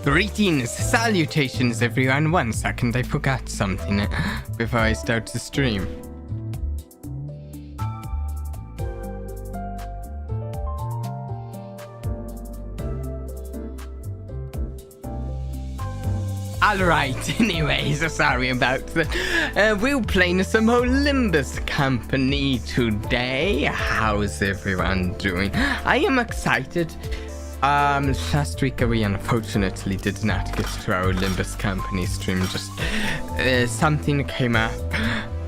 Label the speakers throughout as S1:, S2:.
S1: Greetings, salutations everyone. 1 second, I forgot something before I start the stream. Alright, anyways, sorry about that. We're playing some more Limbus Company today. How's everyone doing? I am excited. Last week we unfortunately did not get to our Limbus Company stream. Just something came up,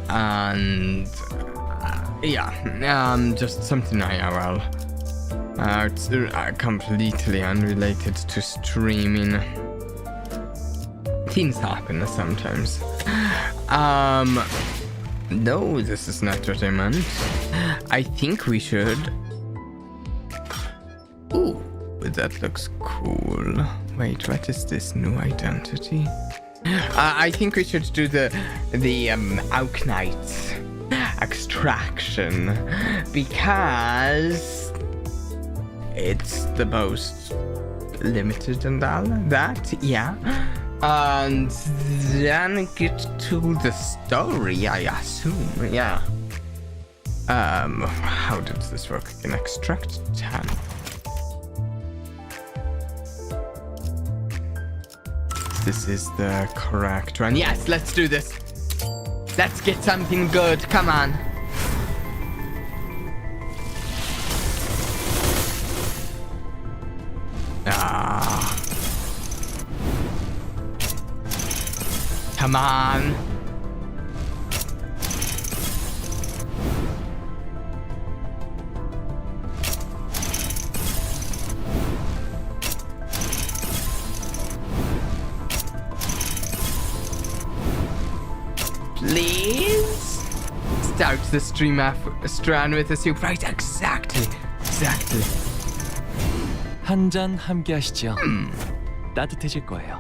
S1: and just something IRL. It's completely unrelated to streaming. Things happen sometimes. No, this is not what I meant. I think we should. Ooh, that looks cool. Wait, what is this new identity? I think we should do the Auknite extraction because it's the most limited and all that. Yeah. And then get to the story, I assume. Yeah. How does this work? I can extract 10. This is the correct one. Yes, let's do this. Let's get something good. Come on. Come on. Please start the stream strand with a soup. Right, exactly.
S2: 한 잔 함께 하시죠. 따뜻해질 거예요.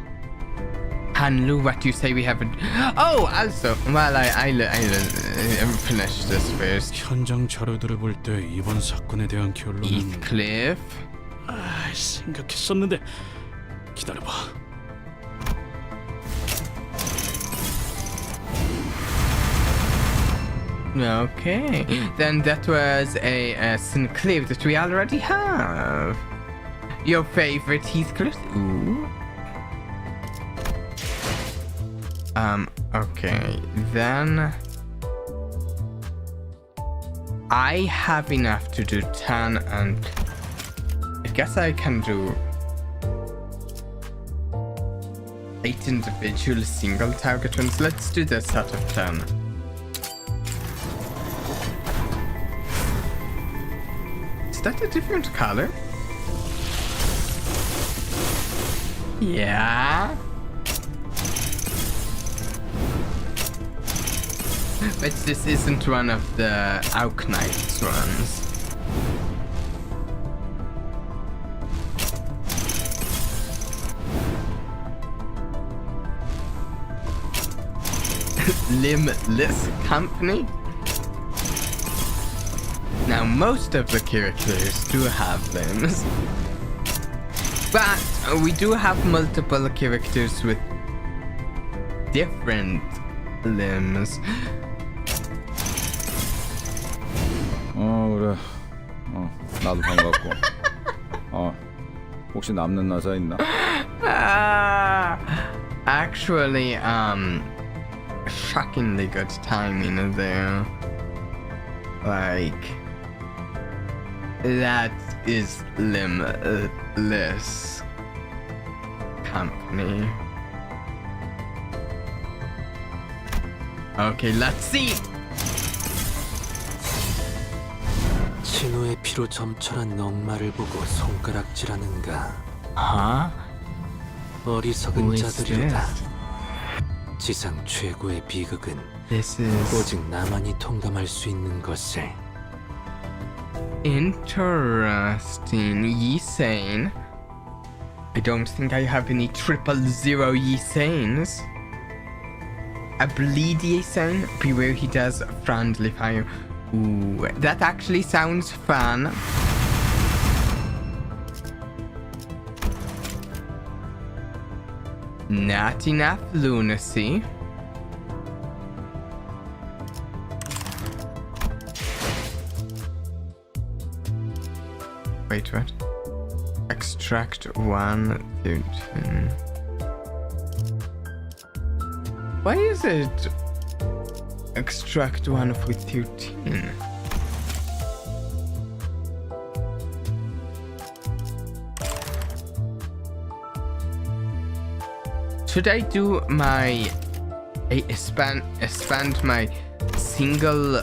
S1: Hanlu, what do you say we haven't? Oh, also, well, I finish this first.
S3: 현장 자료들을 볼 때 이번 사건에 대한 결론은
S1: Heathcliff.
S3: 생각했었는데 기다려봐.
S1: Okay, then that was a Sinclair that we already have. Your favorite Heathcliff? Ooh. Okay, then I have enough to do 10, and I guess I can do 8 individual single target ones. Let's do this out of 10. Is that a different color? Yeah. But this isn't one of the Auknite ones. Limbus Company? Now most of the characters do have limbs. But we do have multiple characters with different limbs.
S4: 그래. 나도 반갑고. 혹시 남는 나사 있나?
S1: Actually, shockingly good timing there. Like, that is Limbus Company. Okay, let's see.
S2: 진우의 피로 점철한 넉마를 보고 손가락질하는가.
S1: Huh?
S2: 어리석은 자들이로다. 지상 최고의 비극은
S1: This is
S2: 오직 나만이 통감할 수 있는 것을.
S1: interesting. Yisane. I don't think I have any 000 Yisanes. A bleed Yisane. Beware, he does friendly fire. Ooh, that actually sounds fun. Not enough lunacy. Wait, what? Extract 1 through 10. Why is it extract 1 through 10? Should I do my expand my single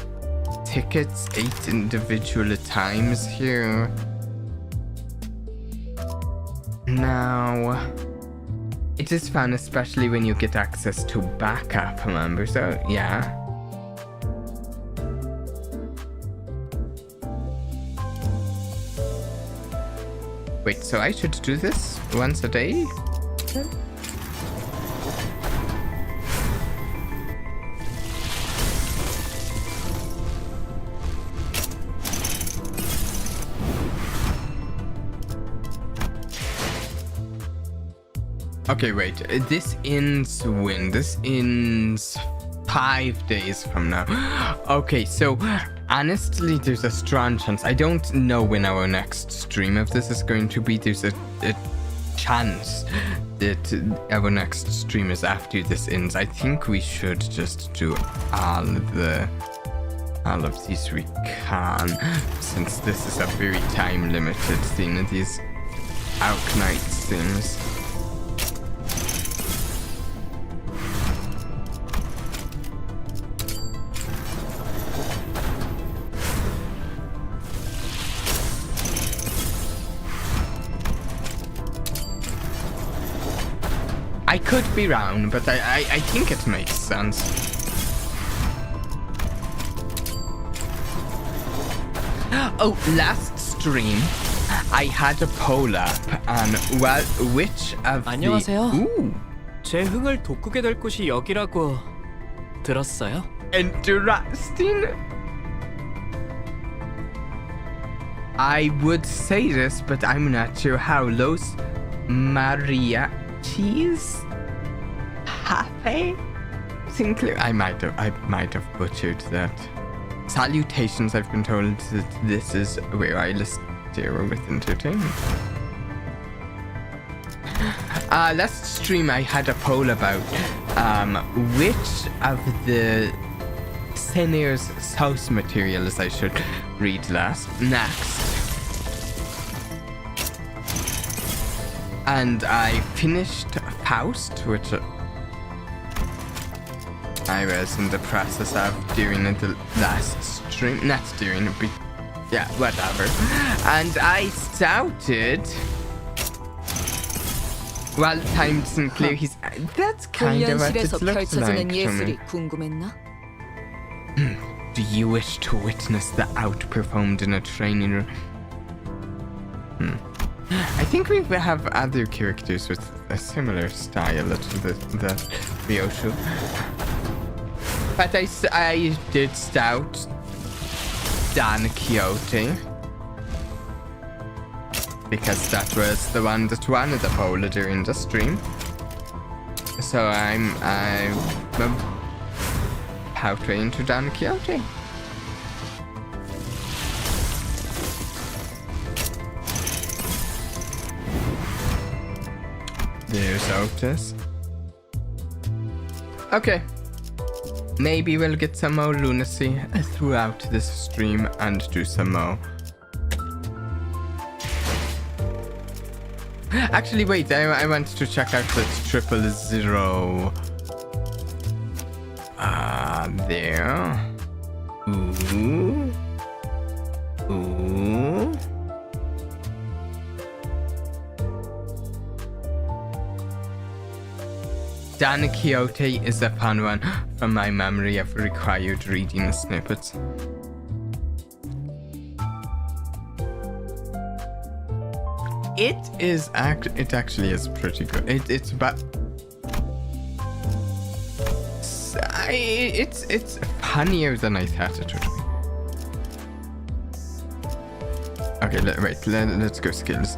S1: tickets 8 individual times here? Now, it is fun, especially when you get access to backup members. So yeah. Wait, so I should do this once a day? Okay, wait. This ends when? This ends 5 days from now. Okay, so honestly, there's a strong chance. I don't know when our next stream of this is going to be. There's a chance that our next stream is after this ends. I think we should just do all of these we can, since this is a very time limited thing. These Arknight things. I could be wrong, but I think it makes sense. Oh, last stream I had a poll up on which of
S2: 안녕하세요.
S1: the... Ooh,
S2: 제 흥을 돋구게 될 곳이 여기라고 들었어요.
S1: interesting. I would say this, but I'm not sure how. Los Mariachis Cafe? Sinclair. I might have butchered that. Salutations, I've been told that this is where I list zero with entertainment. Last stream I had a poll about which of the Senair's source materials I should read next. And I finished Faust, which I was in the process of doing in the last stream. Not doing it, but yeah, whatever. And I started... Well, timed Sinclair, he's... That's kind of what it
S5: 훈련실에서
S1: looks
S5: 펼쳐지는
S1: like to
S5: 예술이
S1: me.
S5: 궁금했나?
S1: Do you wish to witness the outperformed in a training room? I think we have other characters with a similar style to the Ryoshu. But I did stout Don Quixote, because that was the one that won the poll during the stream. So I'm halfway into Don Quixote. There's Otis. Okay. Maybe we'll get some more lunacy throughout this stream and do some more. Actually, wait, I want to check out that 000. There. Ooh. Ooh. Don Quixote is a fun one from my memory of required reading snippets. It actually is pretty good. It's about... It's funnier than I thought it would be. Okay, let's go skills.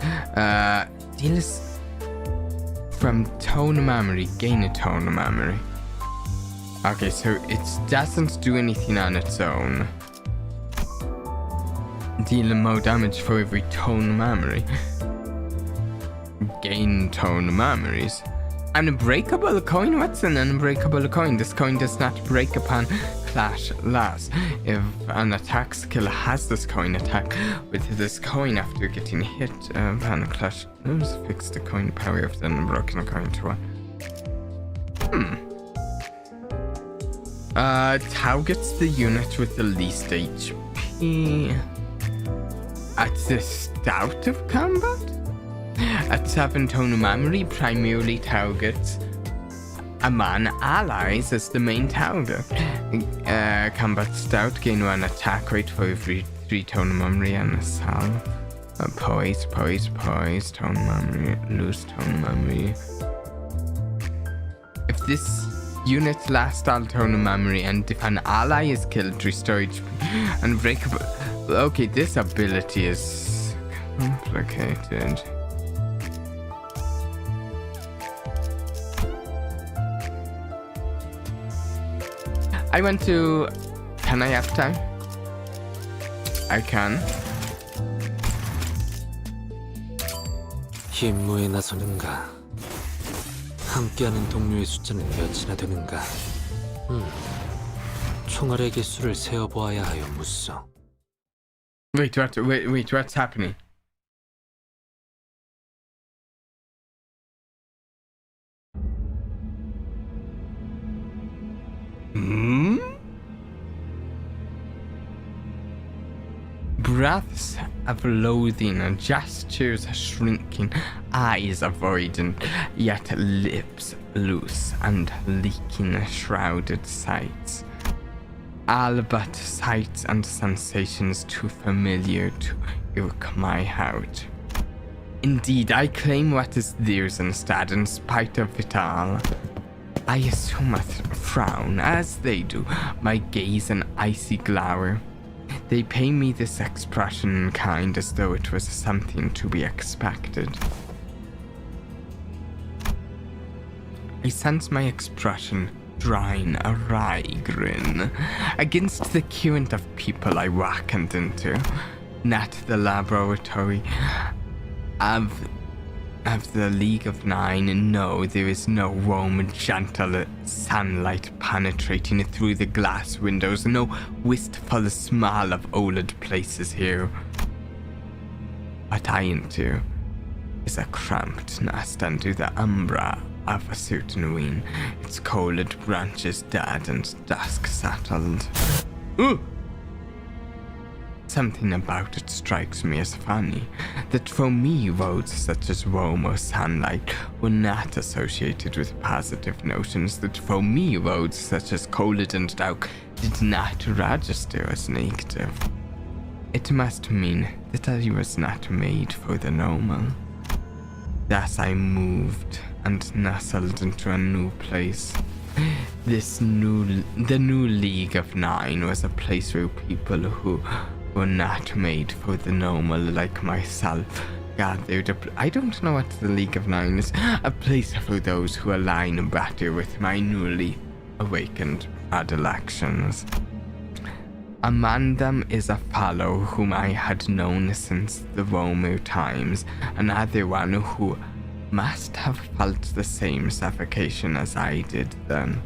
S1: Deals From tone memory, gain a tone memory. Okay, so it doesn't do anything on its own. Deal more damage for every tone memory. Gain tone memories. Unbreakable coin? What's an unbreakable coin? This coin does not break upon clash loss. If an attack skill has this coin, attack with this coin after getting hit upon clash. Let's fix the coin power of the unbroken coin to 1. Targets the unit with the least HP at the start of combat. At 7 tone memory, primarily targets a man allies as the main target. Combat start, gain 1 attack rate for every 3 tone memory and a salve. Poise, tone memory, lose tone memory. If this unit lasts all tone memory and if an ally is killed, restore HP. Unbreakable. Okay, this ability is complicated. I want to... Can I have time? I can.
S5: 임무에 나서는가? 함께하는 동료의 숫자는 몇이나 되는가? 총알의 개수를 세어보아야 하여 묻소.
S1: Wait, what's happening? Breaths of loathing, gestures shrinking, eyes avoidant, yet lips loose and leaking shrouded sights. All but sights and sensations too familiar to irk my heart. Indeed, I claim what is theirs instead, in spite of it all. I assume a frown, as they do, my gaze an icy glower. They pay me this expression in kind as though it was something to be expected. I sense my expression drawing a wry grin against the current of people I walked into, not the laboratory of the League of Nine. No, there is no warm, gentle sunlight penetrating through the glass windows, no wistful smell of old places here. What I enter is a cramped nest under the umbrella of a certain wing, its cold branches dead and dusk settled. Ooh! Something about it strikes me as funny, that for me roads such as warm or sunlight were not associated with positive notions, that for me roads such as cold and dark did not register as negative. It must mean that I was not made for the normal. Thus I moved and nestled into a new place. The new League of Nine was a place where people who were not made for the normal, like myself, gathered. I don't know what the League of Nine is. A place for those who align better with my newly awakened predilections. Among them is a fellow whom I had known since the Romer times, another one who must have felt the same suffocation as I did then.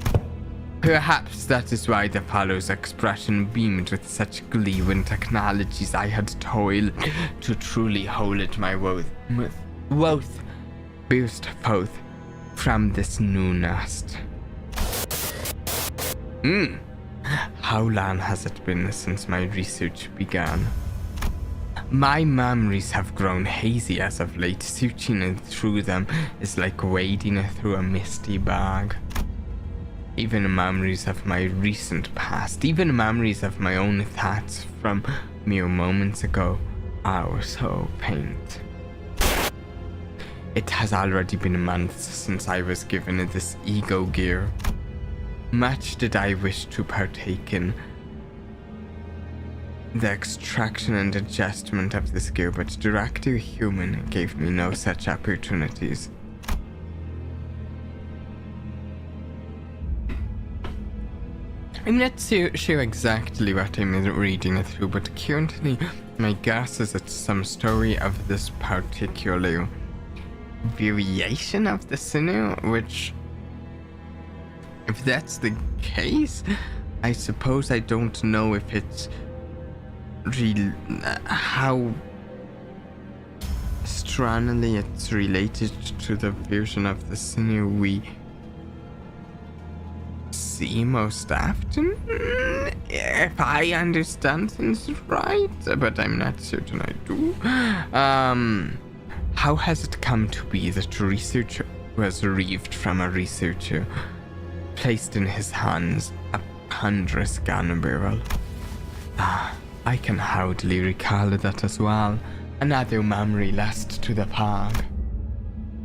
S1: Perhaps that is why the fellow's expression beamed with such glee when technologies I had toiled to truly hold my worth burst forth from this new nest. How long has it been since my research began? My memories have grown hazy as of late. Searching through them is like wading through a misty bog. Even memories of my recent past, even memories of my own thoughts from mere moments ago, are so faint. It has already been months since I was given this ego gear. Much did I wish to partake in the extraction and adjustment of this gear, but Director Human gave me no such opportunities. I'm not so sure exactly what I'm reading it through, but currently my guess is it's some story of this particular variation of the Sinnoh, which, if that's the case, I suppose I don't know if it's real, how strongly it's related to the version of the Sinnoh we see most often, if I understand things right, but I'm not certain I do. How has it come to be that research was retrieved from a researcher, placed in his hands a ponderous gun barrel? I can hardly recall that as well. Another memory lost to the fog.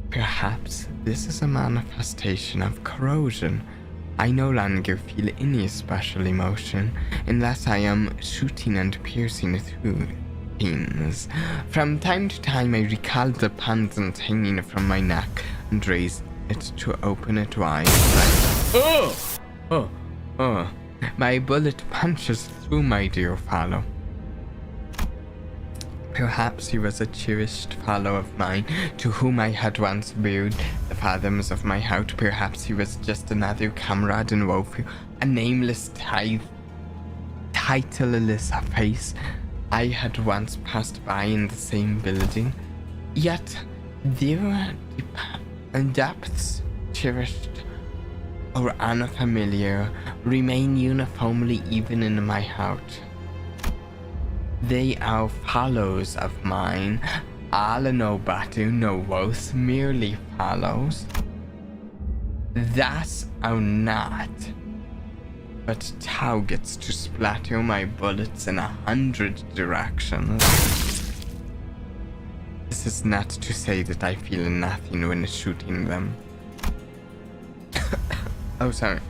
S1: Perhaps this is a manifestation of corrosion. I no longer feel any special emotion unless I am shooting and piercing through things. From time to time I recall the pendant hanging from my neck and raise it to open it wide. Oh! My bullet punches through my dear fellow. Perhaps he was a cherished fellow of mine, to whom I had once bared the fathoms of my heart. Perhaps he was just another comrade in woe, a nameless, titleless face I had once passed by in the same building. Yet there were depths cherished or unfamiliar remain uniformly even in my heart. They are fellows of mine, all no better, no worse, merely fellows. Thus are not, but targets to splatter my bullets in 100 directions. This is not to say that I feel nothing when shooting them. Oh, sorry.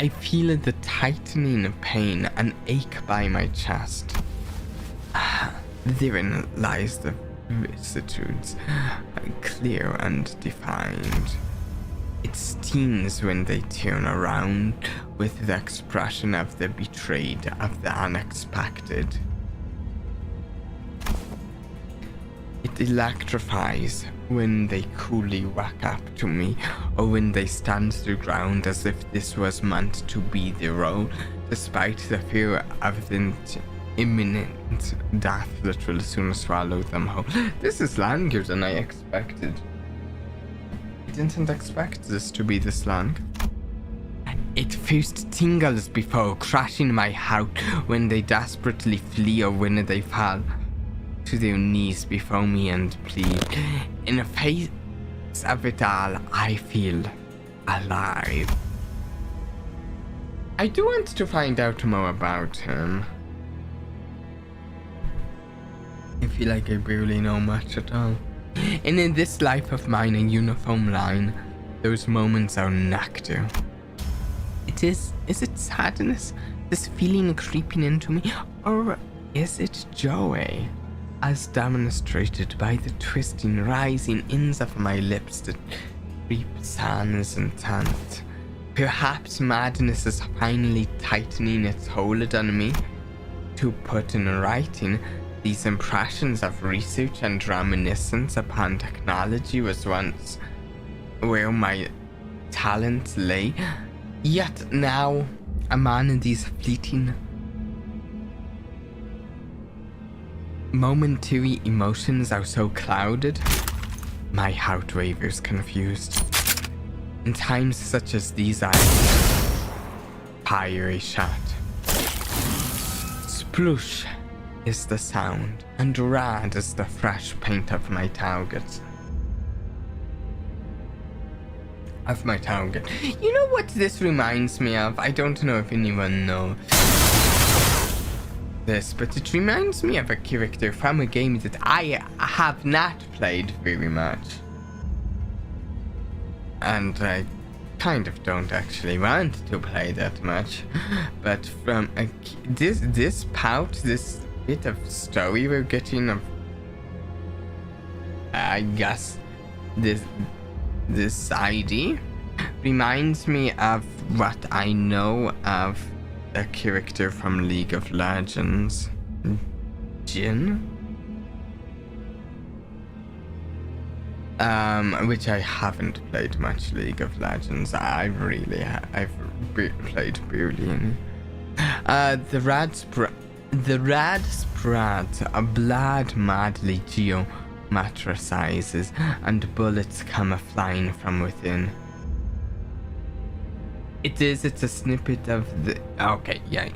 S1: I feel the tightening pain and ache by my chest. Therein lies the vicissitudes, clear and defined. It stings when they turn around with the expression of the betrayed, of the unexpected. It electrifies when they coolly walk up to me, or when they stand their ground as if this was meant to be their role, despite the fear of the imminent death that will soon swallow them whole. This is longer than I expected. I didn't expect this to be this long. It first tingles before crashing my heart when they desperately flee or when they fall to their knees before me and plead. In the face of it all, I feel alive. I do want to find out more about him. I feel like I barely know much at all. And in this life of mine, a uniform line, those moments are nectar. Is it sadness, this feeling creeping into me, or is it joy? As demonstrated by the twisting, rising ends of my lips that creep sans intent. Perhaps madness is finally tightening its hold on me. To put in writing, these impressions of research and reminiscence upon technology was once where my talents lay. Yet now, among these fleeting momentary emotions are so clouded, my heart wavers confused. In times such as these, I fire a shot. Sploosh is the sound, and red is the fresh paint of my target. You know what this reminds me of? I don't know if anyone knows this, but it reminds me of a character from a game that I have not played very much. And I kind of don't actually want to play that much. But from this bit of story we're getting of, I guess, this ID, reminds me of what I know of a character from League of Legends. Jin? Which I haven't played much League of Legends. I've played barely any. The Rad Sprat, a blood madly geometricizes, and bullets come a-flying from within. It's a snippet of the... Okay, yeah,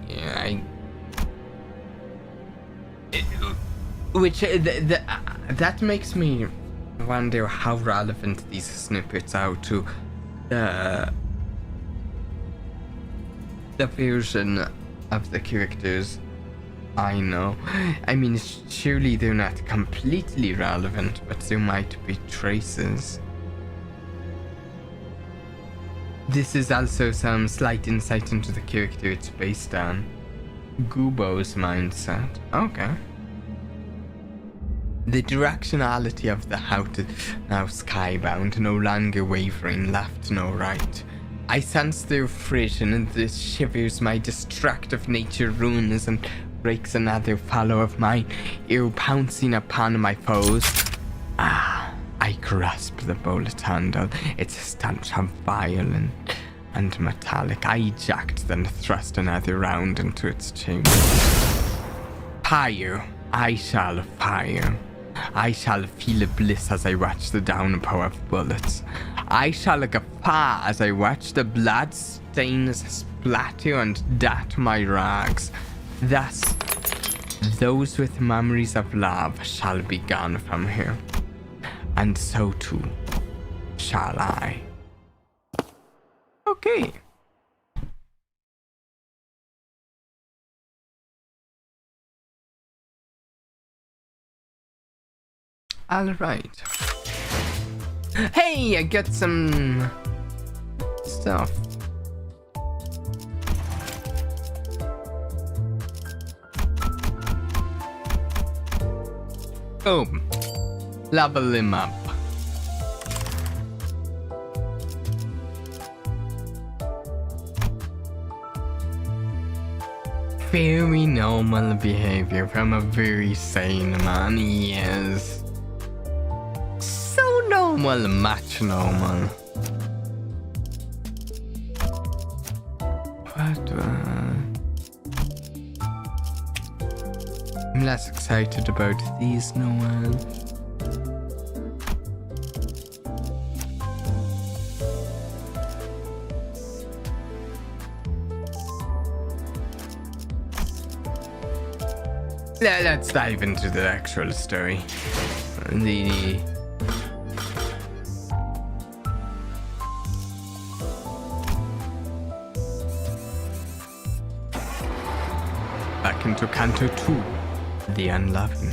S1: that makes me wonder how relevant these snippets are to the version of the characters I know. I mean, surely they're not completely relevant, but there might be traces. This is also some slight insight into the character it's based on. Gubo's mindset. Okay. The directionality of the house is now skybound, no longer wavering left nor right. I sense their frisson, and this shivers my destructive nature, ruins and breaks another follow of mine, ere pouncing upon my foes. I grasp the bullet handle, its stench of violent and metallic. I eject, then thrust another round into its chamber. Fire! I shall fire. I shall feel a bliss as I watch the downpour of bullets. I shall guffaw as I watch the blood stains splatter and dot my rags. Thus, those with memories of love shall be gone from here. And so too shall I. Okay. All right. Hey, I got some stuff. Oh, level him up. Very normal behavior from a very sane man, yes. So normal, much normal. What? I'm less excited about these Noels. Let's dive into the actual story. Back into Canto 2, The Unloving.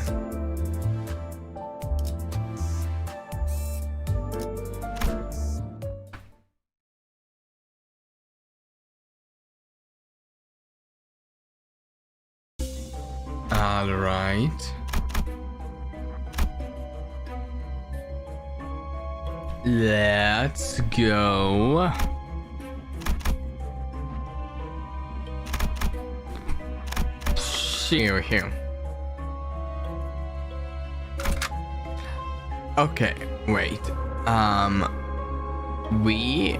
S1: All right. Let's go. Here. Okay, wait. We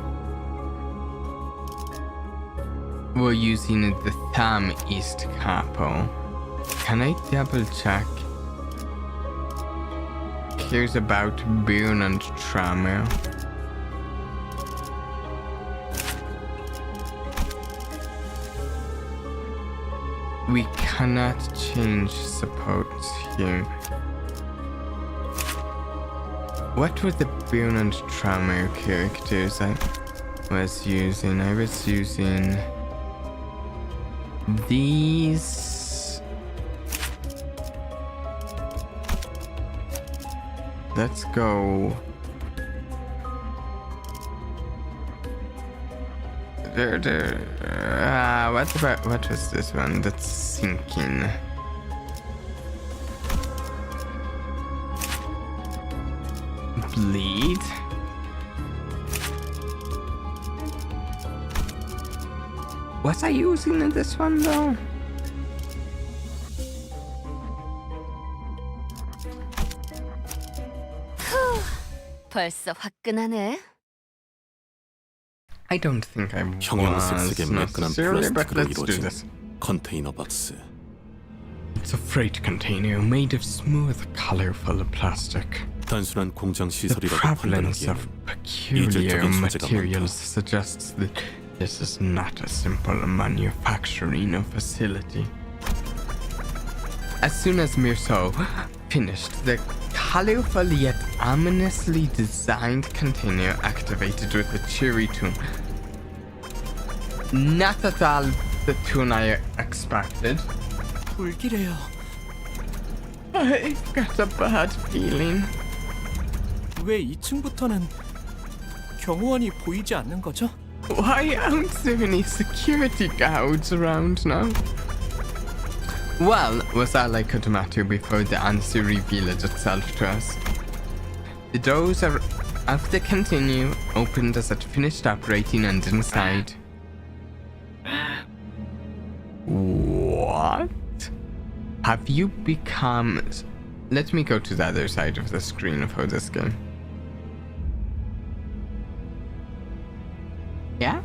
S1: were using the thumb East Capo. Can I double check? Here's about burn and trauma. We cannot change supports here. What were the burn and trauma characters I was using? I was using these. Let's go. What was this one that's sinking? Bleed? Was I using this one though?
S6: 벌써 화끈하네.
S1: I don't think I
S7: 형형색색의
S1: was
S7: 매끈한
S1: necessarily, but
S7: 플라스틱으로
S1: let's do
S7: 이루어진
S1: this.
S7: 컨테이너 박스.
S1: It's a freight container made of smooth, colorful plastic.
S7: 단순한 공장
S1: The
S7: 시설이라고
S1: prevalence
S7: 판단하기에는
S1: of peculiar
S7: 이질적인 소재가
S1: materials suggests that this is not a simple manufacturing facility. As soon as Mirso finished, the colorful yet ominously designed container activated with the cherry tune. Not at all the tune I expected.
S2: 불길해요.
S1: I got a bad feeling.
S2: 왜 2층부터는 경호원이 보이지 않는 거죠?
S1: Why aren't there any security guards around now? Well, was all I could matter before the answer revealed itself to us. The doors of the continue opened as it finished operating, and inside. What? Have you become... Let me go to the other side of the screen for this game. Yeah?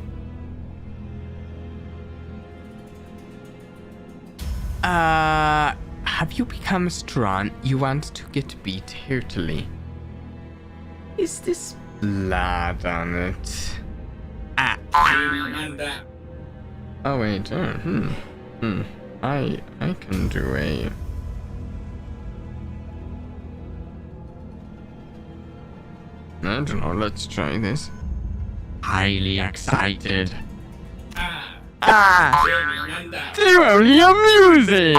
S1: Have you become strong? You want to get beat heartily. Is this blood on it? Ah. Oh wait, I can do a... I don't know, let's try this. Highly excited. Truly amusing!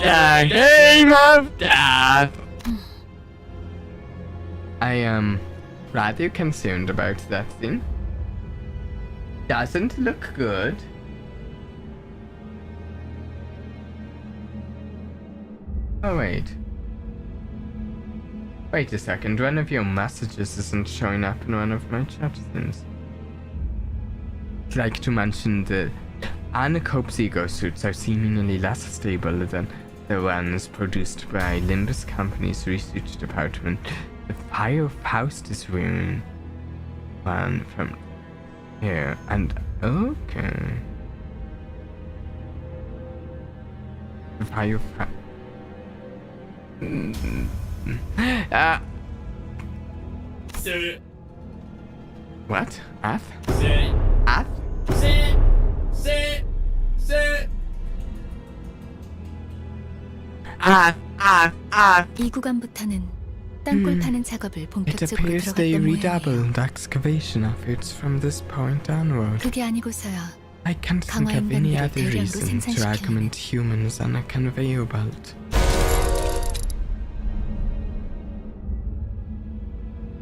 S1: The game of death! I am rather concerned about that thing. Doesn't look good. Oh wait. Wait a second, one of your messages isn't showing up in one of my chat things. I'd like to mention the Anacope's ego suits are seemingly less stable than the ones produced by Limbus Company's research department. The fire of Faust is wearing one from here, and okay. The fire of Faust. What? Ath? Ath?
S6: 이 구간부터는 땅굴 파는 작업을
S1: It
S6: 본격적으로
S1: appears they
S6: 들어갔던 모양이에요.
S1: redoubled excavation efforts from this point onward.
S6: 그게 아니고서야
S1: I can't think of any
S6: 강화
S1: other
S6: 인간들을
S1: reason to
S6: 대량으로
S1: augment humans on a conveyor belt.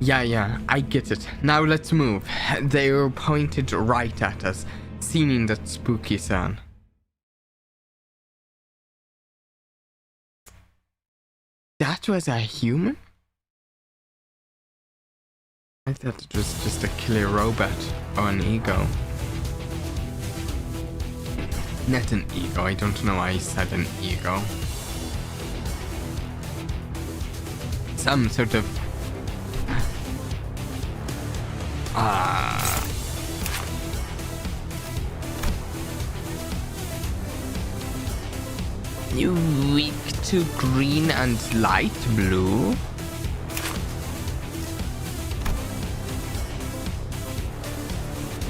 S1: Yeah, I get it. Now let's move. They were pointed right at us, seeing that spooky sound. That was a human? I thought it was just a killer robot or an ego. Not an ego, I don't know why I said an ego. Some sort of... You weak to green and light blue?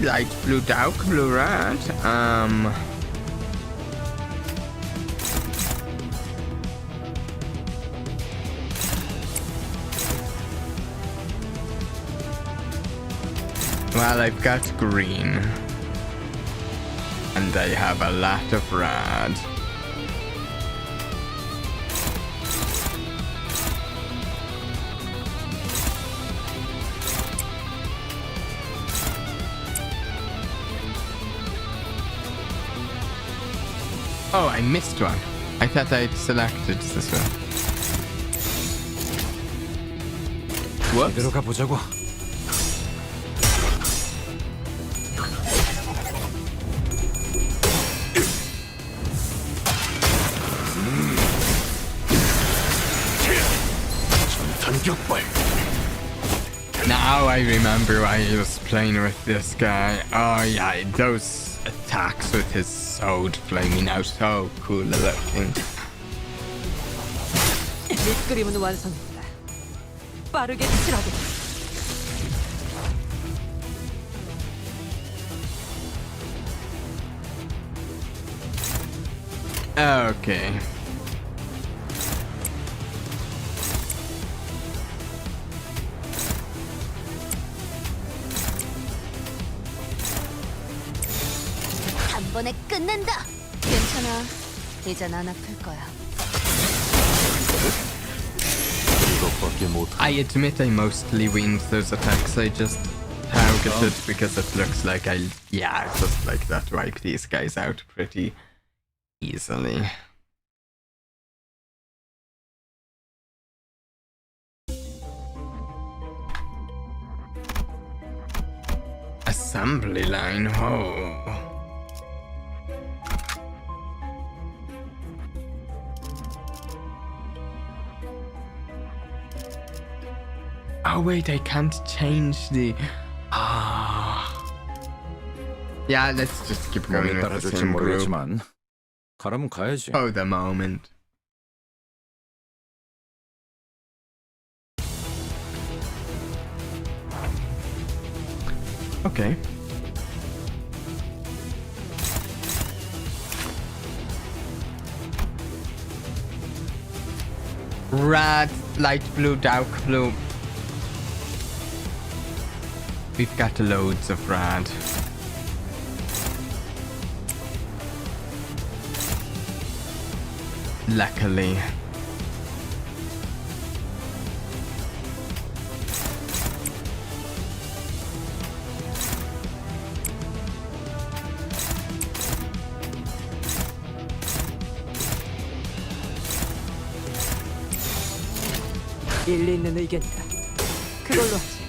S1: Light blue, dark blue, red. Well, I've got green. And I have a lot of red. Oh, I missed one. I thought I'd selected this one. Whoops.
S5: 이대로 가보자고. 반격발.
S1: Now I remember why he was playing with this guy. Oh yeah, those attacks with his sword flaming out, so cool looking.
S8: 밑그림은 완성했다. 빠르게 칠하게.
S1: Okay.
S6: 한 번에 끝낸다. 괜찮아. 이젠 안 아플 거야.
S7: 이것밖에 못.
S1: I admit I mostly winged those attacks. I just targeted because it looks like just like that, wipe these guys out pretty easily. Assembly line, oh. Oh wait, I can't change the... Yeah, let's just keep going
S4: 몸이
S1: with the
S4: 따라줄지
S1: same group.
S4: 모르겠지만 가라면 가야지.
S1: For the moment. Okay. Red, light blue, dark blue. We've got loads of red. Luckily.
S8: 일리 있는 의견이다. 그걸로 하지.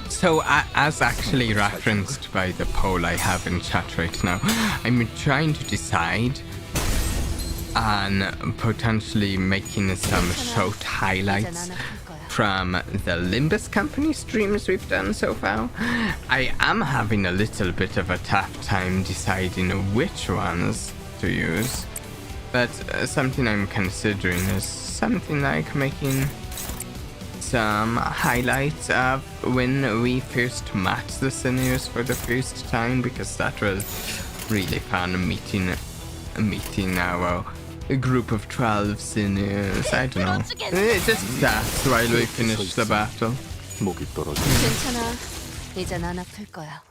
S1: So, as actually referenced by the poll I have in chat right now, I'm trying to decide on potentially making some short highlights from the Limbus Company streams we've done so far. I am having a little bit of a tough time deciding which ones to use, but something I'm considering is something like making some highlights of when we first met the seniors for the first time, because that was really fun meeting our group of 12 seniors. I don't know. Just that while we finish the battle.
S7: 목이 떨어져.
S6: 괜찮아. 이젠 안 아플 거야.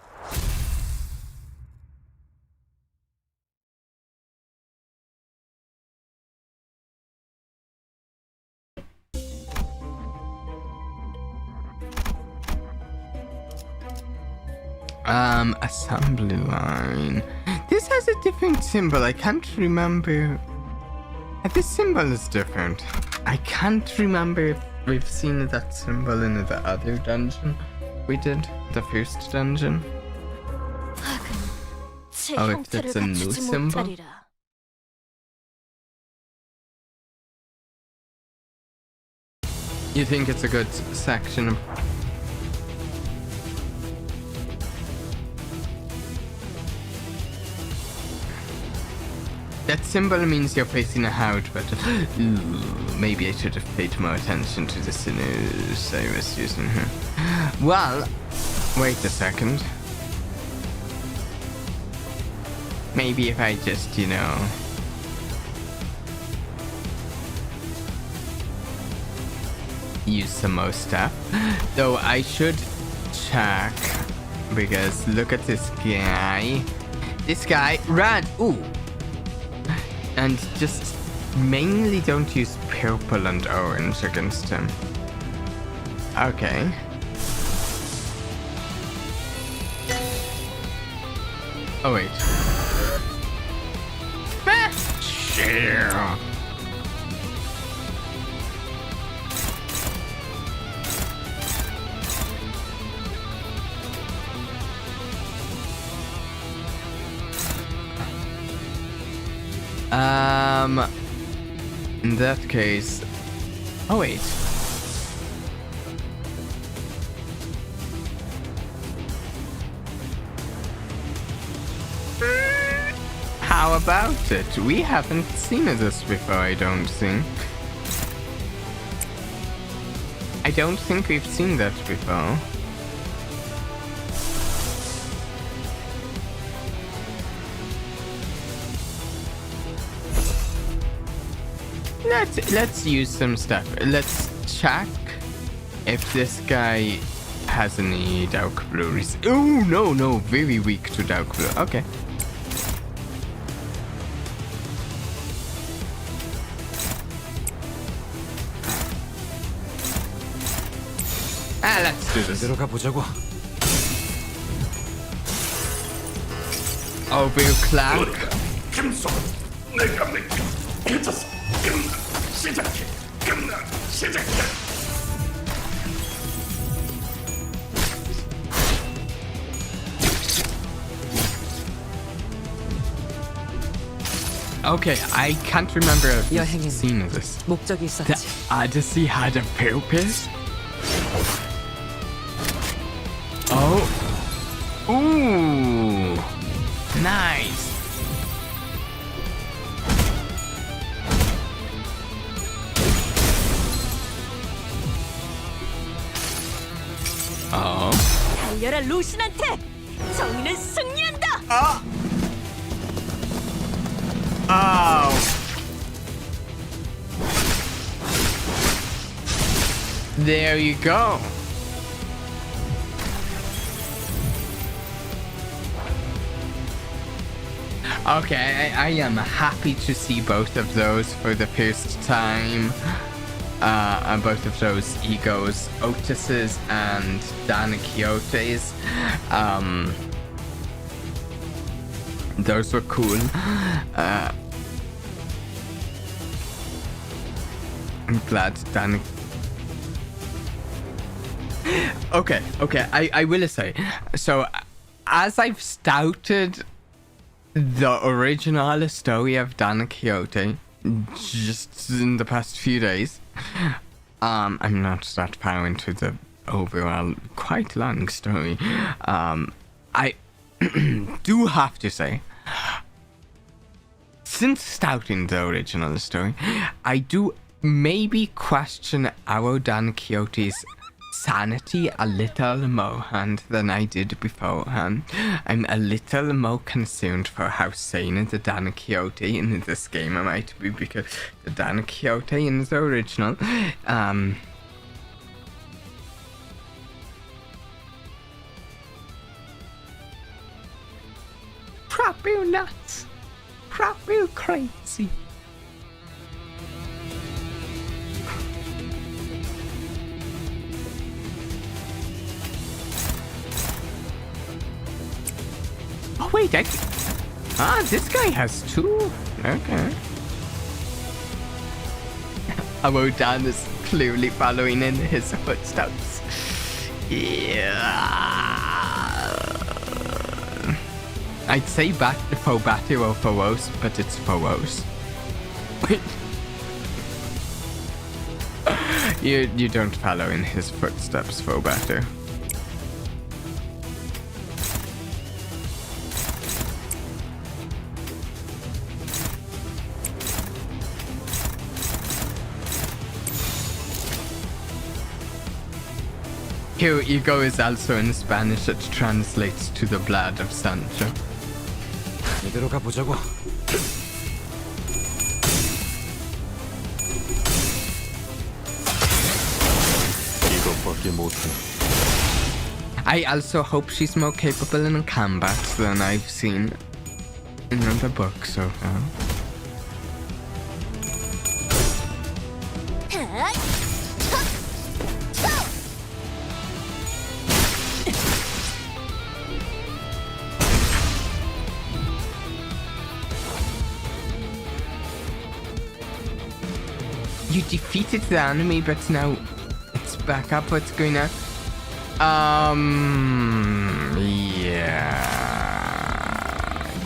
S1: Assembly line. This has a different symbol. I can't remember. This symbol is different. I can't remember if we've seen that symbol in the other dungeon we did, the first dungeon. Oh, if that's a new symbol? You think it's a good section? That symbol means you're facing a horde, but maybe I should have paid more attention to the sinners I was using here. Well, wait a second. Maybe if I just, use some more stuff. Though I should check, because look at this guy. This guy, red, ooh. And just mainly don't use purple and orange against him. Okay. Oh wait. In that case... Oh, wait. How about it? We haven't seen this before, I don't think. I don't think we've seen that before. Let's use some stuff. Let's check if this guy has any dark blue. Oh, no, very weak to dark blue. Okay. Let's do this.
S5: 들어가 보자고.
S1: Overclock. Okay, I can't remember if
S8: 여행에는
S1: I've seen this.
S8: 목적이
S1: The
S8: 있었지.
S1: Odyssey had a purpose? Oh. Ooh. Nice. Oh.
S8: 달려라 루신한테! 정의는 승리한다!
S1: Oh. There you go. Okay, I am happy to see both of those for the first time. Both of those egos, Otis's and Dana Quixote's. Those were cool. I'm glad Dana. Okay, I will say. So, as I've started the original story of Don Quixote just in the past few days, I'm not that far into the overall quite long story. I do have to say, since starting the original story, I do maybe question our Don Quixote's sanity a little more than I did beforehand. I'm a little more concerned for how sane the Don Quixote in this game might be, because the Don Quixote in the original, proper nuts, proper crazy. Oh wait, this guy has two. Okay. Our Dan is clearly following in his footsteps. Yeah. I'd say for better or for worse, but it's for worse. Wait. You don't follow in his footsteps for better. Here, ego is also in Spanish. It translates to the blood of Sancho.
S5: 이대로 가보자고.
S7: 이것밖에 못해.
S1: I also hope she's more capable in combat than I've seen in the book so far. You defeated the enemy, but now it's back up. What's going on? Yeah.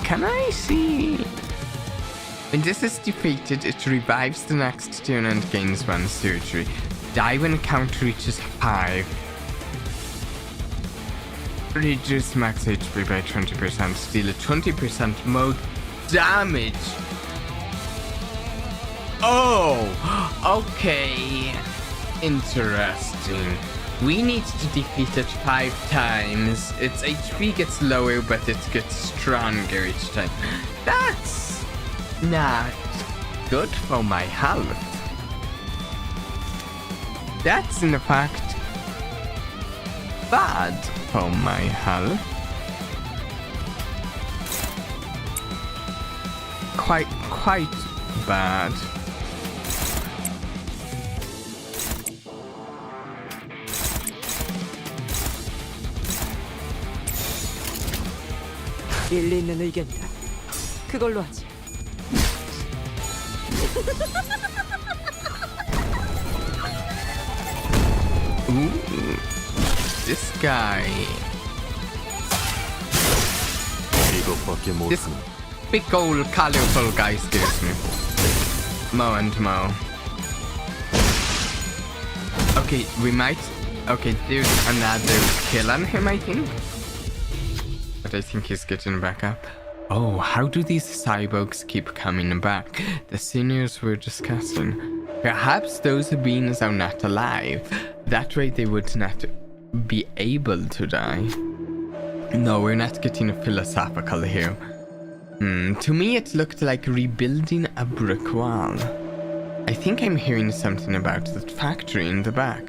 S1: Can I see? When this is defeated, it revives the next turn and gains 1 surgery. Die when count reaches 5. Reduce max HP by 20%. Deal 20% more damage. Oh, okay. Interesting. We need to defeat it 5 times. Its HP gets lower, but it gets stronger each time. That's not good for my health. That's in fact bad for my health. Quite bad.
S8: 일리 있는 의견이다. 그걸로 하지.
S1: Ooh, this guy.
S7: 이것밖에 못.
S1: This big old colorful guy scares me. Mo and Mo. Okay, we might. Okay, there's another kill on him, I think. But I think he's getting back up. Oh, how do these cyborgs keep coming back? The seniors were discussing. Perhaps those beings are not alive. That way they would not be able to die. No, we're not getting philosophical here. To me it looked like rebuilding a brick wall. I think I'm hearing something about that factory in the back.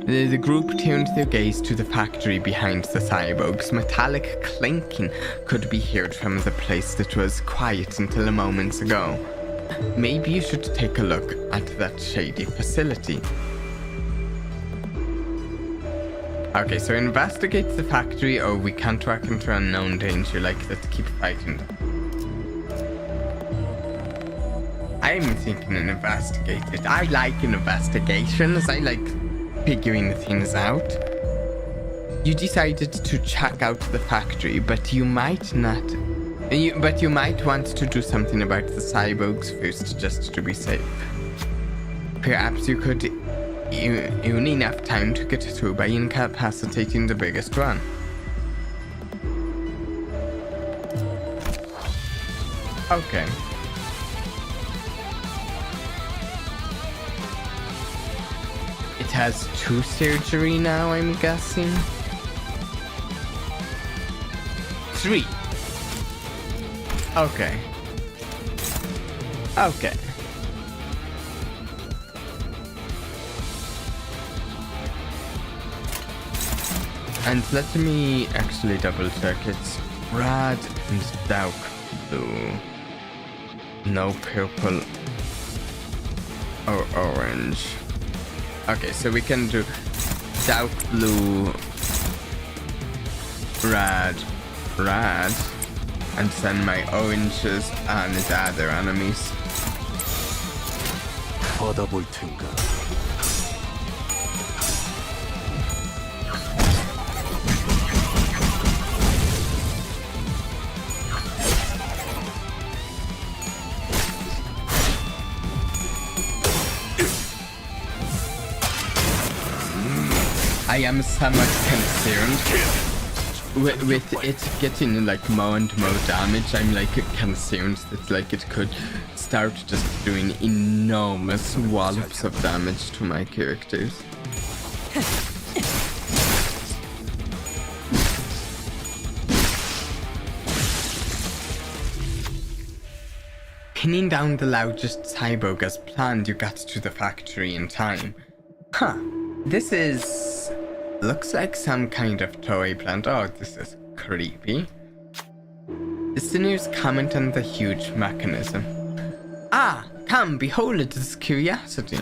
S1: The group turned their gaze to the factory behind the cyborgs. Metallic clinking could be heard from the place that was quiet until moments ago. Maybe you should take a look at that shady facility. Okay, so investigate the factory, or we can't walk into unknown danger like that. Keep fighting them. I'm thinking an investigate it. I like investigations. I like figuring things out. You decided to check out the factory, but you might not. But you might want to do something about the cyborgs first, just to be safe. Perhaps you could earn enough time to get through by incapacitating the biggest one. Okay. It has 2 surgery now, I'm guessing. 3. Okay. Okay. And let me actually double check. It's red and dark blue. No purple or orange. Okay, so we can do dark blue, red, and then my oranges and the other enemies.
S7: 받아볼 텐가.
S1: I am somewhat concerned with it getting like more and more damage. I'm like concerned that like it could start just doing enormous wallops of damage to my characters. Pinning down the largest cyborg as planned, you got to the factory in time. Huh. This is... looks like some kind of toy plant. Oh, this is creepy. The sinews comment on the huge mechanism. Ah, come, behold this curiosity.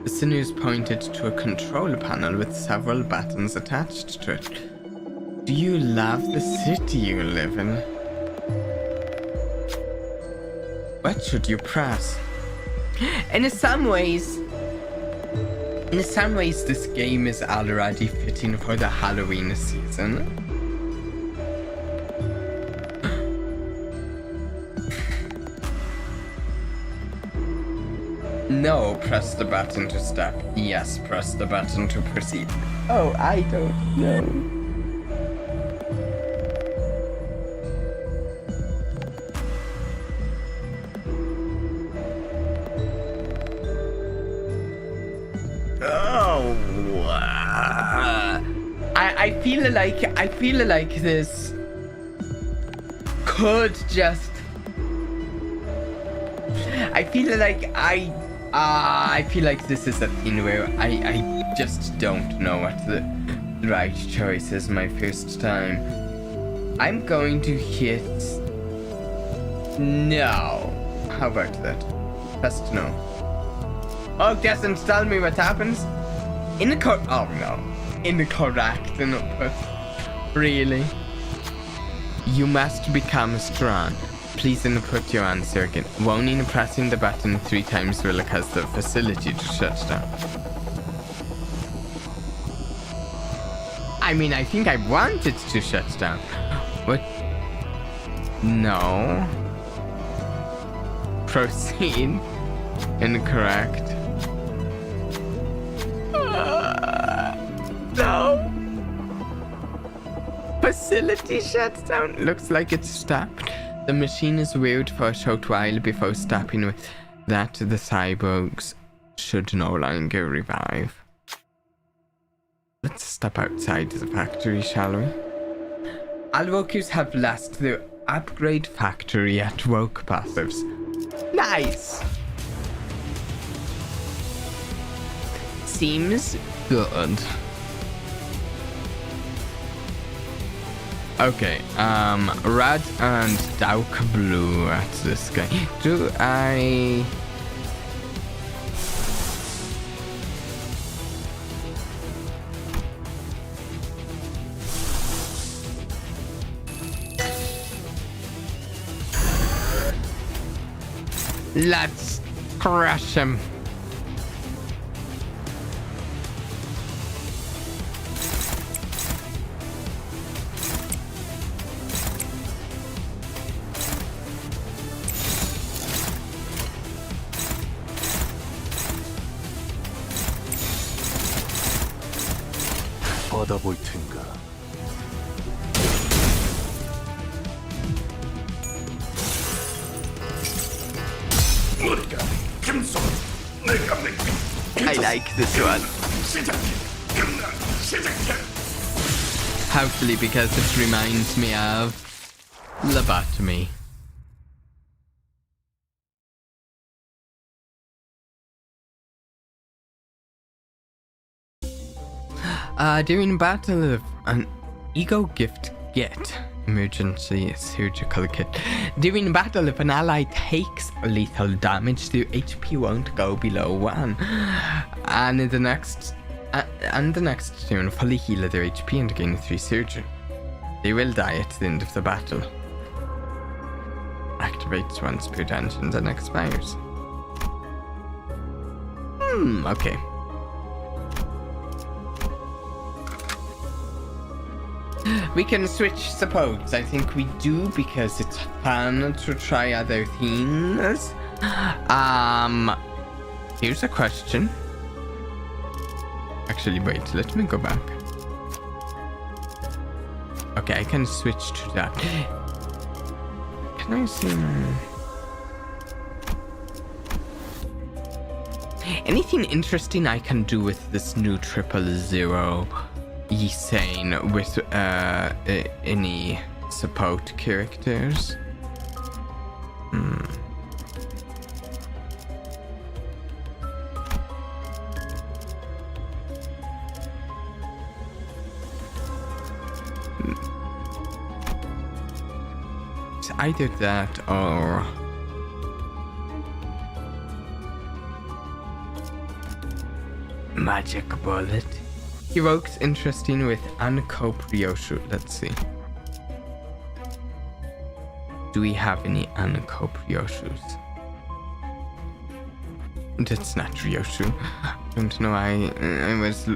S1: The sinews pointed to a control panel with several buttons attached to it. Do you love the city you live in? What should you press? In some ways, this game is already fitting for the Halloween season. No, press the button to stop. Yes, press the button to proceed. Oh, I don't know. Oh, I feel like this could just. I feel like this is a thing where I just don't know what the right choice is my first time. I'm going to hit no. How about that? Just no. Oh, it doesn't tell me what happens. Oh no. Incorrect input. Really? You must become strong. Please input your answer again. Only pressing the button 3 times will cause the facility to shut down. I mean, I think I want it to shut down. What? No. Proceed. Incorrect. No. Facility shuts down. Looks like it's stopped. The machine is weird for a short while before stopping with that. The cyborgs should no longer revive. Let's step outside the factory, shall we? All workers have left the upgrade factory at work passives. Nice! Seems good. Okay, red and dark blue at this guy. Do I... Let's crush him.
S7: 받아볼 텐가.
S1: I like this one. Hopefully because it reminds me of lobotomy. During battle of an ego gift get emergency surgical kit. During battle, if an ally takes lethal damage, their HP won't go below 1. And in the next turn, fully heal their HP and gain 3 surgery. They will die at the end of the battle. Activates once per dungeon, then expires. Okay. We can switch supports. I think we do because it's fun to try other things. Here's a question. Actually, wait, let me go back. Okay, I can switch to that. Can I see anything interesting I can do with this new 000 Yisane with any support characters? It's either that or magic bullet. Heroics interesting with Anko Ryoshu. Let's see. Do we have any Anko Ryoshus? That's not Ryoshu. I don't know. I was.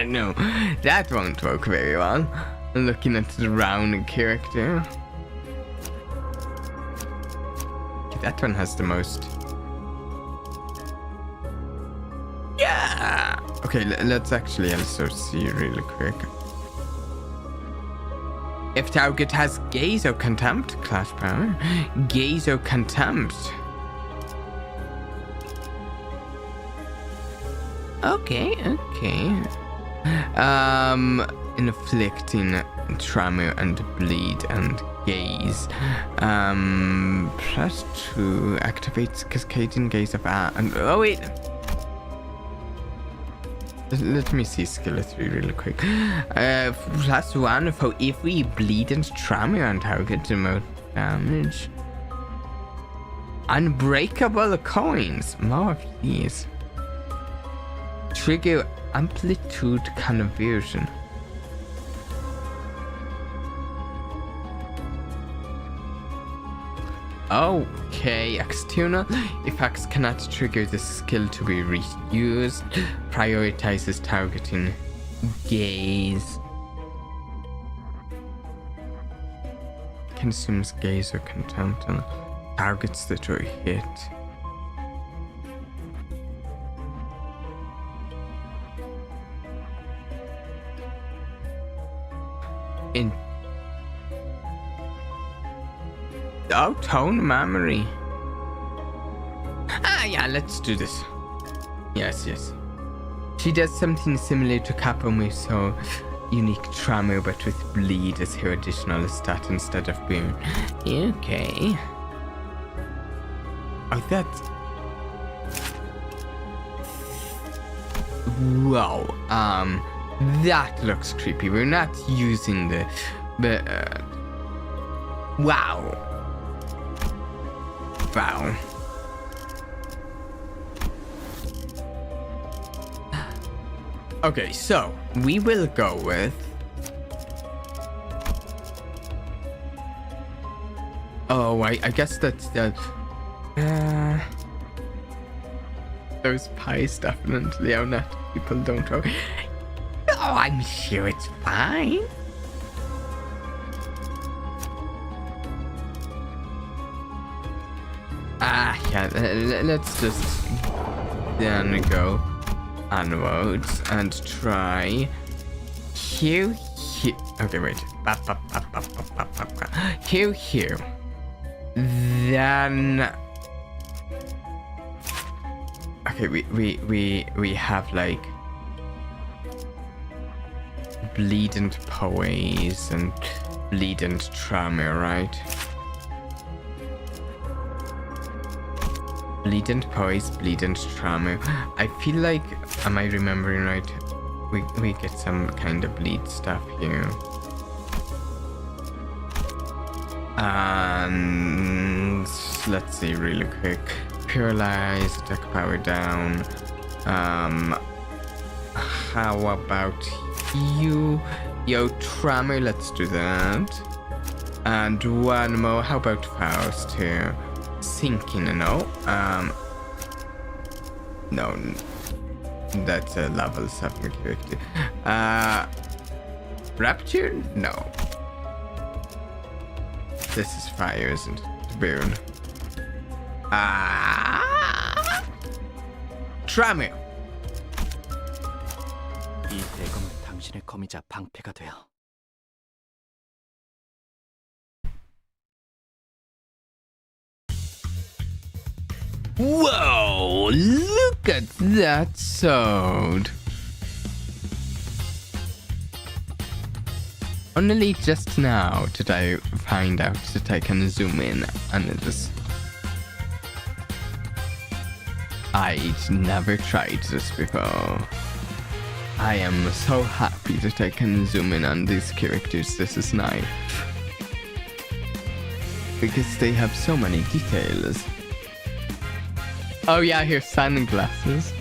S1: No, that won't work very well. Looking at the round character. That one has the most Okay, let's actually also see really quick. If target has gaze or contempt, class power. Gaze or contempt. Okay. Inflicting trauma and bleed and gaze. +2 activates cascading gaze of and oh wait. Let me see skill 3 really quick. +1 for every bleed and trauma on target to more damage. Unbreakable coins. More of these. Trigger amplitude conversion. Okay, external effects cannot trigger the skill to be reused. Prioritizes targeting gaze. Consumes gaze or contempt on targets that are hit. Tone memory. Yeah, let's do this. Yes. She does something similar to Capomir, so unique trauma, but with bleed as her additional stat instead of burn. Okay. Oh, that's... Wow. That looks creepy. We're not using the... Wow. Okay, so we will go with I guess that's the those pies definitely are not people don't know. Oh, I'm sure it's fine. Yeah, let's just then go onwards and try here. Okay, wait. Here. Then okay, we have like bleed and poise and bleed and trauma, right? Bleed and poise, bleed and trauma. I feel like, am I remembering right? We get some kind of bleed stuff here. And let's see really quick. Paralyze, attack power down. How about you? Yo, trauma, let's do that. And one more, how about Faust here? Sinking, no. No. That's a level 7 character. Rapture? No. This is fire, isn't it? Burn. Trauma.
S2: 이 대검은 당신의 검이자 방패가 되어.
S1: Whoa! Look at that sword. Only just now did I find out that I can zoom in on this. I'd never tried this before. I am so happy that I can zoom in on these characters. This is nice. Because they have so many details. Oh yeah, here's sunglasses.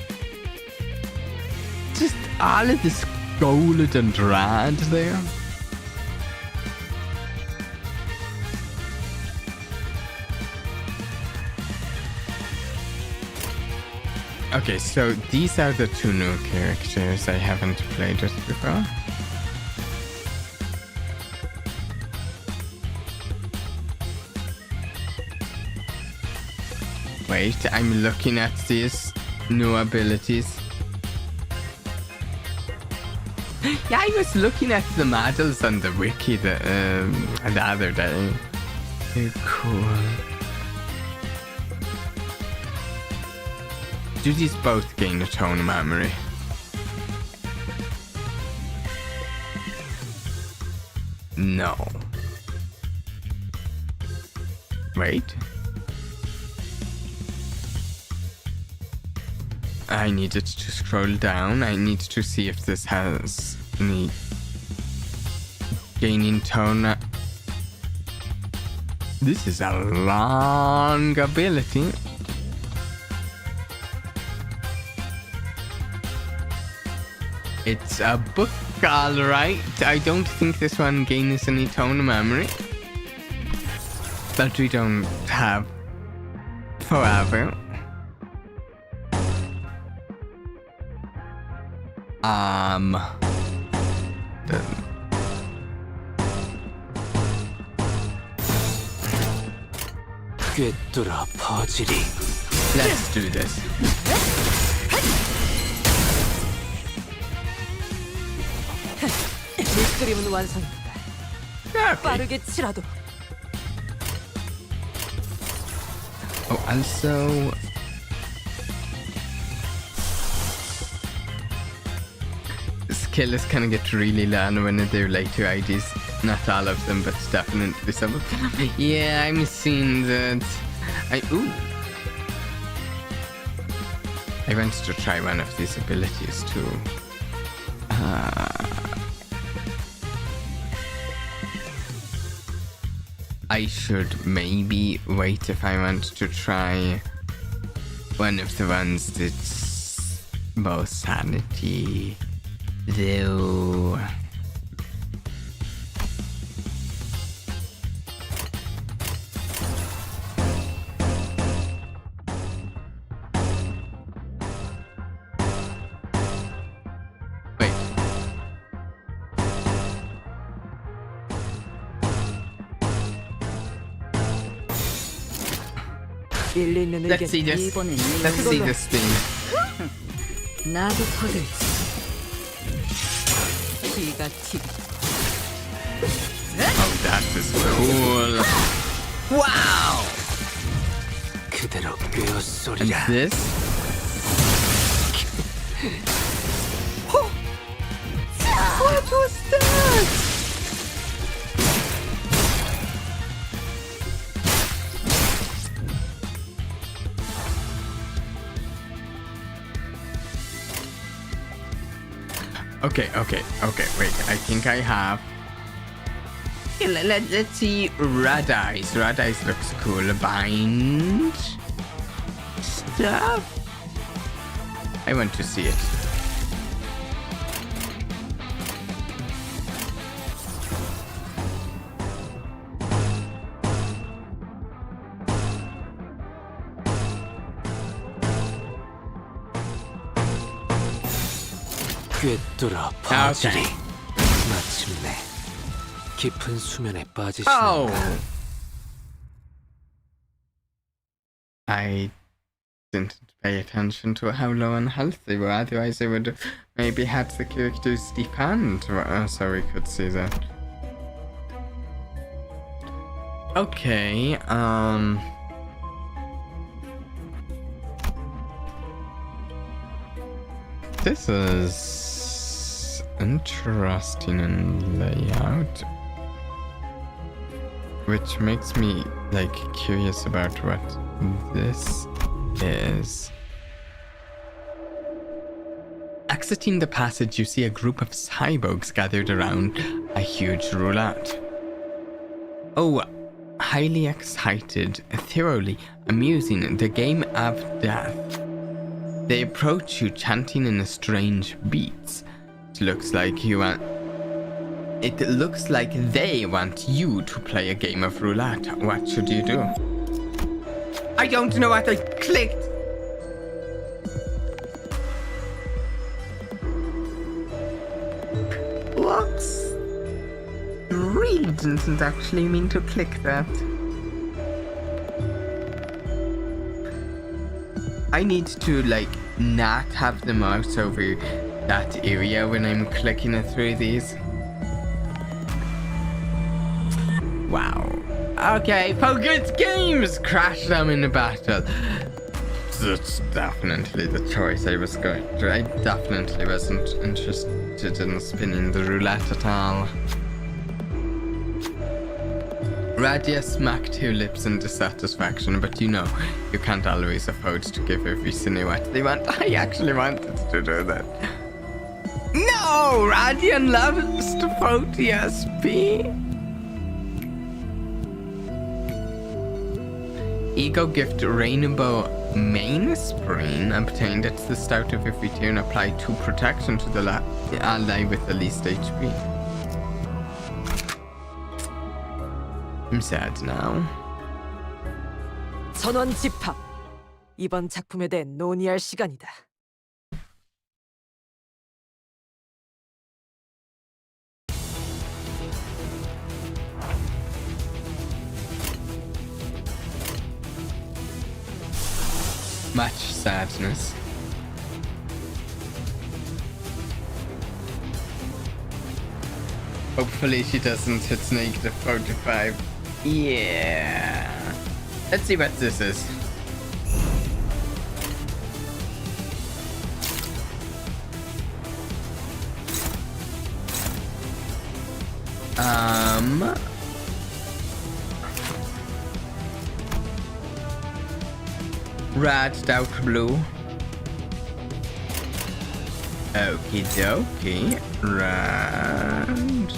S1: Just all of this gold and red there. Okay, so these are the two new characters I haven't played with before. Wait, I'm looking at these new abilities. Yeah, I was looking at the models on the wiki the other day. They're cool. Do these both gain a tone memory? No. Wait. I needed to scroll down. I need to see if this has any gaining tone. This is a long ability. It's a book, alright. I don't think this one gains any tone memory. But we don't have forever.
S7: 꿰뚫어 퍼지리.
S1: Let's do this.
S8: 밑그림은 완성입니다.
S1: Okay.
S8: 빠르게 치라도.
S1: Oh, also... Killers can get really loud when they're like 2 IDs. Not all of them, but definitely some of them. Yeah, I'm seeing that. Ooh. I want to try one of these abilities too. I should maybe wait if I want to try one of the ones that's both sanity. Though wait.
S8: 일리 있는
S1: Let's see
S8: 의견.
S1: this. Let's see this thing.
S6: 나도 퍼즐.
S8: 기가 튀기.
S1: Oh, that is cool. Wow!
S7: 그대로
S1: And
S7: 꿰어소리라.
S1: this? What was that? Okay, wait, I think I have. Let's see Red Eyes. Red Eyes looks cool. Bind stuff? I want to see it.
S7: 꿰뚫어 퍼지리.
S1: Okay.
S7: 마침내 깊은 수면에 빠지신다.
S1: Oh! I didn't pay attention to how low on health they were, otherwise I would maybe had the characters depend, so we could see that. Okay, this is interesting in layout, which makes me like curious about what this is. Exiting the passage, you see a group of cyborgs gathered around a huge roulette. Oh, highly excited, thoroughly amusing, the game of death. They approach you chanting in a strange beat. It looks like they want you to play a game of roulette. What should you do? I don't know what I clicked. Whoops. Really didn't actually mean to click that. I need to like not have the mouse over that area when I'm clicking it through these. Wow. Okay, focus games! Crash them in the battle. That's definitely the choice I was going to. I definitely wasn't interested in spinning the roulette at all. Radia smacked her lips in dissatisfaction, but you know, you can't always afford to give every cine what they want. I actually wanted to do that. No! Radian loves to vote ESP. Ego gift Rainbow Mainspring obtained at the start of every turn. Apply 2 protection to the ally with the least HP. I'm sad now.
S8: 전원 집합. 이번 작품에 대해 논의할 시간이다.
S1: Much sadness. Hopefully she doesn't hit negative 45. Yeah. Let's see what this is. Red, dark blue. Okie dokie. Red.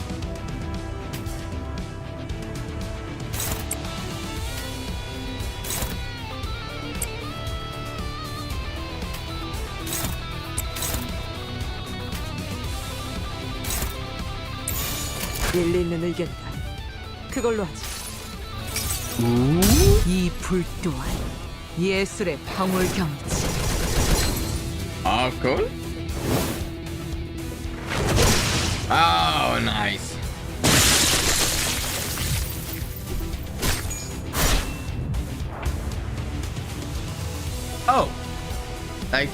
S8: 일리 있는 의견이다. 그걸로 하지. 이 불 또한 예술의 방울경이지.
S1: Oh, cool. Oh, nice. Oh, like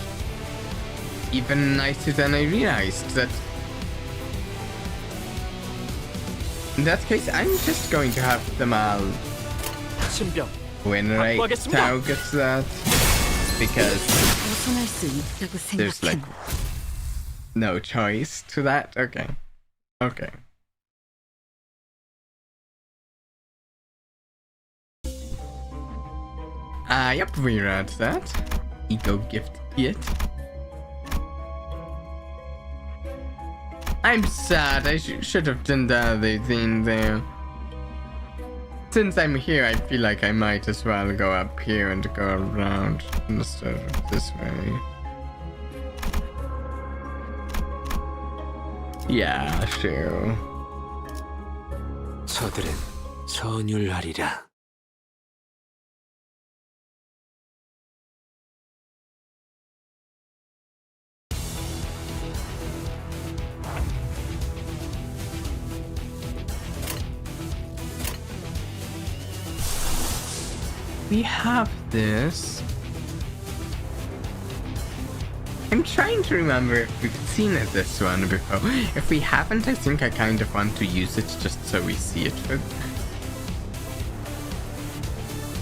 S1: even nicer than I realized. That in that case, I'm just going to have them all
S2: 신병.
S1: when I target that because
S6: 벗어날 수 있다고
S1: there's like
S6: 생각했나?
S1: no choice to that. Okay. Okay. Yep, we read that. Ego gift kit. I'm sad. I should have done the other thing there. Since I'm here, I feel like I might as well go up here and go around instead of this way. Yeah, sure.
S7: 저들은 전율하리라.
S1: We have this. I'm trying to remember if we've seen this one before. If we haven't, I think I kind of want to use it just so we see it.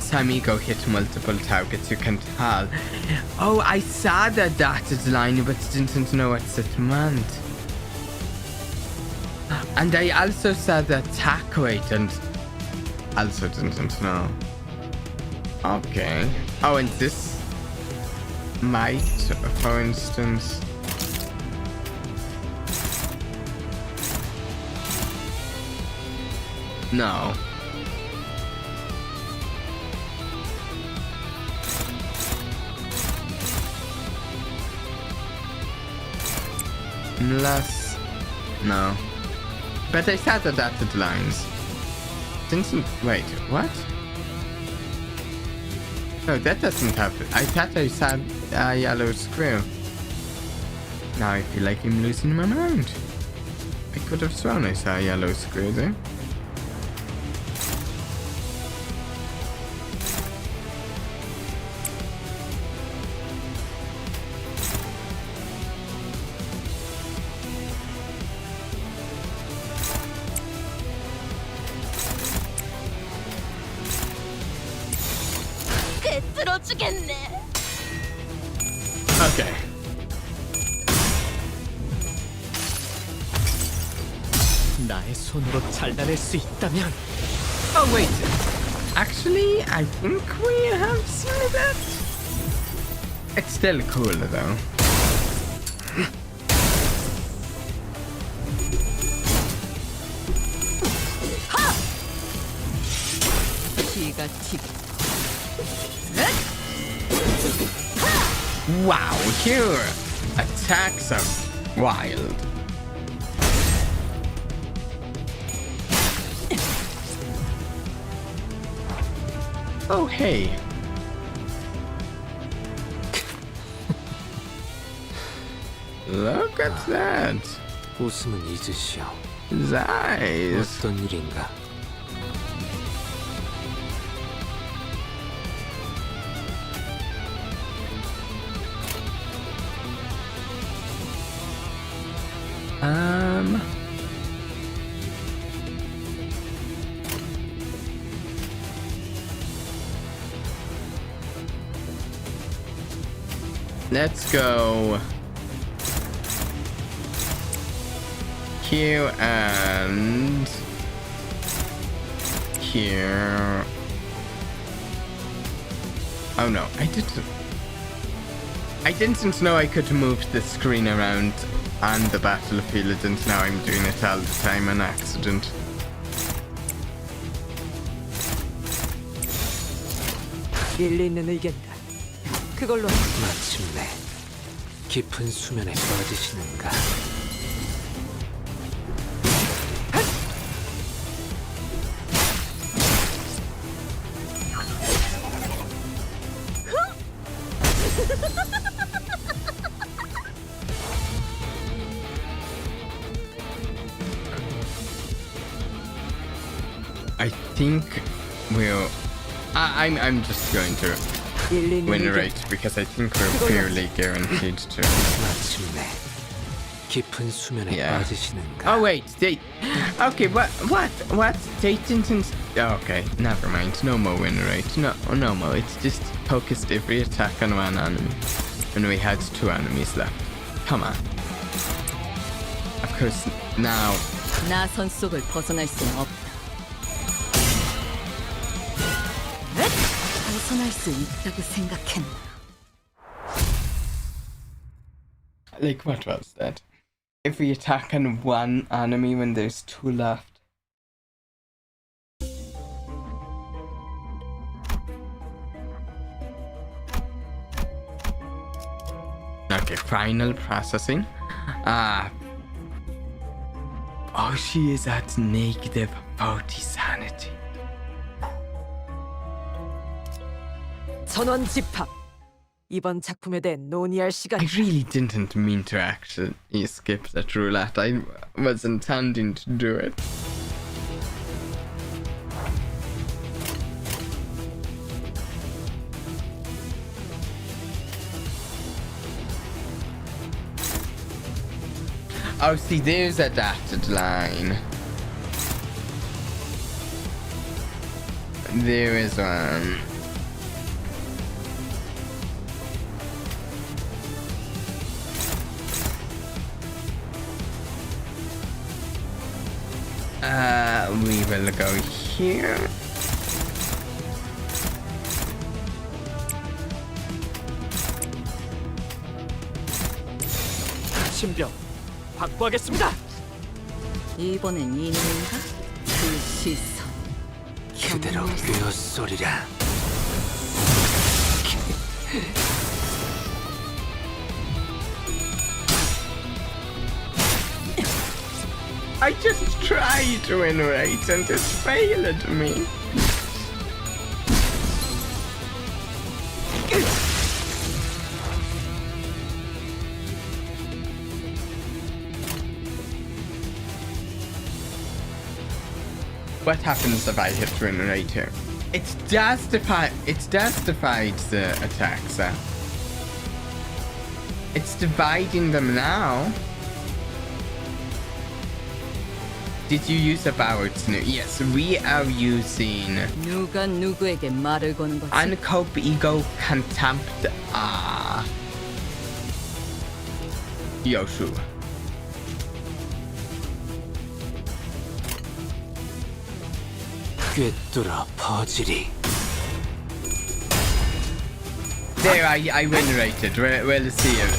S1: Samigo hit multiple targets, you can tell. Oh, I saw the dotted line but didn't know what it meant. And I also saw the attack rate and also didn't know. Okay. Oh, and this might, for instance. No. Unless. No. But I saw the dotted lines. Didn't. Wait, what? No, that doesn't happen. I thought I saw a yellow square. Now I feel like I'm losing my mind. I could have sworn I saw a yellow square there.
S6: 보여주겠네.
S1: Okay.
S2: 나의 손으로 잘라낼 수 있다면
S1: Oh wait. Actually, I think we have seen that. It's still cool though.
S6: 피가 튀.
S1: Wow, your attacks are wild. Oh, hey. Look at that.
S7: 웃음은 잊으시오.
S1: His eyes.
S7: 어떤 일인가?
S1: Let's go here and here. Oh no, I didn't know I could move the screen around on the battlefield, and now I'm doing it all the time on accident.
S8: 일리 있는 의견이다. 그걸로
S7: 마침내 깊은 수면에 빠지시는가?
S1: I think we'll. I'm just going to
S8: 일리 있는
S1: win
S8: 의견.
S1: rate because I think we're fairly guaranteed to.
S7: 마침내 깊은 수면에
S1: Yeah.
S7: 빠지시는가?
S1: Oh wait, they. Okay, what? They didn't. Okay, never mind. No more win rate. No more. It's just focused every attack on one enemy, and we had 2 enemies left. Come on. Of course, now.
S6: 나 선 속을 벗어날 수는 없다. 벗어날 수 있다고 생각했나?
S1: Like, what was that? If we attack on one enemy when there's 2 left. Okay, final processing. Oh, she is at negative 40 sanity.
S8: 전원 집합. 이번 작품에 대해 논의할 시간.
S1: I really didn't mean to actually skip that roulette. I was intending to do it. Oh, see, there's a dotted line. There is one. We will go here.
S2: 신병 확보하겠습니다.
S6: 이번엔 이놈인가? 그 시선.
S7: 그대로 되었소리라.
S1: I just tried to win right and it failed me. What happens if I hit win right here? It's justified the attacks. It's dividing them now. Did you use about new? Yes, we are using
S6: 누가 누구에게 말을 거는 거지?
S1: Uncope Ego Contempt Yoshu.
S7: 꿰뚫어 퍼지리.
S1: There, I win rated. We'll see it.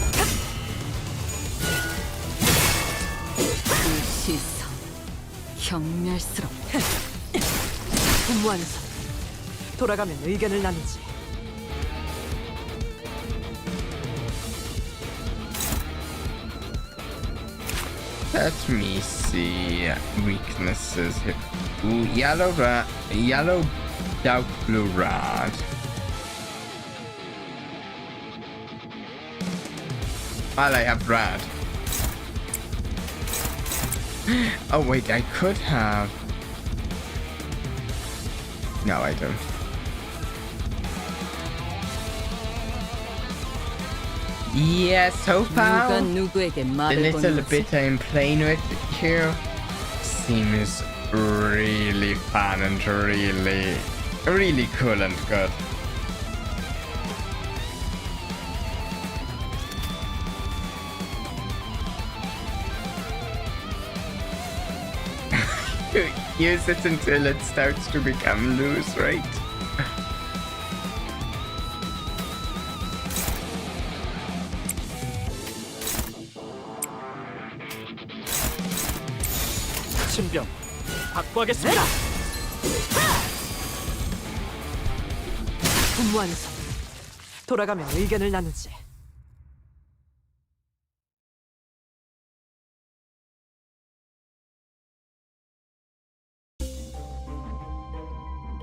S6: 그 시선 경멸스럽.
S8: 분무하면서 돌아가면 의견을 나누지.
S1: Let me see weaknesses here. Ooh, yellow dark blue rod. Well, I have red. Oh wait, I could have. No, I don't. Yeah, so far,
S6: 누가 누구에게
S1: the
S6: 말을 거는
S1: little
S6: 거지?
S1: bit I'm playing with here seems really fun and really cool and good. Use it until it starts to become loose, right?
S2: 신병 확보하겠습니다.
S8: 분무하면서 돌아가면 의견을 나누지.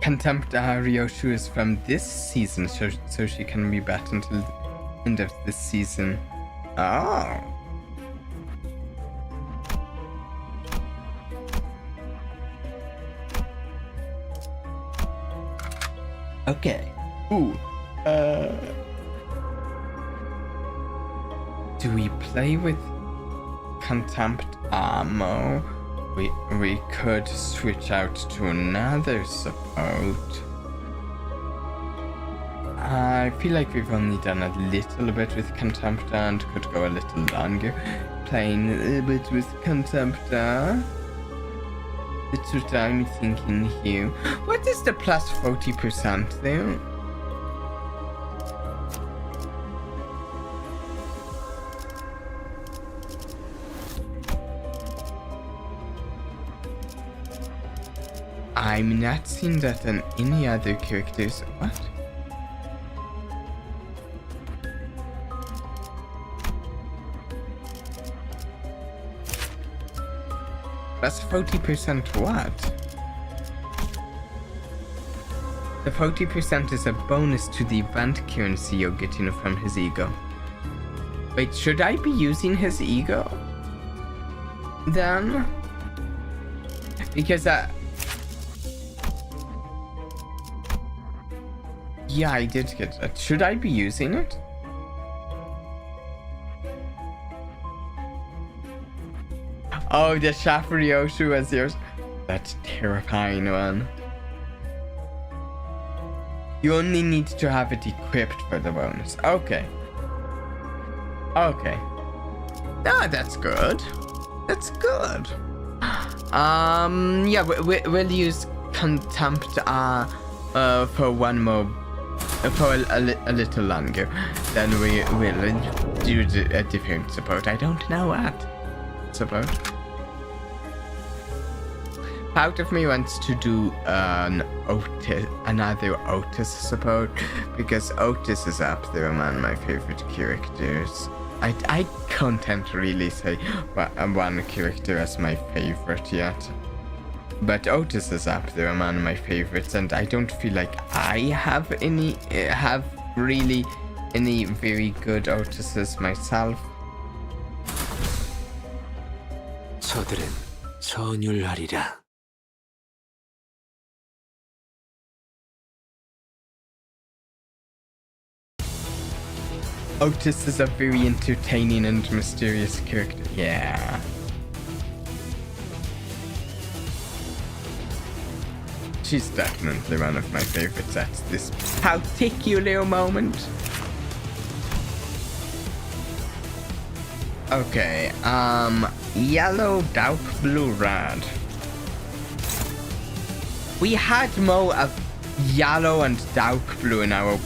S1: Contempt Ryoshu is from this season, so she can be back until the end of this season. Oh. Okay. Ooh. Do we play with Contempt ammo? We could switch out to another support. I feel like we've only done a little bit with Contempt and could go a little longer. Playing a little bit with Contempt. That's what I'm thinking here. What is the plus 40% there? I'm not seeing that on any other characters. What? That's 40% what? The 40% is a bonus to the event currency you're getting from his ego. Wait, should I be using his ego? Then? Because yeah, I did get that. Should I be using it? Oh, the Shafarioshu was yours. That's terrifying one. You only need to have it equipped for the bonus. Okay. Okay. Ah, that's good. That's good. Yeah, we'll use Contempt for one more. For a little longer, then we will do a different support. I don't know what support. Part of me wants to do another Otis support because Otis is up there among my favorite characters. I can't really say one character as my favorite yet. But Otis is up there among my favorites, and I don't feel like I have really any very good Otises myself.
S7: 저들은 전율하리라.
S1: Otis is a very entertaining and mysterious character. Yeah. she's definitely one of my favorites at this particular moment. Okay, yellow, dark blue, red. We had more of yellow and dark blue in our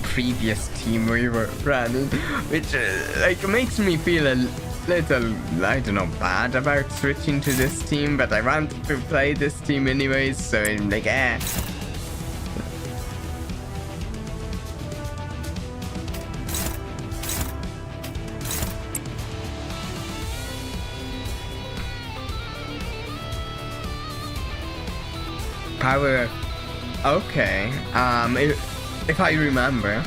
S1: previous team we were running, which like makes me feel a little, I don't know, bad about switching to this team, but I wanted to play this team anyways, so I'm like, Power. Okay. If I remember,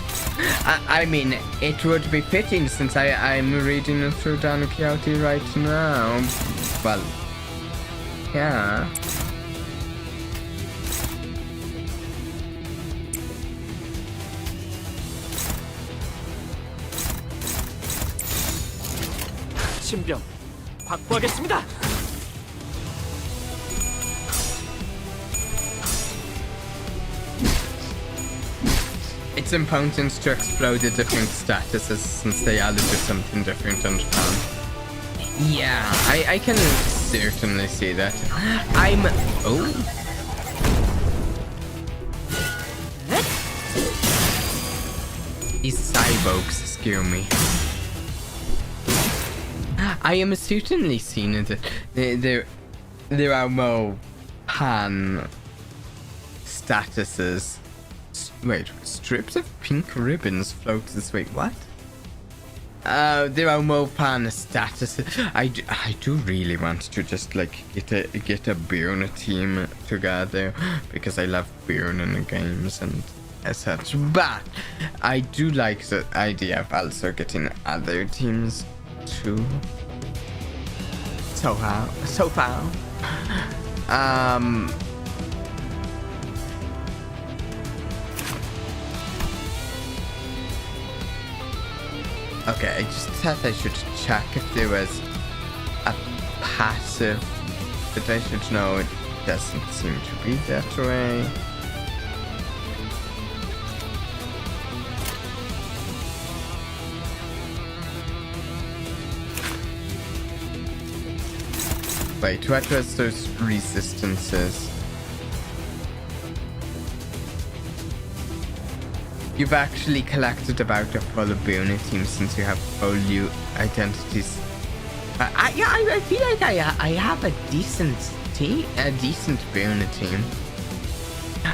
S1: I mean, it would be fitting since I'm reading it through Dan Quixote right now. Well, yeah.
S2: 신병 확보하겠습니다.
S1: It's important to explore the different statuses since they all do something different on Japan. Yeah, I can certainly see that. Oh. These cyborgs scare me. I am certainly seeing that there are more pan statuses. Wait, strips of pink ribbons float this way. What? There are more pan statuses. I do really want to just like get a Burn team together because I love Burn in the games and as such. But I do like the idea of also getting other teams too. So far. Okay, I just thought I should check if there was a passive, but I should know it doesn't seem to be that way. Wait, what was those resistances? You've actually collected about a full Burn team since you have full new identities. Yeah, I feel like I have a decent team, a decent Burn team.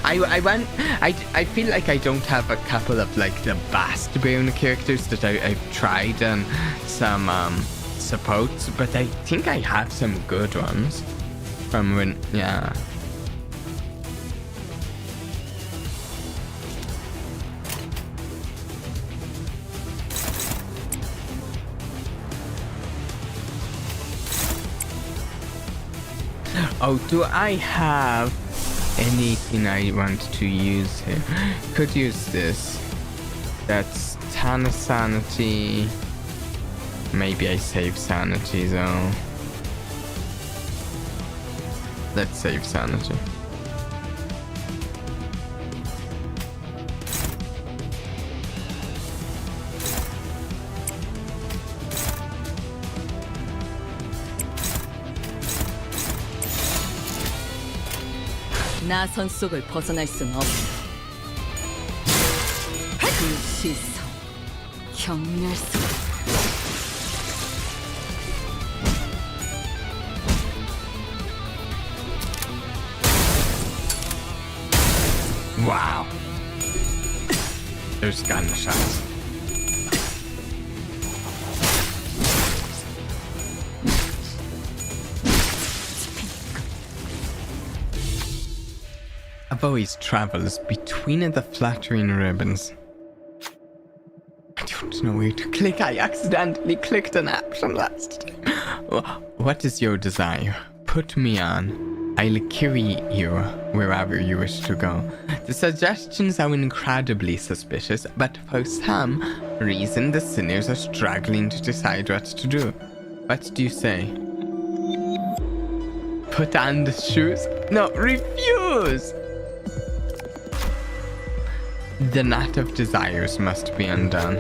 S1: I feel like I don't have a couple of like the best Burn characters that I've tried and some supports, but I think I have some good ones from when, yeah. Oh, do I have anything I want to use here? Could use this. That's 10 sanity. Maybe I save sanity though. Let's save sanity.
S6: 나선 속을 벗어날 순 없어. 그 시선, 경멸성.
S1: Wow. There's gunshots. A voice travels between the fluttering ribbons. I don't know where to click. I accidentally clicked an option last time. What is your desire? Put me on. I'll carry you wherever you wish to go. The suggestions are incredibly suspicious, but for some reason the sinners are struggling to decide what to do. What do you say? Put on the shoes? No, refuse! The knot of desires must be undone.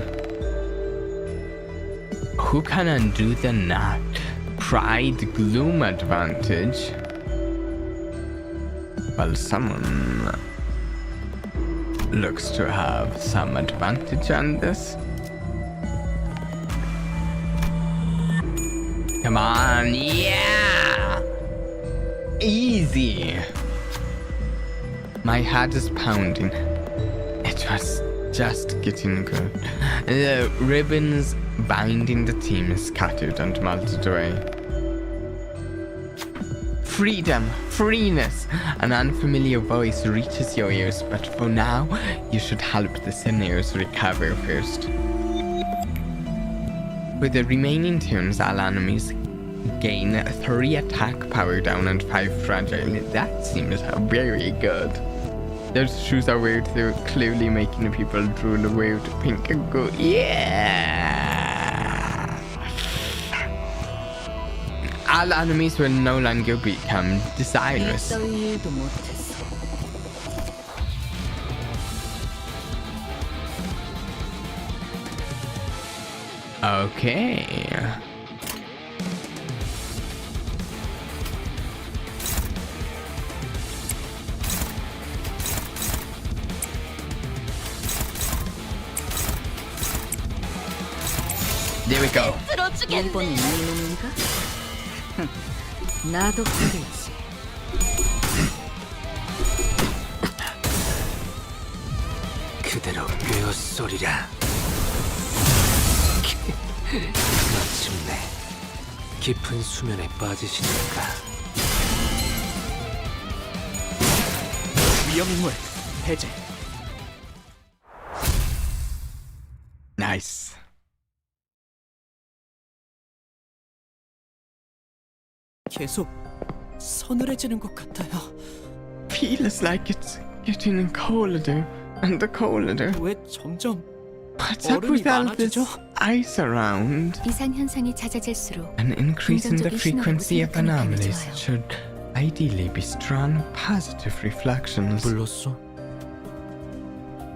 S1: Who can undo the knot? Pride, gloom, advantage. Well, someone looks to have some advantage on this. Come on, yeah! Easy! My heart is pounding. It was just getting good. The ribbons binding the team is scattered and melted away. Freedom, freeness. An unfamiliar voice reaches your ears, but for now, you should help the sinners recover first. With the remaining tunes, all enemies gain 3 attack, power down, and 5 fragile. That seems very good. Those shoes are weird, they're clearly making people drool a weird pink and go, yeah! All enemies will no longer become desirous.
S6: 일도 못했어.
S1: Okay. There we go.
S6: 일본 이놈인가? 나도 그러지.
S7: 그대로 꿰어쏘리라. 마침내 깊은 수면에 빠지시니까.
S2: 위험인물 해제.
S1: Nice.
S2: 계속 서늘해지는 것 같아요.
S1: Feels like it's getting colder and colder.
S2: 왜 점점
S1: What's up with all this ice around?
S6: 이상 현상이 잦아질수록
S1: An increase in the
S6: 긍정적인
S1: frequency of
S6: 신호를 보내는
S1: anomalies
S6: 좋아요.
S1: should ideally be strong positive reflections.
S7: 불렀어?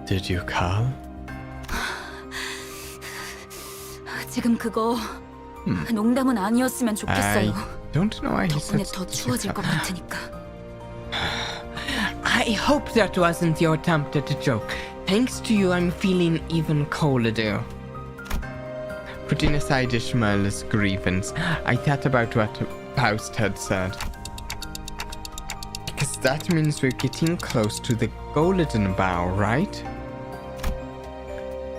S1: Did you call?
S6: 지금 그거 농담은 아니었으면 좋겠어요.
S1: Don't know why he
S6: 덕분에
S1: said
S6: 더
S1: did you
S6: 추워질 것
S1: call?
S6: 같으니까.
S1: I hope that wasn't your attempt at a joke. Thanks to you, I'm feeling even colder. Putting aside Ishmael's grievance, I thought about what Faust had said. Because that means we're getting close to the golden bough, right?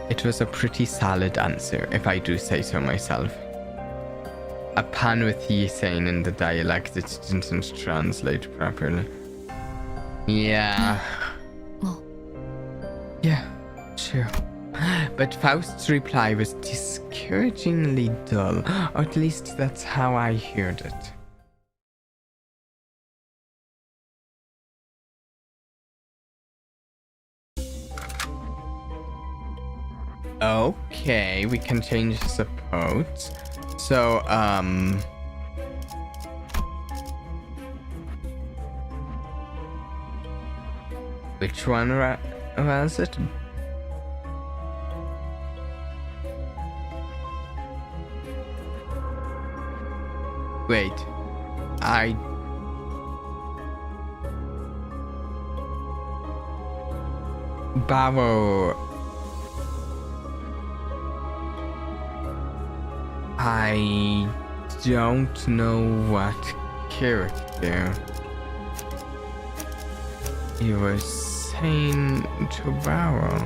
S1: It was a pretty solid answer, if I do say so myself. Upon with he saying in the dialect it didn't translate properly. Yeah.
S6: 뭐?
S1: Yeah, sure. But Faust's reply was discouragingly dull, or at least that's how I heard it. Okay, we can change the pose. So, which one was it? Wait, Barrow. I don't know what character you were saying to Barrow.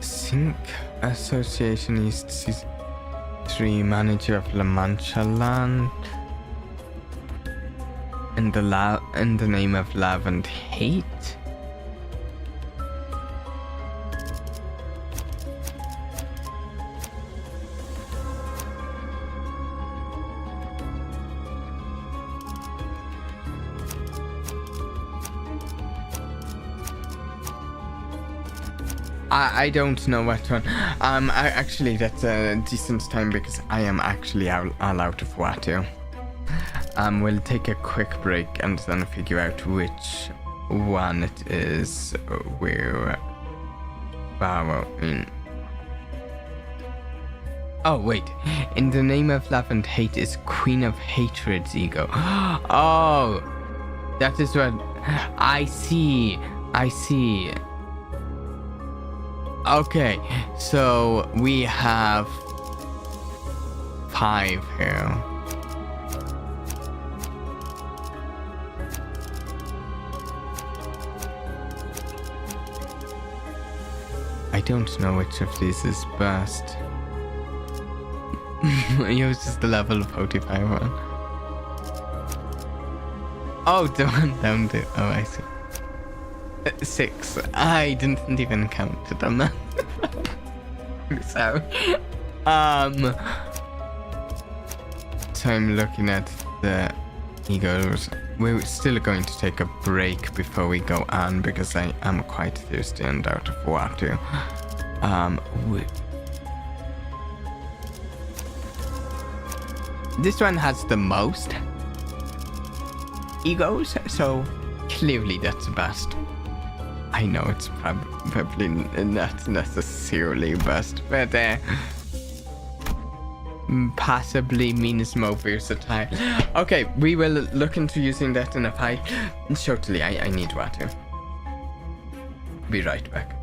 S1: Sync Association East Season 3 Manager of La Mancha Land. In the name of love and hate? I don't know what one. Actually, that's a decent time because I am actually all out of water. We'll take a quick break and then figure out which one it is we're borrowing. Oh, wait. In the name of love and hate is Queen of Hatred's ego. Oh, that is what... I see. Okay, so we have 5 here. I don't know which of these is best. Yours is the level 45 one. Oh, the one down there. Oh, I see. 6. I didn't even count it on that. Sorry. So I'm looking at the egos. We're still going to take a break before we go on because I am quite thirsty and out of water. This one has the most egos, so clearly that's the best. I know it's probably not necessarily best, but possibly means more versatile. Okay, we will look into using that in a fight. Shortly, I need water. Be right back.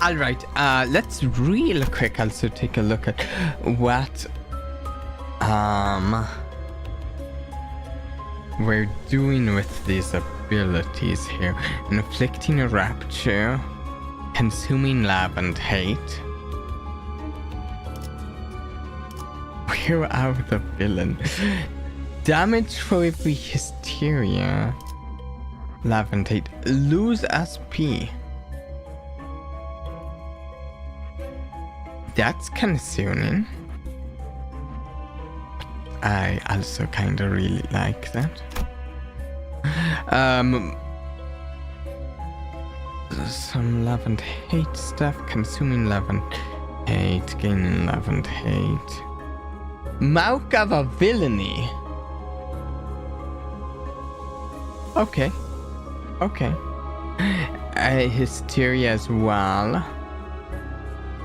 S1: Alright, let's real quick also take a look at what we're doing with these abilities here. Inflicting a rapture, consuming love and hate. Where are the villain? Damage for every hysteria. Love and hate. Lose SP. That's concerning. I also kind of really like that. Some love and hate stuff, consuming love and Hate, gaining love and hate. Mark of a villainy. Okay. Okay. Hysteria as well.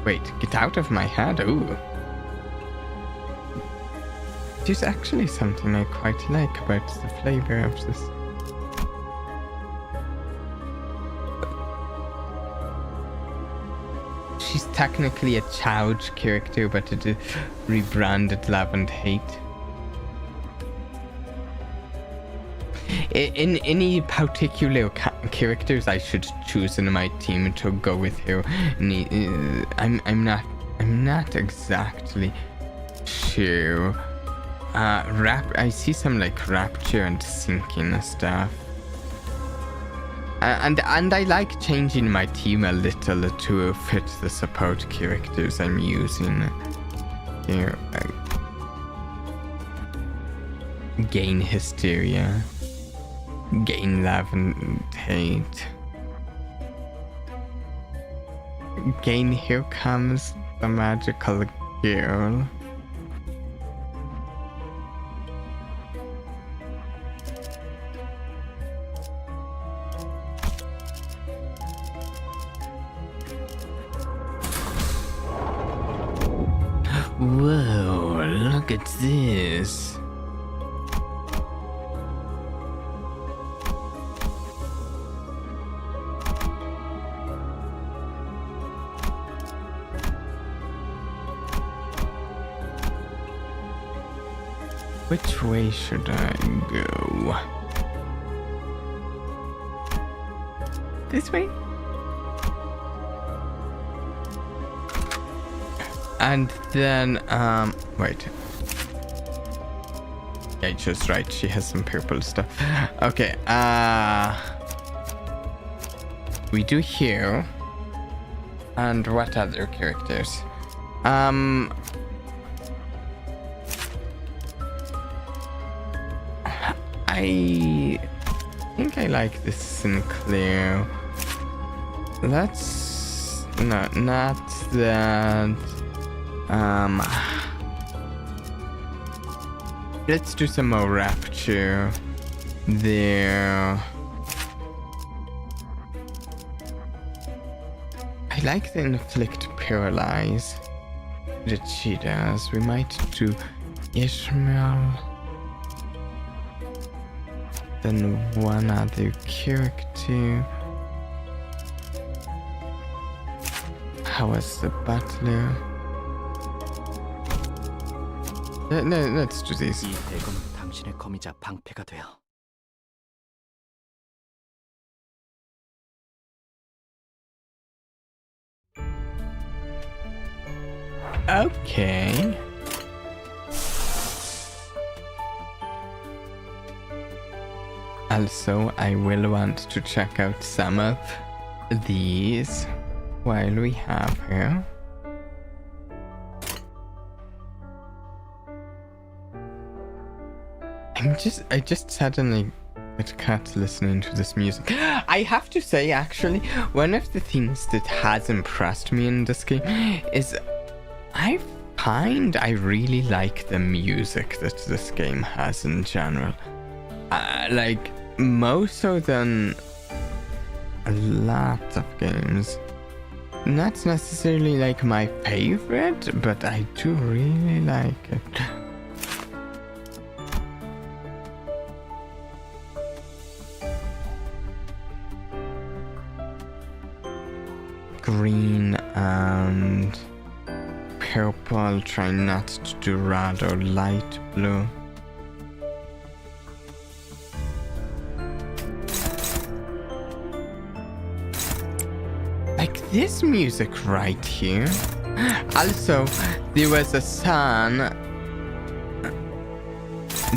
S1: Wait, get out of my head. Ooh. There's actually something I quite like about the flavor of this. She's technically a child character, but it is rebranded Love and Hate. In any particular characters I should choose in my team to go with here, I'm not exactly sure. I see some like Rapture and Sinking stuff. And I like changing my team a little to fit the support characters I'm using. Here, gain Hysteria, gain Love and Hate, gain Here Comes the Magical Girl. Whoa, look at this. Which way should I go? This way? And then, wait. Yeah, just right. She has some purple stuff. Okay, we do here. And what other characters? I think I like this Sinclair. Let's not that. Let's do some more Rapture there. I like the Inflict Paralyze that she does. We might do Ishmael. Then one other character. How was the Butler? Let's do this.
S2: 이 대검은 당신의 검이자 방패가 되어.
S1: Okay. Also, I will want to check out some of these while we have her. I just suddenly got listening to this music. I have to say, actually, one of the things that has impressed me in this game is I really like the music that this game has in general. Like, more so than a lot of games. Not necessarily like my favorite, but I do really like it. Green and purple. Try not to do red or light blue. Like this music right here. Also, there was a song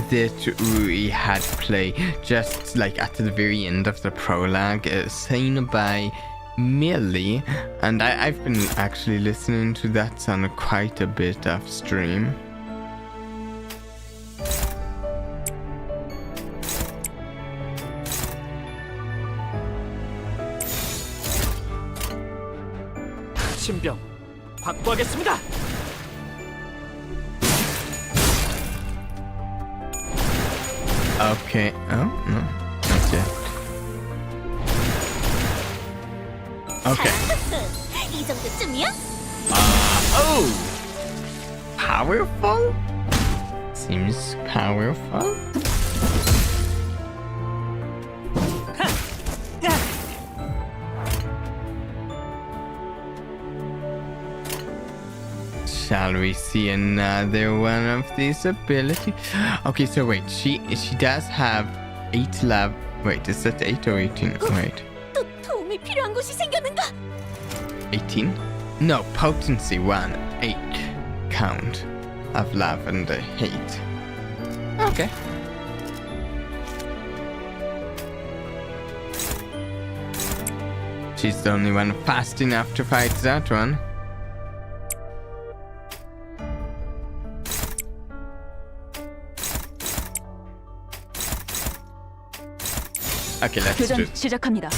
S1: that we had play just like at the very end of the prologue, sung by Millie, and I've been actually listening to that song quite a bit off stream.
S2: 신병, 확보하겠습니다.
S1: Okay. Oh no, not yet. Okay.
S6: 이 정도쯤이야?
S1: Oh, powerful. Seems powerful. Shall we see another one of these abilities? Okay, so wait, she does have 8 love. Wait, is that 8 or 18? Wait,
S6: 또 도움이 필요한 곳이 생겼는가?
S1: 18? No, potency 1, 8 count of love and hate. Okay. She's the only one fast enough to fight that one. Okay, let's do
S8: 교전
S1: it.
S8: 시작합니다.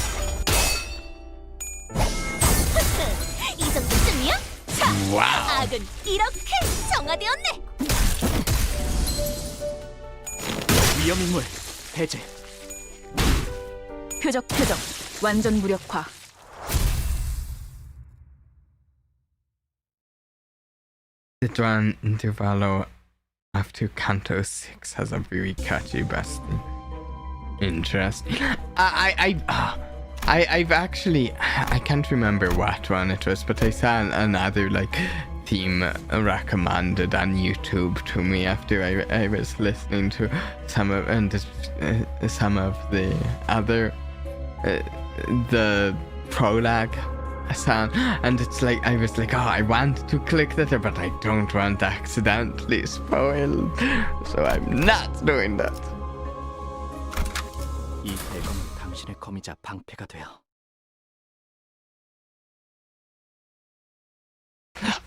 S6: 이 정도쯤이야? 자,
S1: Wow.
S6: 악은 이렇게 정화되었네.
S2: 위험 인물 해제.
S8: 표적 완전 무력화.
S1: The one intervalo after Canto 6 has a very catchy bestie. Interesting. I've actually, I can't remember what one it was, but I saw another like theme recommended on YouTube to me after I was listening to some of the other the prologue song, and it's like I was like, oh, I want to click that, but I don't want to accidentally spoil, so I'm not doing that.
S2: 이 대검은 당신의 검이자 방패가 되어.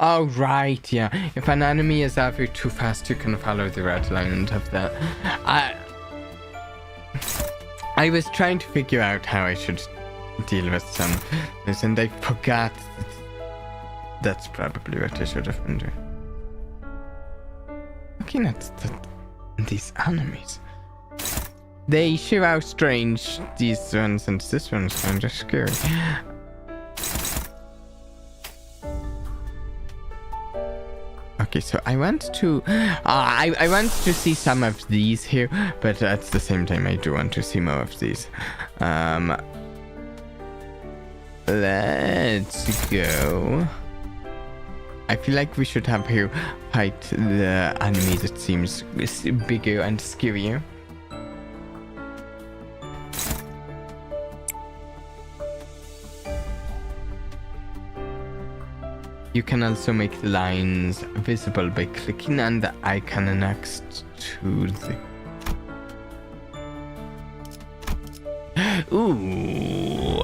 S1: Oh, right, yeah. If an enemy is ever too fast, you can follow the red line and have that. I was trying to figure out how I should deal with some of this, and I forgot that's probably what I should have been doing. Looking at these enemies. They sure are strange, these ones, and this one's kind of scary. Okay, so I want to I want to see some of these here, but at the same time I do want to see more of these. Let's go. I feel like we should have here fight the enemy that seems bigger and scarier. You can also make the lines visible by clicking on the icon next to the... Ooh,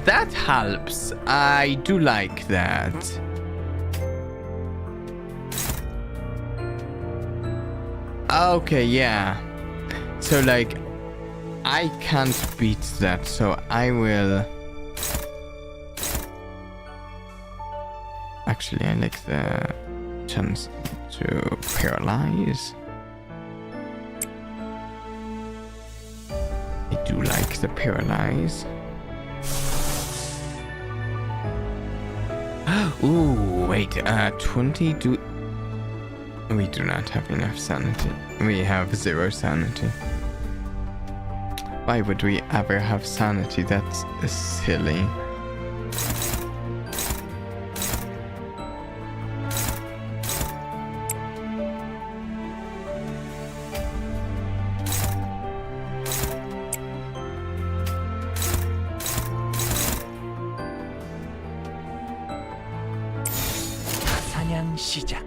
S1: that helps. I do like that. Okay, yeah. So, like, I can't beat that, so I will... Actually, I like the chance to paralyze. I do like the paralyze. Ooh, wait, 20 do... We do not have enough sanity. We have 0 sanity. Why would we ever have sanity? That's silly.
S2: 사냥 시작.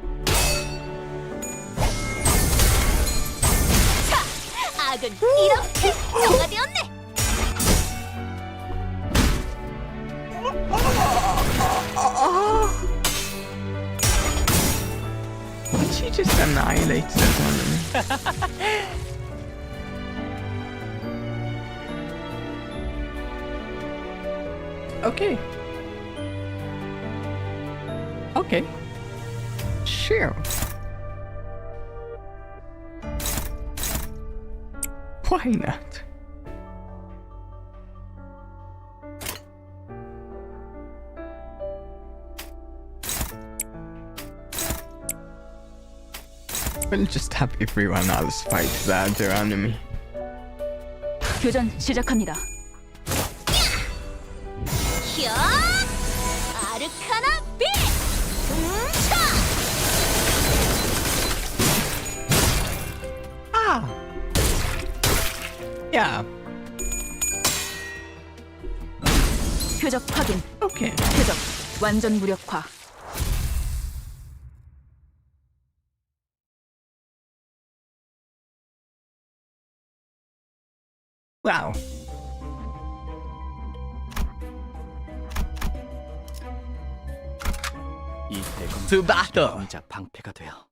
S6: 악은 이렇게 정화되었네.
S1: She just annihilates that enemy. Okay. Okay. Sure. Why not? We'll just have everyone else fight the other enemy.
S6: 교전 시작합니다. 히어! 아르카나 빛!
S1: Ah! Yeah,
S6: 표적 확인.
S1: okay.
S6: 표적 완전 무력화.
S1: Wow.
S2: 이 대검
S1: To battle!
S2: 혼자 방패가 되어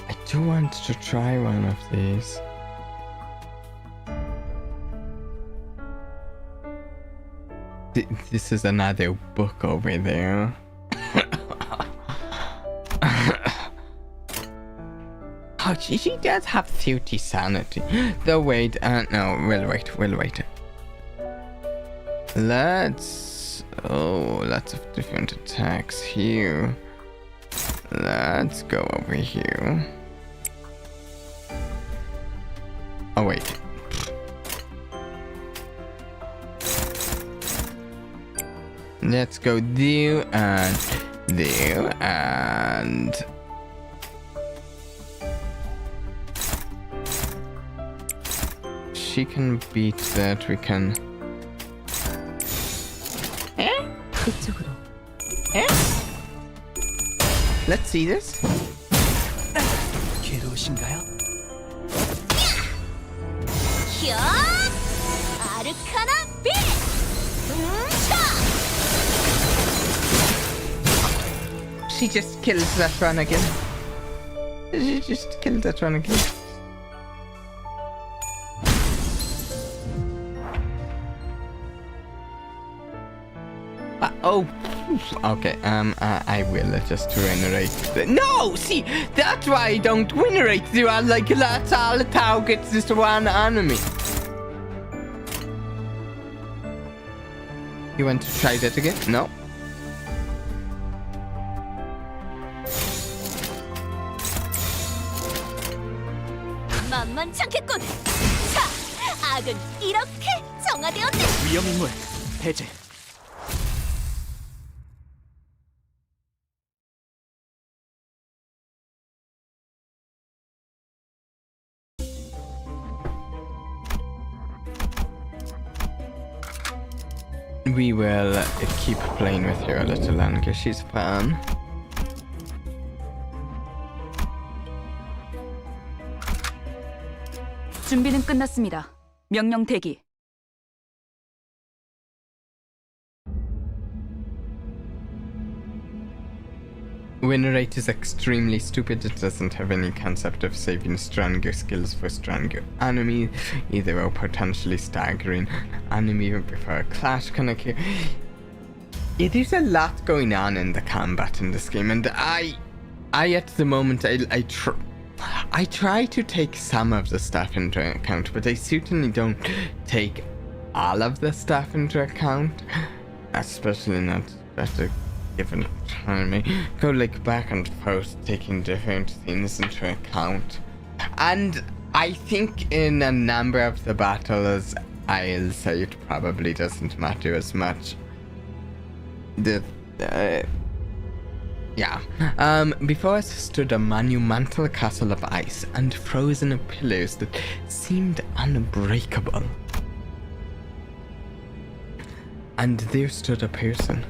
S1: I do want to try one of these. This is another book over there. Oh, she does have 30 sanity. Though wait, no, we'll wait. Let's... Oh, lots of different attacks here. Let's go over here. Oh, wait. Let's go there and there and... She can beat that, we can...
S6: 이쪽으로.
S1: Let's see this.
S2: 괴로우신가요?
S6: 히어! 아르카나 빛!
S1: She just kills that one again. She just killed that one again. Oh, okay. I will just regenerate. No, see, that's why I don't regenerate. You are like that's all targets this one enemy. You want to try that again? No.
S6: 만만찮겠군. 자, 악은 이렇게 정화되었네.
S2: 위험인물 배제.
S1: We will keep playing with her a little longer. She's fun.
S6: 준비는 끝났습니다. 명령 대기.
S1: Win rate is extremely stupid. It doesn't have any concept of saving stronger skills for stronger enemy, either or potentially staggering enemy before a clash can occur. Yeah, there's a lot going on in the combat in this game, and I at the moment I try to take some of the stuff into account, but I certainly don't take all of the stuff into account, especially not at a given time. I go like back and forth taking different things into account, and I think in a number of the battles I'll say it probably doesn't matter as much. Before us stood a monumental castle of ice and frozen pillars that seemed unbreakable. And there stood a person.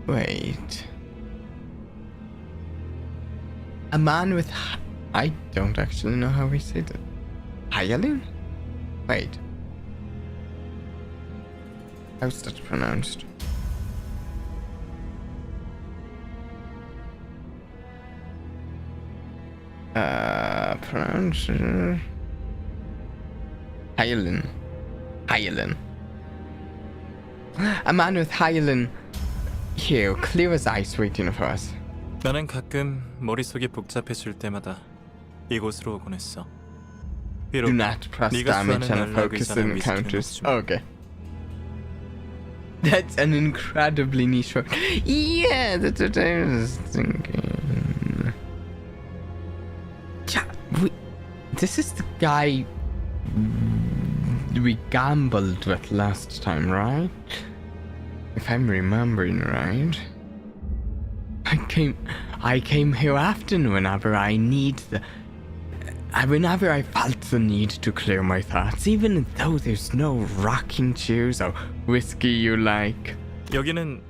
S1: Wait. A man with... I don't actually know how we say that. Hyalin? Wait. How's that pronounced? Pronounce Hyalin. A man with Hyalin here, clear as ice, waiting for us.
S2: 나는 가끔 머릿속이 복잡해질 때마다 이곳으로 오곤 했어.
S1: Do
S2: 비록
S1: not press
S2: 네가
S1: damage
S2: 수많은
S1: and
S2: 연락을
S1: focus
S2: 위해서
S1: in
S2: 위스키를
S1: encounters.
S2: 먹지만.
S1: Okay. That's an incredibly niche one. Yeah, that's what I was thinking. Yeah, this is the guy we gambled with last time, right? If I'm remembering right. I came here often whenever I felt the need to clear my thoughts, even though there's no rocking chairs or whiskey you like.
S2: 여기는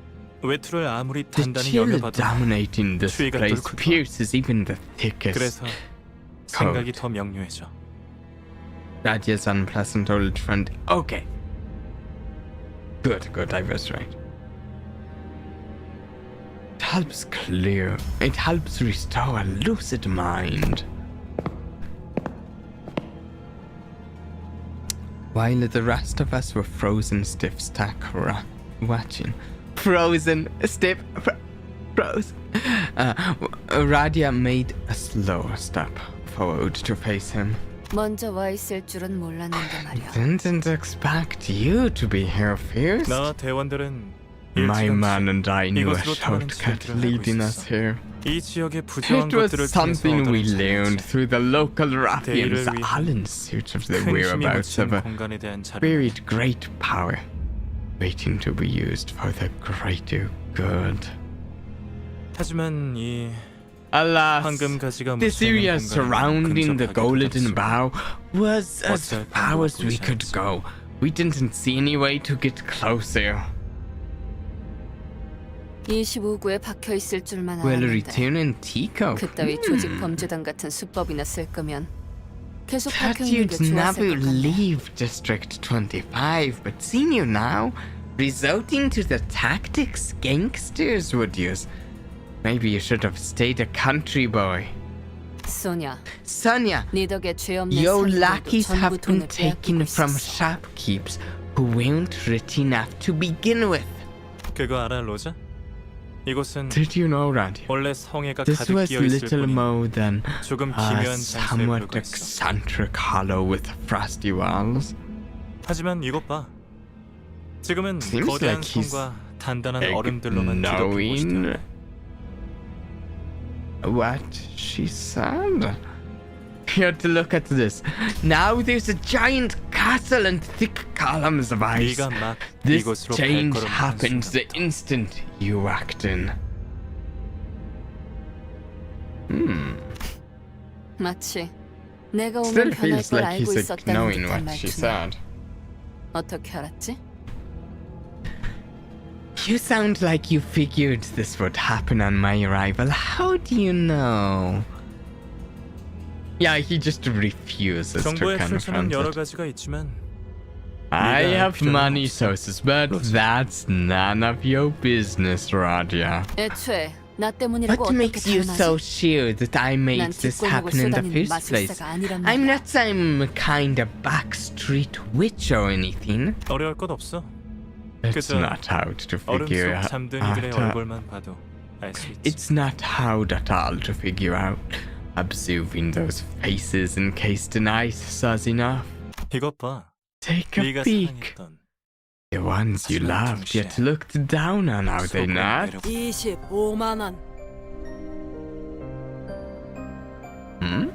S2: 외투를 아무리
S1: The
S2: 단단히
S1: chill
S2: 여겨봐도
S1: dominating this
S2: 추위가
S1: place
S2: 뚫고
S1: pierces even the thickest.
S2: 그래서 생각이 더 명료해져.
S1: Radia's unpleasant old friend. Okay. Good, I was right. It helps clear. It helps restore a lucid mind. While the rest of us were frozen stiff stack watching. Frozen stiff frozen. Radia made a slow step forward to face him.
S6: 먼저 와 있을 줄은 몰랐는데 말이야.
S1: Didn't expect you to be here first.
S2: 나와 대원들은
S1: My man and I knew a
S2: 이곳으로 타는
S1: shortcut
S2: 지름길을
S1: leading
S2: 알고
S1: us
S2: 있었어.
S1: here.
S2: 이 지역의 부정한
S1: It was
S2: 것들을 통해서
S1: something we
S2: 얻어낸
S1: learned
S2: 자료지.
S1: through the local ruffians,
S2: 대의를 위해
S1: all in search of the
S2: 큰 힘이
S1: whereabouts of
S2: 묻힌
S1: a
S2: 공간에 대한 자료.
S1: buried great power, waiting to be used for the greater good.
S2: 하지만 이
S1: Alas,
S2: 황금 가지가
S1: this
S2: 묻혀있는
S1: area
S2: 공간을
S1: surrounding the
S2: 근접하게
S1: golden
S2: 되었어.
S1: bow was as
S2: 어쩔
S1: far as we
S2: 방법이
S1: could
S2: 없지
S1: go. We didn't see any way to get closer.
S6: 25구에 박혀 있을 줄만
S1: We'll
S6: 알았는데
S1: return in Tico.
S6: 그따위 조직 범죄단 같은 수법이나 쓸 거면 계속
S1: Thought
S6: 박혀 있는 게
S1: you'd
S6: 좋았을
S1: never
S6: 것 같네.
S1: leave District 25, but seeing you now, resorting to the tactics gangsters would use. Maybe you should have stayed a country boy.
S6: 소냐,
S1: Sonia,
S6: 네 덕에 죄 없는
S1: your
S6: 살인들도
S1: lackeys
S6: 전부
S1: have been
S6: 돈을
S1: taken
S6: 빼앗기고
S1: from
S6: 있었어.
S1: shopkeepers who weren't rich enough to begin with.
S2: 그거 알아, 로자? 이곳은
S1: Did you know, Radia?
S2: 원래 성애가
S1: This
S2: 가득
S1: was
S2: 끼어 있을
S1: little
S2: 뿐인
S1: more than
S2: 조금
S1: a
S2: 기묘한 장소에
S1: somewhat
S2: 불과했어.
S1: eccentric hollow with frosty walls.
S2: 하지만 이것 봐. 지금은
S1: Seems
S2: 거대한
S1: like he's
S2: 성과 단단한 얼음들로만 뒤덮인 곳이
S1: knowing
S2: 되었네.
S1: what she said. Here to look at this. Now there's a giant castle and thick columns of ice.
S2: 네가 막
S1: This
S2: 이곳으로
S1: change
S2: 발걸음을 한
S1: happened the
S2: 순간부터
S1: instant you walked in.
S6: 마치 내가 오면
S1: Still
S6: 변할
S1: feels
S6: 걸
S1: like
S6: 알고
S1: he's
S6: 있었다는
S1: knowing
S6: 듯한
S1: what she
S6: 말투네.
S1: said.
S6: 어떻게 알았지?
S1: You sound like you figured this would happen on my arrival. How do you know? Yeah, he just refuses to
S2: 정보의
S1: confront
S2: 출처는 여러
S1: it.
S2: 가지가 있지만
S1: I
S2: 네가
S1: have
S2: 필요는
S1: money
S2: 없어.
S1: sources, but that's none of your business, Radia.
S6: 애초에 나 때문이라고
S1: What
S6: 어떻게
S1: makes you so
S6: 단언하지?
S1: sure that I made
S6: 난
S1: this
S6: 뒷골목을
S1: happen in the
S6: 쏘다니는
S1: first place?
S6: 마술사가 아니란
S1: I'm
S6: 말이야.
S1: not some kind of backstreet witch or anything.
S2: 어려울 것 없어.
S1: It's
S2: 그저
S1: not hard to
S2: 얼음
S1: figure
S2: 속
S1: out.
S2: 잠든 이들의 얼굴만 봐도 알 수 있지.
S1: It's not hard at all to figure out. Observing those faces encased in ice is enough.
S2: 이것 봐.
S1: Take a
S2: 네가
S1: peek.
S2: 사랑했던
S1: The ones you
S2: 하지만
S1: loved yet
S2: 동시에
S1: looked down on, are they
S2: 속으로
S1: not?
S2: 내려-
S8: 25만 원.
S1: Hmm?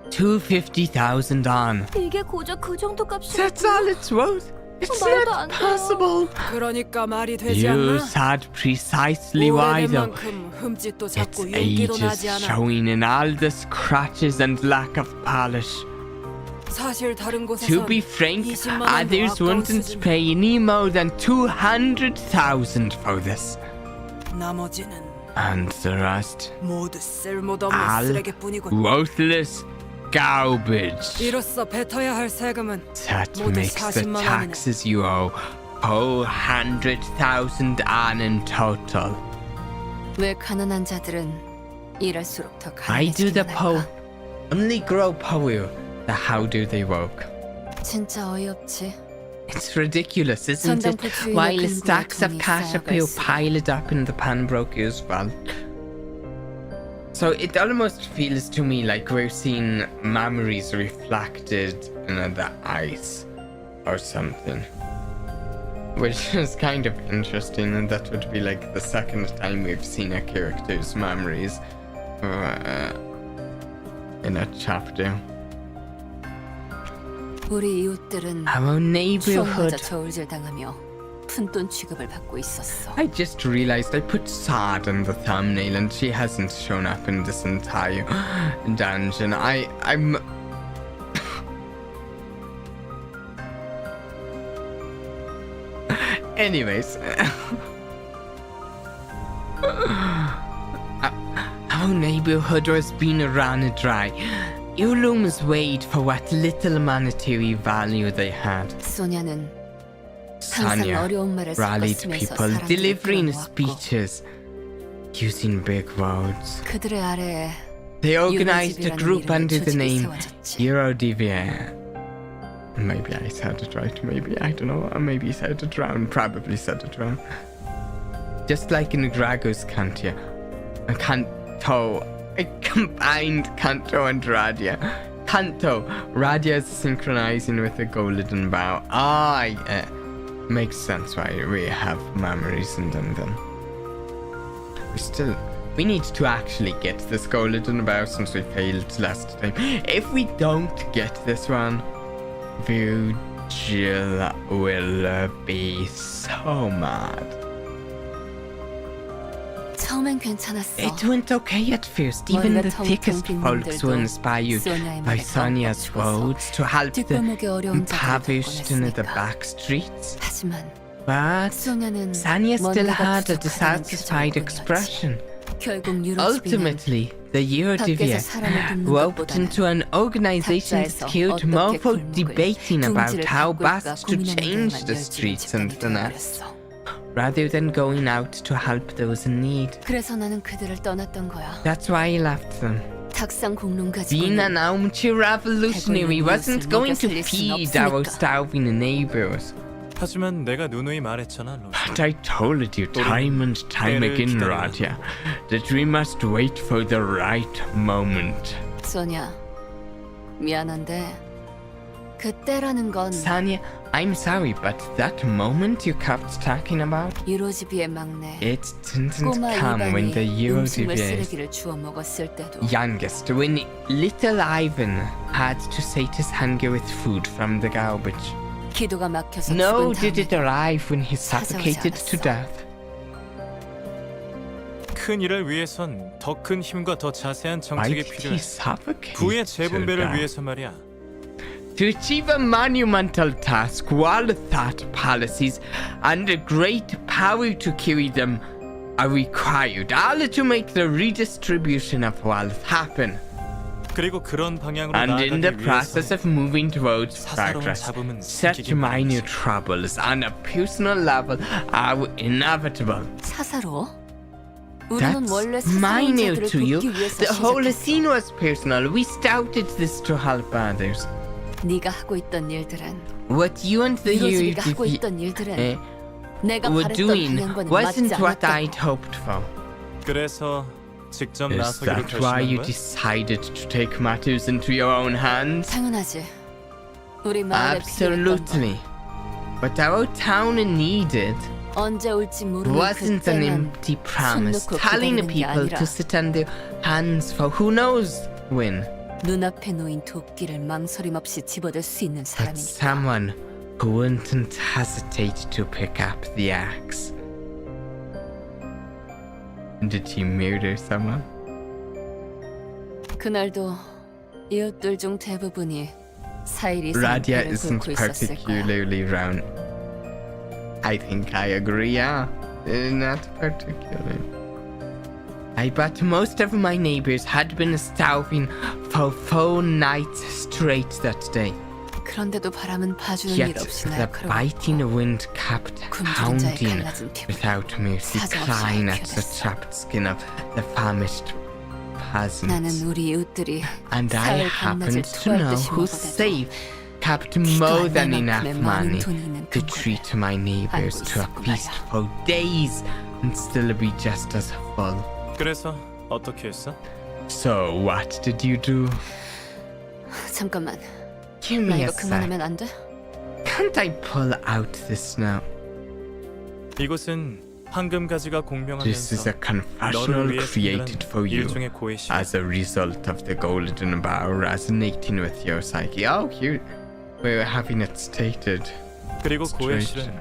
S1: 250,000 on.
S6: 이게 고작 그 정도 값이
S1: That's all it's worth. It's
S6: 말도
S1: not
S6: 안 돼요.
S1: possible.
S8: 그러니까 말이 되지
S1: You
S8: 않나?
S1: said precisely why
S8: 오래된
S1: though.
S8: 만큼 흠집도
S1: Its
S8: 작고
S1: age
S8: 윤기도
S1: is
S8: 나지 않아.
S1: showing in all the scratches and lack of polish.
S8: 사실 다른
S1: To
S8: 곳에선
S1: be frank,
S8: 20만 원도
S1: others
S8: 아까운
S1: wouldn't
S8: 수준.
S1: pay any more than 200,000 for this.
S8: 나머지는
S1: And the rest,
S8: 모두 쓸모도 없는
S1: all
S8: 쓰레기뿐이군.
S1: worthless garbage.
S8: 이로써 뱉어야 할 세금은
S1: That
S8: 모두
S1: makes the
S8: 40만 원이네.
S1: taxes you owe 400,000 on in total.
S6: 왜 가난한 자들은 일할수록 더
S1: I do the
S6: 가난해지기만
S1: po.
S6: 할까?
S1: Only grow power. The how do they work?
S6: 진짜 어이없지.
S1: It's ridiculous, isn't it?
S6: 선당포
S1: While
S6: 주인의
S1: stacks of
S6: 근거에
S1: cash
S6: 돈이
S1: appear
S6: 쌓여갈수록
S1: piled up in the pawnbroker's vault. So it almost feels to me like we're seeing memories reflected in the ice or something. Which is kind of interesting, and that would be like the second time we've seen a character's memories in a chapter.
S6: 우리 이웃들은
S1: Our
S6: 추억마저
S1: neighborhood.
S6: 저울질 당하며 푼돈 취급을 받고 있었어.
S1: I just realized I put Sad in the thumbnail and she hasn't shown up in this entire dungeon. I'm anyways. Our neighborhood was being run dry. Ulums weighed for what little monetary value they had.
S6: 소냐는 항상
S1: Sanya
S6: 어려운 말을
S1: rallied
S6: 섞었으면서
S1: people,
S6: 사람들을
S1: delivering
S6: 끌어모았고
S1: speeches, using big words.
S6: 그들의 아래에
S1: They organized a
S6: 유로집이라는
S1: group
S6: 이름의
S1: under the
S6: 조직이
S1: name
S6: 세워졌지.
S1: Eurodivia. Maybe I said it right, maybe, I don't know, maybe I said it wrong, probably said it wrong. Just like in Grago's Canto, I combined Canto and Radia. Canto, Radia is synchronizing with the golden bow. Makes sense why we have memories in them. We need to actually get this golden bow since we failed last time. If we don't get this one, Virgil will be so mad.
S6: 처음엔 괜찮았어.
S1: It went okay at first. Even the thickest folks were inspired by Sonia's words to help the
S6: 뒷골목의 어려운 자들을
S1: impoverished in the
S6: 걷어냈으니까.
S1: back streets.
S6: 하지만
S1: But
S6: 소냐는
S1: Sanya still
S6: 뭔가가
S1: had a
S6: 부족하다는
S1: dissatisfied
S6: 표정을
S1: expression.
S6: 결국 유로집이는
S1: Ultimately, the Eurodivia
S6: 밖에서 사람을 돕는
S1: roped
S6: 것보다는
S1: into an organization
S6: 각자에서
S1: skilled more
S6: 어떻게
S1: for
S6: 골목을
S1: debating about
S6: 둥지를
S1: how
S6: 바꿀까
S1: best to
S6: 고민하는
S1: change
S6: 데에만
S1: the
S6: 열심히
S1: streets and
S6: 집중이
S1: the nets,
S6: 되어버렸어.
S1: rather than going out to help those in need.
S6: 그래서 나는 그들을 떠났던 거야.
S1: That's why I left them.
S6: 탁상 공론
S1: Being an
S6: 가지고는
S1: amateur revolutionary
S6: 배고픈
S1: wasn't
S6: 이웃을
S1: going to
S6: 먹여 살릴 순
S1: feed our
S6: 없으니까.
S1: starving neighbors.
S3: 하지만 내가 누누이 말했잖아, 로즈.
S1: But I told you time and time again, Radia, that we must wait for the right moment.
S6: 소냐, 미안한데 그때라는 건
S1: Sanya, I'm sorry, but that moment you kept talking about,
S6: 유로집이의 막내
S1: it didn't
S6: 꼬마
S1: come when the
S6: 이반이 음식물
S1: Euroviviers
S6: 쓰레기를 주워 먹었을 때도
S1: youngest, when little Ivan had to sate his hunger with food from the garbage.
S6: 기도가 막혀서
S1: No,
S6: 죽은
S1: did it
S6: 다음에도
S1: arrive when he
S6: 찾아오지
S1: suffocated to
S6: 않았어.
S1: death.
S3: 큰 일을 위해선 더 큰 힘과 더 자세한
S1: Why
S3: 정책이
S1: did he
S3: 필요해.
S1: suffocate
S3: 부의
S1: to
S3: 재분배를
S1: death?
S3: 위해서 말이야.
S1: To achieve a monumental task, while thought policies and a great power to carry them are required, all to make the redistribution of wealth happen.
S3: 그리고 그런 방향으로
S1: And in the
S3: 나아가기
S1: process
S3: 위해서
S1: of moving towards
S3: 사사로운
S1: progress,
S3: 잡음은
S1: such
S3: 생기긴
S1: minor
S3: 마련이지.
S1: troubles on a personal level are inevitable.
S6: 사사로? 우리는 원래
S1: That's
S6: 사사로운
S1: minor
S6: 자들을
S1: to you.
S6: 돕기 위해서
S1: The whole
S6: 시작했어.
S1: scene was personal. We started this to help others.
S6: 네가 하고 있던 일들은
S1: What you and the
S6: 유로집이가 하고
S1: Euroviviers
S6: 있던 일들은 내가
S1: were
S6: 바랬던
S1: doing
S6: 방향과는 맞지
S1: wasn't what I'd
S6: 않았다고.
S1: hoped for.
S3: 그래서 직접
S1: Is
S3: 나서기로
S1: that why you
S3: 결심한 거야?
S1: decided to take matters into your own hands?
S6: 당연하지. 우리 마을에 필요했던
S1: Absolutely. But our town needed
S6: 건 언제 올지 모르는
S1: wasn't an
S6: 그때만
S1: empty promise,
S6: 놓고
S1: telling the
S6: 기다리는 게
S1: people
S6: 아니라
S1: to sit on their hands for who knows when.
S6: 눈앞에 놓인 도끼를 망설임 없이 집어들 수 있는
S1: But
S6: 사람이니까.
S1: someone who wouldn't hesitate to pick up the axe. Did he murder someone?
S6: 그날도 이웃들 중 대부분이 사일이
S1: Radia
S6: 상태를
S1: isn't
S6: 굴고 있었을 거야.
S1: particularly round. I think I agree, yeah. Not particularly. I bet most of my neighbors had been starving for 4 nights straight that day.
S6: 그런데도 바람은 봐주는 일
S1: Yet
S6: 없이
S1: the
S6: 날카로워.
S1: biting wind kept
S6: 굶주린 자의
S1: pounding
S6: 갈라진 피부를
S1: without mercy,
S6: 사정없이
S1: clawing at the
S6: 핥혀댔어.
S1: chapped skin of the famished
S6: 나는
S1: peasants.
S6: 우리 이웃들이
S1: And I
S6: 사흘
S1: happen
S6: 밤낮을
S1: to know
S6: 토할 듯이
S1: who
S6: 먹어대도
S1: saved, kept
S6: 피도
S1: more
S6: 안
S1: than
S6: 날
S1: enough
S6: 만큼의 많은
S1: money
S6: 돈이 있는
S1: to
S6: 금고를
S1: treat my neighbors
S6: 알고
S1: to a
S6: 있었고
S1: feast
S6: 말이야.
S1: for days and still be just as full.
S2: 그래서 어떻게 했어?
S1: So what did you do?
S6: 잠깐만,
S1: Give
S6: 나
S1: me a
S6: 이거
S1: sec.
S6: 그만하면 안 돼?
S1: Can't I pull out this now?
S2: 이곳은 황금가지가
S1: This is a
S2: 공명하면서
S1: confessional
S2: 너를 위해
S1: created
S2: 생겨난
S1: for you
S2: 일종의 고해시야.
S1: as a result of the golden bow resonating with your psyche. Oh, you we're having it stated.
S2: 그리고
S1: Strange.
S2: 고해실은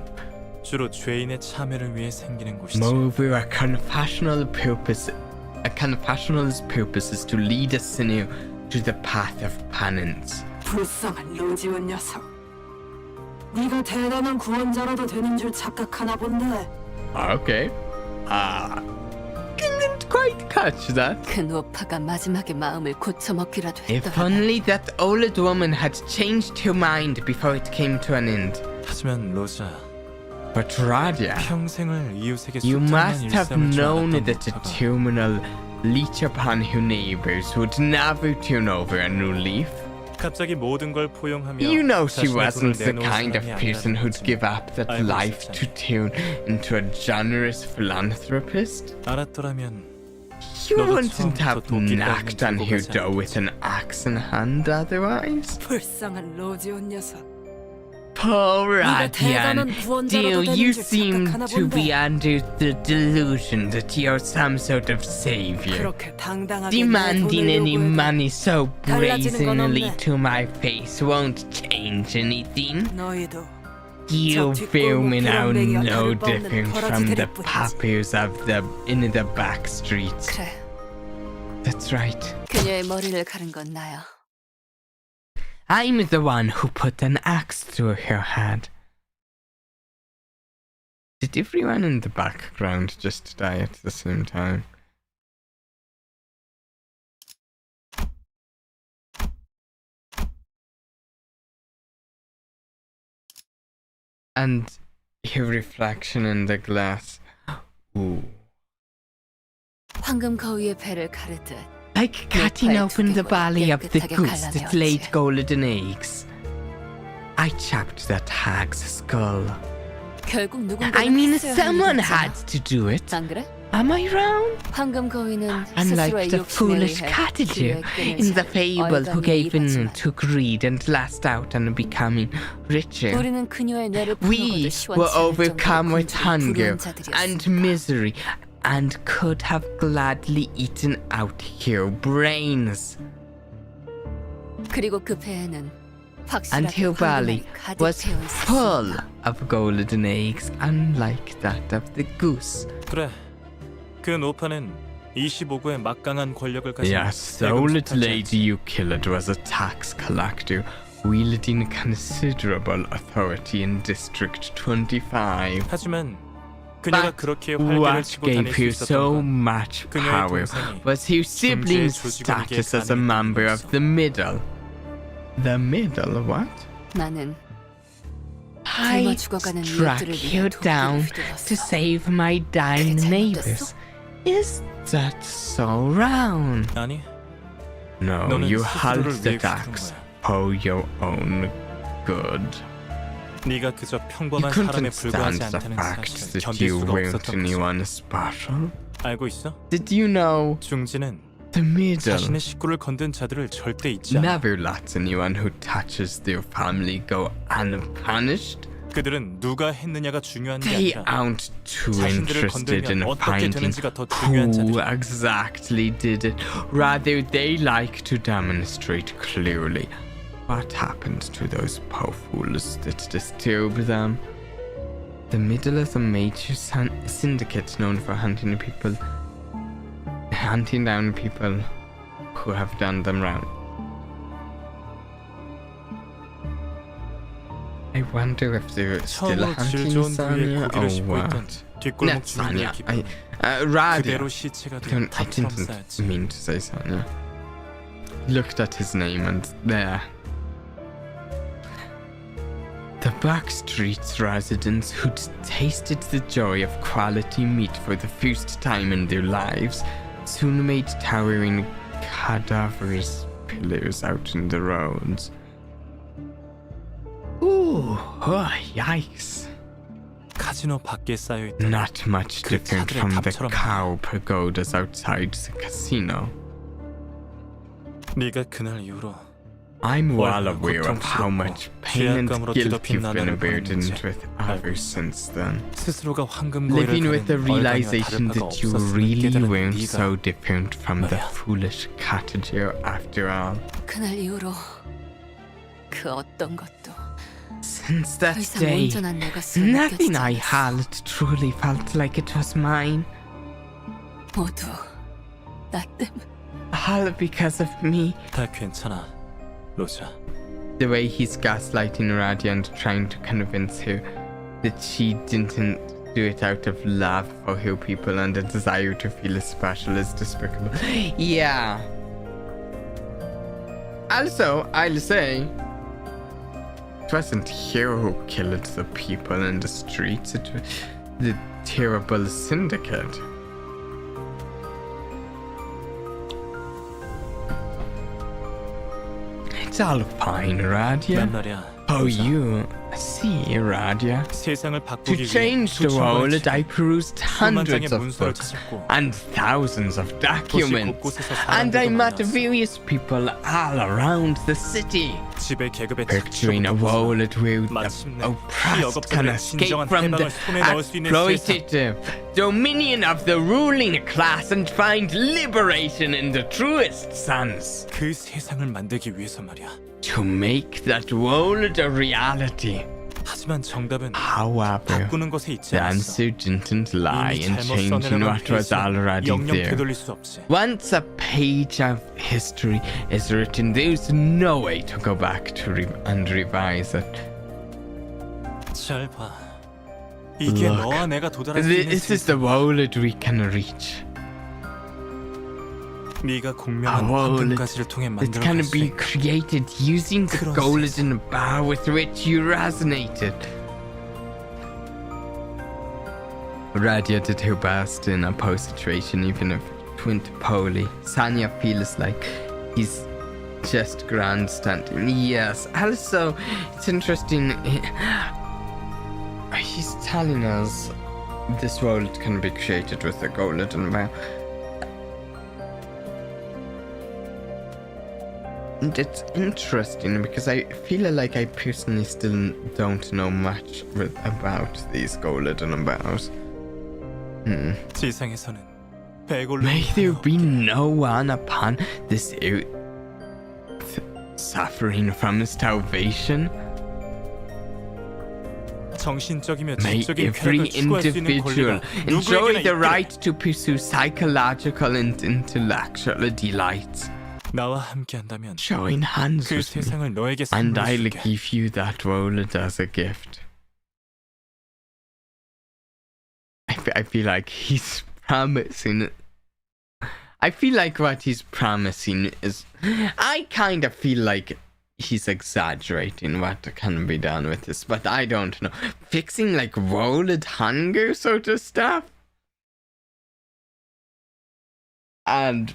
S2: 주로 죄인의 참회를 위해 생기는 곳이지.
S1: Moreover, a confessional's purpose is to lead a sinner to the path of penance.
S8: 불쌍한 로지온 녀석. 네가 대단한 구원자라도 되는 줄 착각하나 본데.
S1: Okay. Didn't quite catch that.
S6: 그 노파가 마지막에 마음을 고쳐먹기라도
S1: If
S6: 했더라면
S1: only that old woman had changed her mind before it came to an end.
S2: 하지만 로자,
S1: But Radia,
S2: 평생을 이웃에게
S1: you
S2: 숫자만
S1: must have
S2: 일삼을 줄
S1: known
S2: 알았던
S1: that the
S2: 노파가
S1: terminal leech upon her neighbors would never turn over a new leaf.
S2: 갑자기 모든 걸 포용하며
S1: You know she
S2: 자신의 돈을
S1: wasn't the
S2: 내놓은
S1: kind of
S2: 사람이
S1: person
S2: 아니라는
S1: who'd
S2: 것을
S1: give up that
S2: 알고
S1: life to
S2: 있었잖아.
S1: turn into a generous philanthropist.
S2: 알았더라면
S1: You
S2: 너도
S1: wouldn't
S2: 처음부터
S1: have
S2: 도끼를
S1: knocked on
S2: 들고
S1: her
S2: 가지
S1: door with an axe in hand otherwise.
S8: 불쌍한 로지온 녀석.
S1: Poor
S8: 네가
S1: Radian,
S8: 대단한 구원자라도
S1: do
S8: 되는
S1: you
S8: 줄
S1: seem
S8: 착각하나
S1: to be
S8: 본데.
S1: under the delusion that you're some sort of savior?
S8: 그렇게 당당하게 내
S1: Demanding
S8: 돈을
S1: any
S8: 요구해도
S1: money so
S8: 달라지는 건
S1: brazenly
S8: 없네.
S1: to my face won't change anything.
S8: 너희도
S1: You
S8: 저 뒷골목
S1: vermin are
S8: 비렁댕이와
S1: no
S8: 다를 바 없는
S1: different from the
S8: 버러지들일 뿐이지.
S1: paupers of the in the back streets.
S6: 그래,
S1: That's right.
S6: 그녀의 머리를 가른 건 나야.
S1: I'm the one who put an axe through her head. Did everyone in the background just die at the same time? And her reflection in the glass. Ooh.
S6: 황금 거위의 배를 가르듯
S1: Like cutting open the belly of the goose that laid
S6: 갈라내었지.
S1: golden eggs. I chopped that hag's skull.
S6: 결국 누군가
S1: I mean, someone had to do it.
S6: 안 그래?
S1: Am I wrong?
S6: 황금 거위는
S1: Unlike
S6: 스스로의
S1: the
S6: 욕심에
S1: foolish
S6: 의해
S1: cattledeer
S6: 기회의
S1: in the
S6: 끈을
S1: fable who
S6: 얼간히
S1: gave in
S6: 입었지만
S1: to greed and lashed out on becoming richer.
S6: 우리는 그녀의 뇌를
S1: We
S6: 풀어거두
S1: were
S6: 시원치 않을
S1: overcome
S6: 정도로
S1: with
S6: 굶주린
S1: hunger
S6: 불우한
S1: and
S6: 자들이었으니까.
S1: misery and could have gladly eaten out her brains.
S6: 그리고 그 배에는
S1: And
S6: 확실하게
S1: her belly
S6: 황금알이 가득
S1: was
S6: 채워
S1: full
S6: 있었습니다.
S1: of golden eggs, unlike that of the goose.
S2: 그래. 그 노파는 25구의 막강한 권력을 가진
S1: Yes, the
S2: 대금
S1: old
S2: 수탈자였지.
S1: lady you killed was a tax collector wielding considerable authority in District 25.
S2: 하지만 그녀가
S1: But
S2: 그렇게 활개를
S1: what
S2: 치고
S1: gave
S2: 다닐 수
S1: her
S2: 있었던
S1: so
S2: 건
S1: much
S2: 그녀의
S1: power
S2: 동생이
S1: was her sibling's
S2: 조직원에게
S1: status as a
S2: 가능했던
S1: member of
S2: 일이었어.
S1: the middle. The middle, what?
S6: 나는
S1: I
S6: 굶어 죽어가는
S1: struck
S6: 이웃들을
S1: you
S6: 위해
S1: down
S6: 도끼를
S1: to
S6: 휘둘렀어.
S1: save my dying
S6: 그게
S1: neighbors. Is that so wrong?
S2: 아니,
S1: No,
S2: 너는
S1: you
S2: 스스로를
S1: held the
S2: 위해 키운
S1: axe
S2: 거야.
S1: for your own good.
S2: 네가 그저
S1: You
S2: 평범한 사람에
S1: couldn't
S2: 불과하지
S1: stand the
S2: 않다는
S1: fact
S2: 사실을
S1: that
S2: 견딜
S1: you
S2: 수가
S1: weren't
S2: 없었던 거지.
S1: anyone special.
S2: 알고 있어?
S1: Did you know
S2: 중지는
S1: the middle
S2: 자신의 식구를 건든 자들을 절대 잊지 않아.
S1: never lets anyone who touches their family go unpunished?
S2: 그들은 누가 했느냐가 중요한 게
S1: They
S2: 아니라
S1: aren't too
S2: 자신들을
S1: interested in
S2: 건들면 어떻게
S1: finding
S2: 되는지가 더 중요한
S1: who
S2: 자들이야.
S1: exactly did it. Rather, they like to demonstrate clearly what happened to those poor fools that disturbed them. The middle is a major syndicate known for hunting down people who have done them wrong. I wonder if they're still
S2: 처음으로 질
S1: hunting
S2: 좋은 부위에
S1: Sanya
S2: 고기를
S1: or
S2: 씹고 있던
S1: what?
S2: 뒷골목
S1: Not
S2: 주민들의
S1: Sanya.
S2: 기쁨은
S1: Radia.
S2: 그대로 시체가
S1: I
S2: 된 탑처럼
S1: didn't
S2: 쌓였지.
S1: mean to say Sanya. Looked at his name and there. Backstreet's residents who'd tasted the joy of quality meat for the first time in their lives soon made towering cadaverous pillars out in the roads. Ooh, oh, yikes.
S2: 카지노 밖에 쌓여 있던
S1: Not much
S2: 그
S1: different
S2: 차들의
S1: from the
S2: 탑처럼.
S1: cow pagodas outside the casino.
S2: 네가 그날 이후로
S1: I'm well
S2: 얼마나
S1: aware of how much pain and
S2: 죄악감으로
S1: guilt
S2: 뒤덮인
S1: you've been
S2: 나날을
S1: burdened
S2: 보냈는지
S1: with ever since then.
S2: 스스로가 황금고리를
S1: Living with the
S2: 가린 얼간이와
S1: realization
S2: 다를 바가
S1: that you
S2: 없었음을
S1: really
S2: 깨달은
S1: weren't
S2: 네가
S1: so different from the
S2: 말이야.
S1: foolish cottager after all.
S6: 그날 이후로 그 어떤 것도
S1: Since
S6: 더
S1: that
S6: 이상
S1: day,
S6: 온전한 내 것으로
S1: nothing
S6: 느껴지지
S1: I
S6: 않았어.
S1: had truly felt like it was mine.
S6: 모두 나 때문.
S1: All because of me.
S2: 다 괜찮아, 로자.
S1: The way he's gaslighting Radia and trying to convince her that she didn't do it out of love for her people and a desire to feel special is despicable. Yeah. Also, I'll say, it wasn't her who killed the people in the streets, it was the terrible syndicate. It's all fine, Radia.
S2: 난 말이야.
S1: Oh,
S2: 로자.
S1: you see, Radia.
S2: 세상을
S1: To
S2: 바꾸기 위해
S1: change the
S2: 수천
S1: world,
S2: 번을
S1: I perused
S2: 수만 장의
S1: hundreds of
S2: 문서를
S1: books
S2: 찾았고
S1: and thousands of documents.
S2: 곳곳에서
S1: And I
S2: 사람들도
S1: met
S2: 만났어.
S1: various people all around the city.
S2: 지배 계급의
S1: Picturing a world where the
S2: 마침내
S1: oppressed can
S2: 피어겁자들의
S1: escape
S2: 진정한
S1: from the
S2: 해방을 손에 넣을 수 있는 세상.
S1: exploitative dominion of the ruling class and find liberation in the truest sense.
S2: 그 세상을 만들기 위해서 말이야.
S1: To make that world a reality.
S2: 하지만 정답은
S1: However,
S2: 바꾸는 것에 있지
S1: the
S2: 않았어.
S1: answer didn't lie
S2: 이미
S1: in
S2: 잘못
S1: changing
S2: 써내려간
S1: what was
S2: 페이지는
S1: already
S2: 영영
S1: there.
S2: 되돌릴 수 없지.
S1: Once a page of history is written, there's no way to go back to and revise it.
S2: 잘 봐. 이게
S1: Look,
S2: 너와 내가 도달할 수 있는
S1: This is the world we can reach.
S2: 네가
S1: A
S2: 공명한
S1: world
S2: 황금가지를 통해
S1: that
S2: 만들어
S1: can
S2: 갈 수
S1: be
S2: 있는
S1: created using the
S2: 그런
S1: golden bar with which you resonated. Radia did her best in a post situation, even if it went poorly. Sanya feels like he's just grandstanding. Yes, also, it's interesting. He's telling us this world can be created with a golden bar. And it's interesting because I feel like I personally still don't know much about these golden bars.
S2: 지상에서는 배골로
S1: May there be no one upon this earth suffering from starvation?
S2: 정신적이며
S1: May
S2: 지적인
S1: every
S2: 쾌락을 추구할 수 있는
S1: individual
S2: 권리가
S1: enjoy
S2: 누구에게나
S1: the
S2: 있기를.
S1: right to pursue psychological and intellectual delights.
S2: 나와 함께한다면
S1: Join hands
S2: 그
S1: with me,
S2: 세상을 너에게
S1: and
S2: 선물로
S1: I'll
S2: 줄게.
S1: give you that world as a gift. I feel like he's promising. I feel like what he's promising is. I kind of feel like he's exaggerating what can be done with this, but I don't know. Fixing like world hunger sort of stuff? And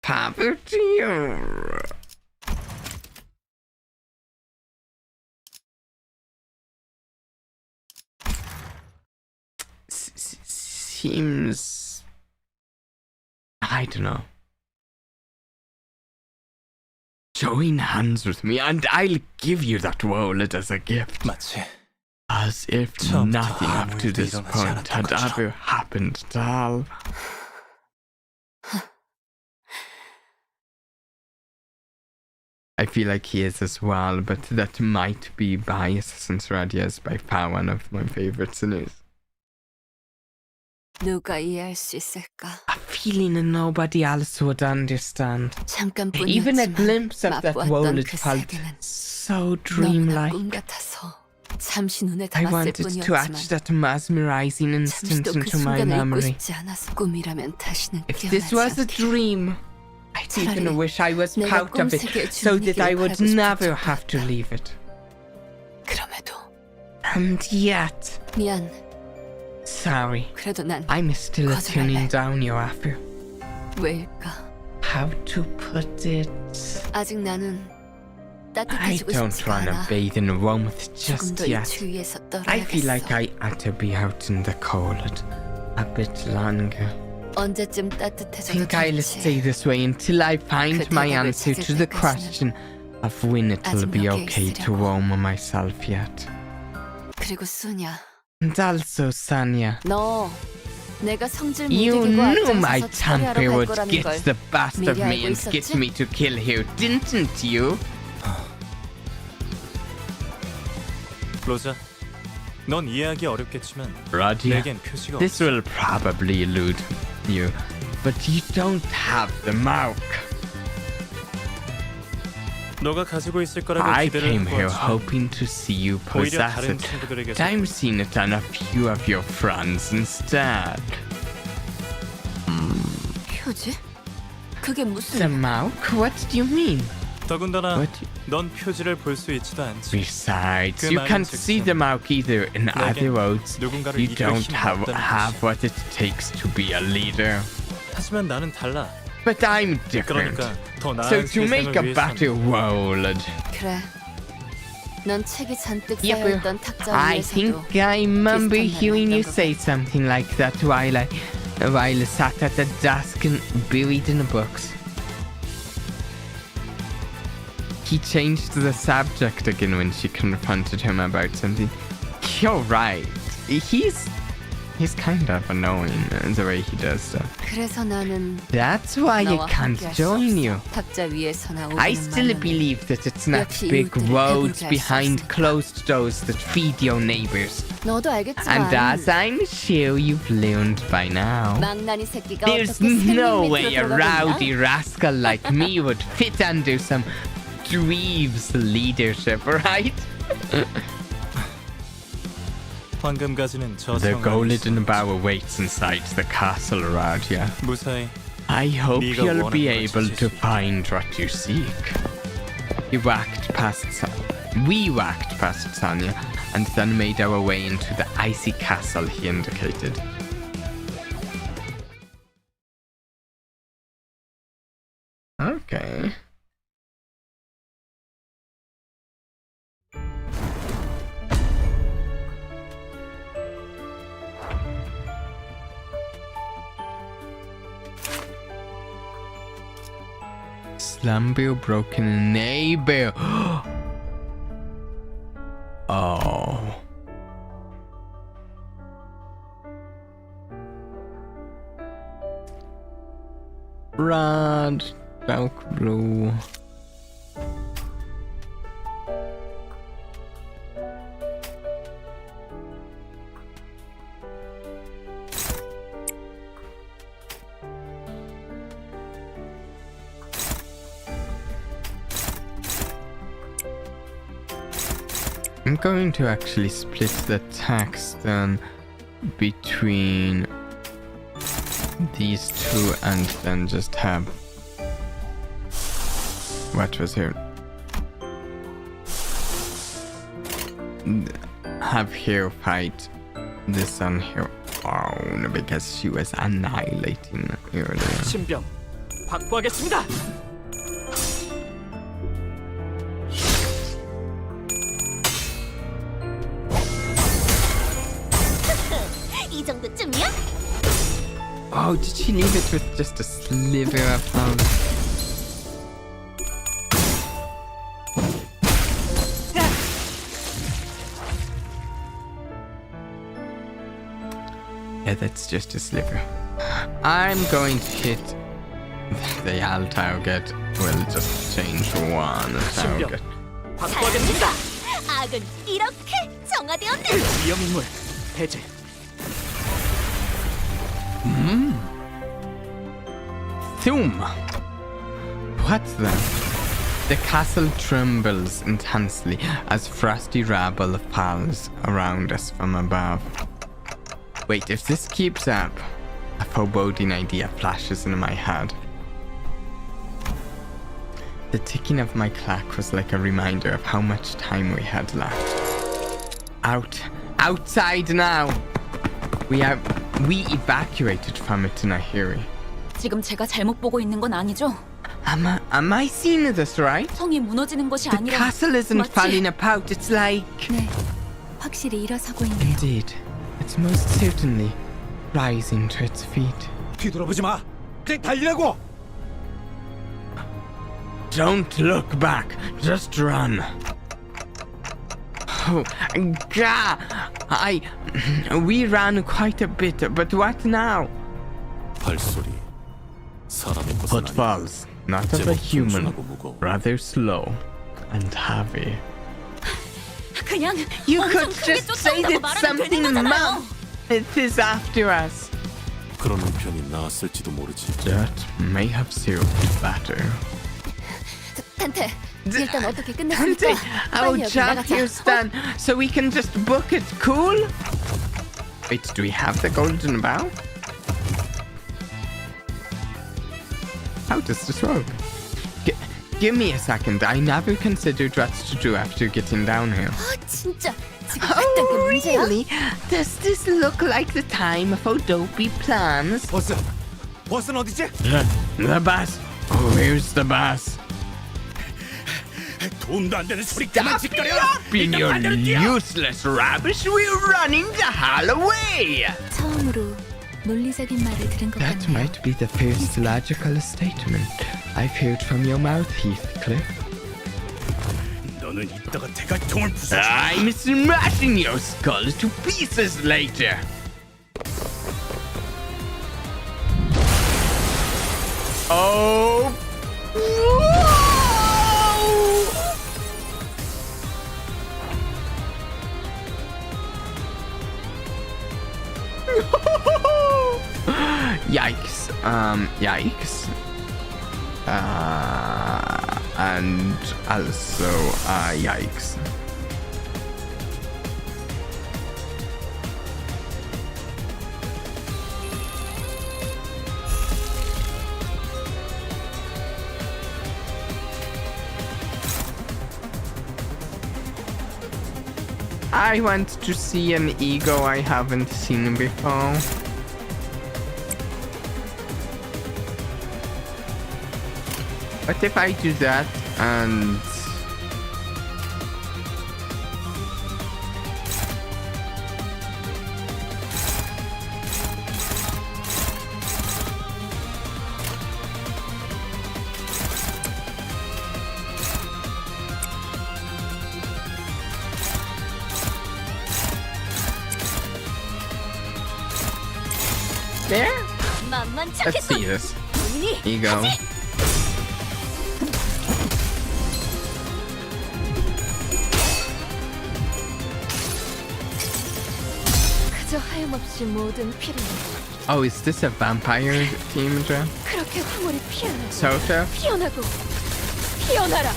S1: poverty? Or... Seems... I don't know. Join hands with me and I'll give you that wallet as a gift.
S2: 마치
S1: As if
S2: 처음부터
S1: nothing
S2: 아무
S1: up to
S2: 일도
S1: this
S2: 일어나지
S1: point
S2: 않았던
S1: had
S2: 것처럼.
S1: ever happened at all. I feel like he is as well, but that might be bias since Radia is by far one of my favorite sinners.
S6: 누가 이해할 수 있을까?
S1: A feeling nobody else would understand. Even a
S6: 잠깐뿐이었지만
S1: glimpse of that
S6: 맛보았던
S1: world
S6: 그
S1: felt
S6: 세계는
S1: so
S6: 너무나
S1: dreamlike.
S6: 꿈 같아서 잠시 눈에
S1: I
S6: 담았을
S1: wanted to
S6: 뿐이었지만
S1: etch that mesmerizing instant
S6: 잠시도 그
S1: into my
S6: 순간을 잊고
S1: memory.
S6: 싶지 않아서 꿈이라면 다시는
S1: If this
S6: 깨어나지
S1: was a
S6: 않게.
S1: dream, I'd even
S6: 차라리
S1: wish I was
S6: 내가
S1: part of it
S6: 꿈세계에
S1: so that
S6: 주인이길
S1: I would
S6: 바라고 싶은
S1: never
S6: 척
S1: have to
S6: 같다.
S1: leave it.
S6: 그럼에도
S1: And yet,
S6: 미안.
S1: sorry,
S6: 그래도 난
S1: I'm still
S6: 거절할래.
S1: tuning down your offer.
S6: 왜일까?
S1: How to put it?
S6: 아직 나는
S1: I
S6: 따뜻해지고
S1: don't
S6: 싶지가
S1: wanna
S6: 않아.
S1: bathe in warmth
S6: 조금
S1: just
S6: 더 이
S1: yet.
S6: 추위에서
S1: I feel like
S6: 떨어야겠어.
S1: I ought to be out in the cold a bit longer.
S6: 언제쯤 따뜻해져도
S1: Think I'll stay
S6: 좋지.
S1: this way until I find
S6: 그
S1: my
S6: 대답을
S1: answer
S6: 찾을
S1: to the
S6: 때까지는
S1: question of when it'll
S6: 아직
S1: be
S6: 여기에
S1: okay to
S6: 있으려고.
S1: warm myself yet.
S6: 그리고 수냐,
S1: And also, Sonia,
S6: 너 내가 성질 못
S1: you
S6: 이기고
S1: knew my
S6: 앞장서서
S1: temper
S6: 처리하러 갈
S1: would
S6: 거라는
S1: get
S6: 걸
S1: the best of
S6: 미리
S1: me
S6: 알고
S1: and get
S6: 있었지?
S1: me to kill you, didn't you?
S9: 로자, 넌 이해하기 어렵겠지만
S1: Roger,
S9: 내겐 표시가
S1: this
S9: 없어.
S1: will probably elude you, but you don't have the mark.
S9: 너가 가지고 있을 거라고
S1: I
S9: 기대를
S1: came
S9: 하고
S1: here
S9: 왔지만
S1: hoping to see you
S9: 오히려
S1: possess
S9: 다른
S1: it.
S9: 친구들에게서
S1: I'm seeing it on a few of your friends instead.
S6: 표지? 그게
S1: The
S6: 무슨?
S1: mark? What do you mean?
S9: 더군다나
S1: What?
S9: 넌 표지를 볼 수 있지도 않지.
S1: Besides,
S9: 그
S1: you can't
S9: 말인즉슨
S1: see the mark either. In other words,
S9: 누군가를
S1: you
S9: 이끌
S1: don't
S9: 힘이
S1: have
S9: 없다는 것이.
S1: what it takes to be a leader.
S9: 하지만 나는 달라.
S1: But I'm different.
S9: 그러니까 더
S1: So
S9: 나은
S1: to make a
S9: 세상을
S1: better
S9: 위해서는
S1: world,
S6: 그래. 넌 책이 잔뜩
S1: Yep,
S6: 쌓여있던 탁자
S1: I think
S6: 위에서도
S1: I remember
S6: 비슷한
S1: hearing you
S6: 말을
S1: say something like that while I sat at the desk and buried in the books. He changed the subject again when she confronted him about something. You're right. He's kind of annoying the way he does stuff.
S6: 그래서 나는
S1: That's why I
S6: 너와
S1: can't
S6: 함께할 수
S1: join
S6: 없어.
S1: you.
S6: 탁자 위에서나
S1: I
S6: 오가는
S1: still
S6: 만남은
S1: believe that it's not
S6: 역시
S1: big
S6: 이웃들을
S1: roads
S6: 배불게 할 수
S1: behind
S6: 없으니까.
S1: closed doors that feed your neighbors.
S6: 너도
S1: And
S6: 알겠지만
S1: as I'm sure you've learned by now,
S6: 망나니 새끼가
S1: there's
S6: 어떻게
S1: no
S6: 샘민
S1: way a
S6: 밑으로
S1: rowdy
S6: 들어가겠나?
S1: rascal like me would fit under some dweeb's leadership, right?
S9: 황금가지는
S1: The
S9: 저승
S1: golden bower waits inside the castle, Radia.
S9: 무사히
S1: I hope
S9: 네가
S1: you'll be
S9: 원하는 걸
S1: able to
S9: 찾으시지.
S1: find what you seek. We walked past Sanya and then made our way into the icy castle he indicated. Okay. Slumber broken neighbor. Oh. Red, dark blue. I'm going to actually split the text then between these two and then just have what was here? Have Hero fight this on Hero. Oh, no, because she was annihilating earlier.
S2: 신병 확보하겠습니다.
S6: 이 정도쯤이야?
S1: Oh, did she leave it with just a sliver of health? Yeah, that's just a sliver. I'm going to hit the Al target. We'll just change one target.
S2: 확보하겠습니다.
S6: 악은 이렇게 정화되었네.
S2: 위험 인물 해제.
S1: Zoom! What's that? The castle trembles intensely as frosty rubble falls around us from above. Wait, if this keeps up, a foreboding idea flashes in my head. The ticking of my clock was like a reminder of how much time we had left. outside now. We evacuated from it in a hurry.
S6: 지금 제가 잘못 보고 있는 건 아니죠?
S1: Am I seeing this right?
S6: 성이 무너지는 것이
S1: The
S6: 아니라
S1: castle isn't
S6: 마치-
S1: falling apart. It's like...
S6: 네, 확실히 일어서고 있네요.
S1: Indeed. It's most certainly rising to its feet.
S5: 뒤돌아보지 마. 그냥 달리라고.
S1: Don't look back. Just run. Oh, God. We ran quite a bit, but what now?
S3: 발소리. 사람의 것은 아니다.
S1: Footfalls, not of a human,
S3: 단순하고 무거워.
S1: rather slow and heavy.
S6: 그냥
S1: You
S6: 엄청
S1: could
S6: 크게
S1: just say
S6: 쫓아온다고
S1: that
S6: 말하면
S1: something
S6: 되는 거잖아요.
S1: it is after us.
S3: 그러는 편이 나았을지도 모르지.
S1: That may have served better.
S6: 텐테, 일단 어떻게 끝낼 수
S1: Can't
S6: 있을까?
S1: it? Our
S6: 빨리 여기
S1: job
S6: 나가자.
S1: here's done, so we can just book it. Cool? Wait, do we have the golden bow? How does this work? Give me a second. I never considered what to do after getting down here.
S6: 진짜 지금 그딴 게 문제야?
S1: Really? Does this look like the time for dopey plans?
S5: 버스는 어디지?
S1: The bus. Where's the bus?
S5: 도움도 안 되는 소리
S1: Stop yapping, you useless rubbish! We're running the hell away!
S6: 처음으로 논리적인 말을 들은 것
S1: That
S6: 같네요.
S1: might be the first logical statement I've heard from your mouth, Heathcliff.
S5: 너는 이따가 대갈통을 부숴.
S1: I'm smashing your skull to pieces later! Oh! Yikes. Yikes. And also, yikes. I want to see an ego I haven't seen before. What if I do that and... There? Let's see this. Ego.
S6: 그저 하염없이 모든 피를
S1: Oh, is this a vampire team, Joe?
S6: 그렇게 황홀히 피어나
S1: Sota?
S6: 피어나고 피어나라.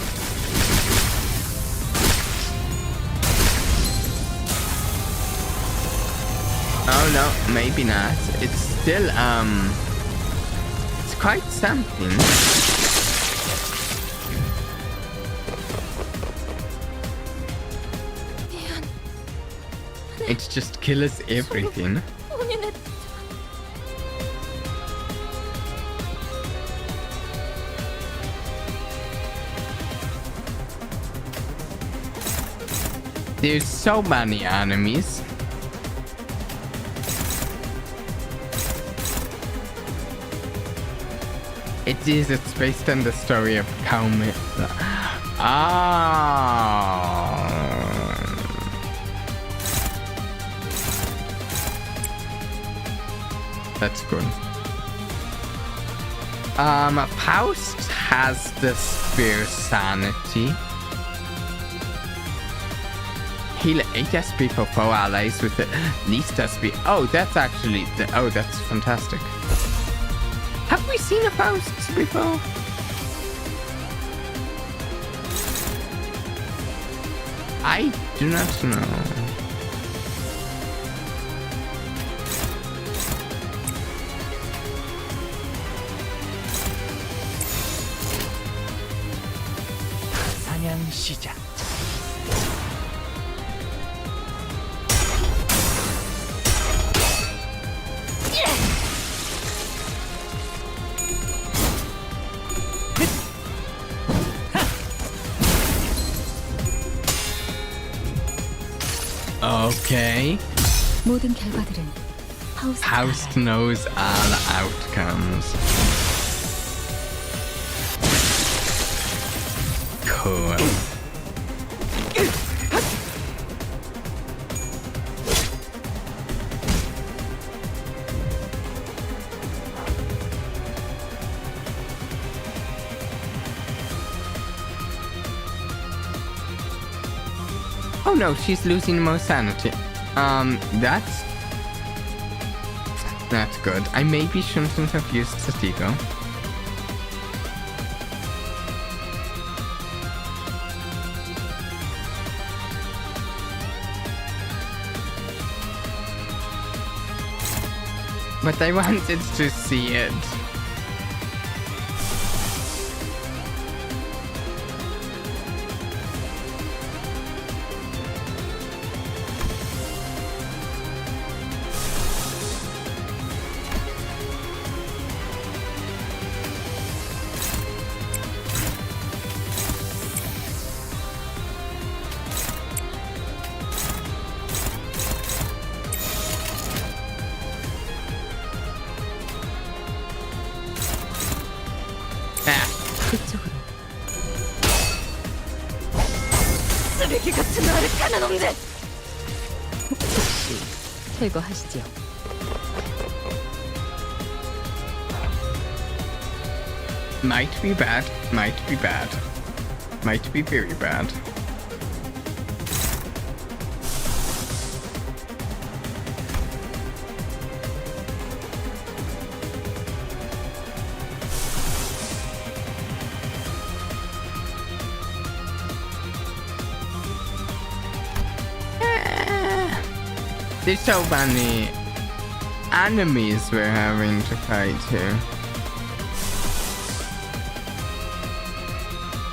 S1: Oh no, maybe not. It's still, it's quite something. It just kills everything.
S6: 본인의
S1: There's so many enemies. It's based on the story of Kaumi. That's good. Faust has the spare sanity. Heal 8 SP for 4 allies with the least SP. Oh, that's actually... oh, that's fantastic. Have we seen a Faust before? I do not know.
S7: 사냥 시작.
S1: Okay.
S6: 모든 결과들은
S1: House knows all outcomes. Cool. Oh no, she's losing more sanity. That's good. I maybe shouldn't have used Satigo. But I wanted to see it.
S6: 그쪽으로. 쓰레기 같은 아르카나 놈들! 혹시 제거하시죠.
S1: Might be bad, might be bad. Might be very bad. There's so many enemies we're having to fight here.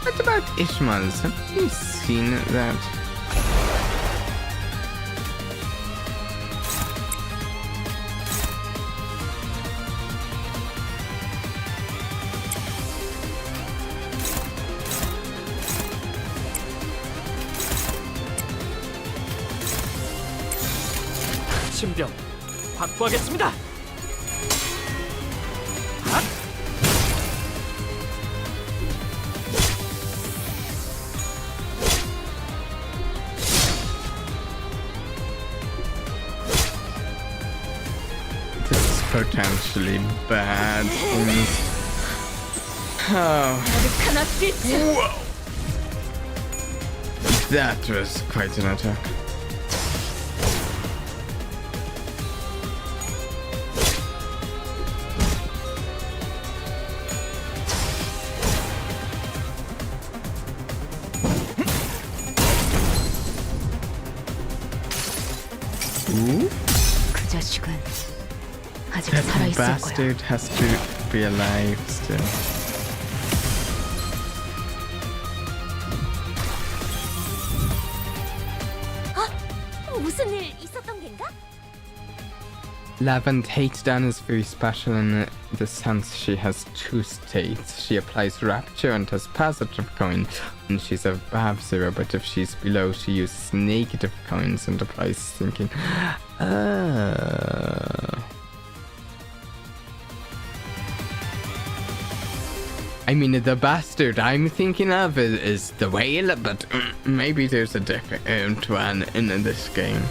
S1: What about Ishmael's? Have you seen that?
S2: 신병 확보하겠습니다.
S1: This is potentially bad. Oh.
S6: 아르카나 스위치!
S1: Whoa! That was quite an attack.
S6: 그 자식은 아직
S1: That
S6: 살아있을 거야.
S1: bastard has to be alive still.
S6: 무슨 일 있었던 겐가?
S1: Lavend hate Dan is very special in the sense she has two states. She applies rapture and has positive coins when she's above 0, but if she's below, she uses negative coins and applies thinking. I mean, the bastard I'm thinking of is the whale, but maybe there's a different one in this game.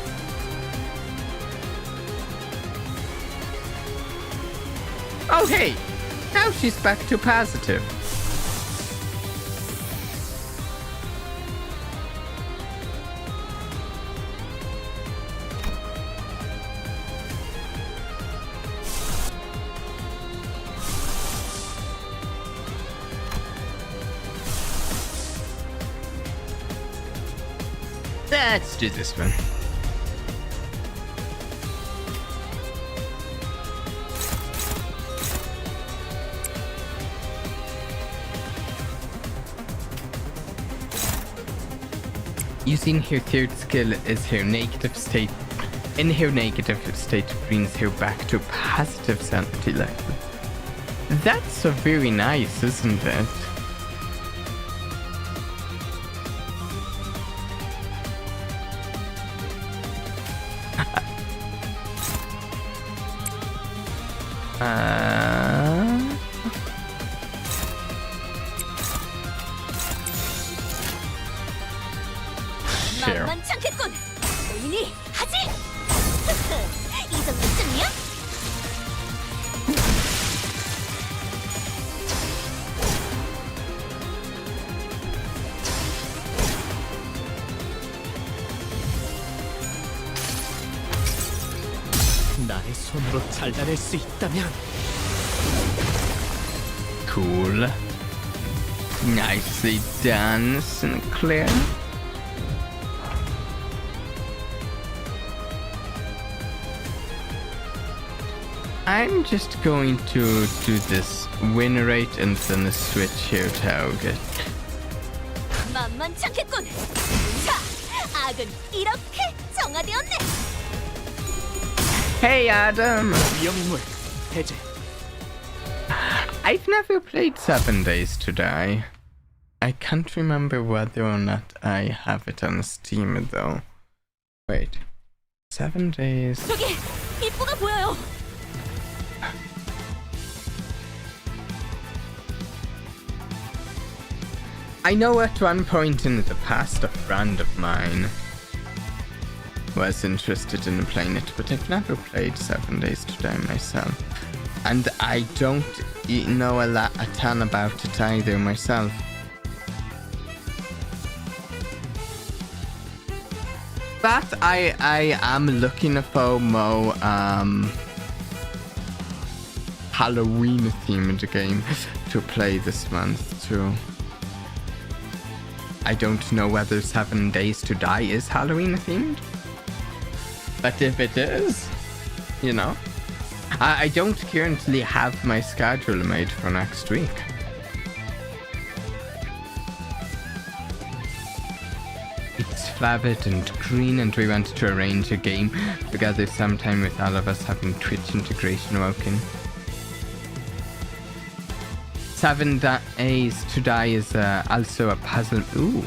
S1: Oh hey! Now she's back to positive. Let's do this one. Using her third skill is her negative state. In her negative state brings her back to positive sanity level. That's so very nice, isn't it? Sure.
S6: 만만찮겠군. 보이니 하지. 이 정도쯤이야?
S2: 나의 손으로 잘라낼 수 있다면
S1: Cool. Nicely done, Sinclair. I'm just going to do this win rate and then switch here target.
S6: 만만찮겠군. 자, 악은 이렇게 정화되었네.
S1: Hey Adam!
S2: 위험인물 해제.
S1: I've never played 7 Days to Die. I can't remember whether or not I have it on Steam though. Wait. 7 Days...
S6: 저기 입구가 보여요.
S1: I know at one point in the past a friend of mine was interested in playing it, but I've never played 7 Days to Die myself. And I don't know a ton about it either myself. But I am looking for more Halloween themed game to play this month too. I don't know whether 7 Days to Die is Halloween themed, but if it is, you know, I don't currently have my schedule made for next week. It's flavoured and green, and we want to arrange a game together sometime with all of us having Twitch integration working. 7 Days to Die is also a puzzle. Ooh.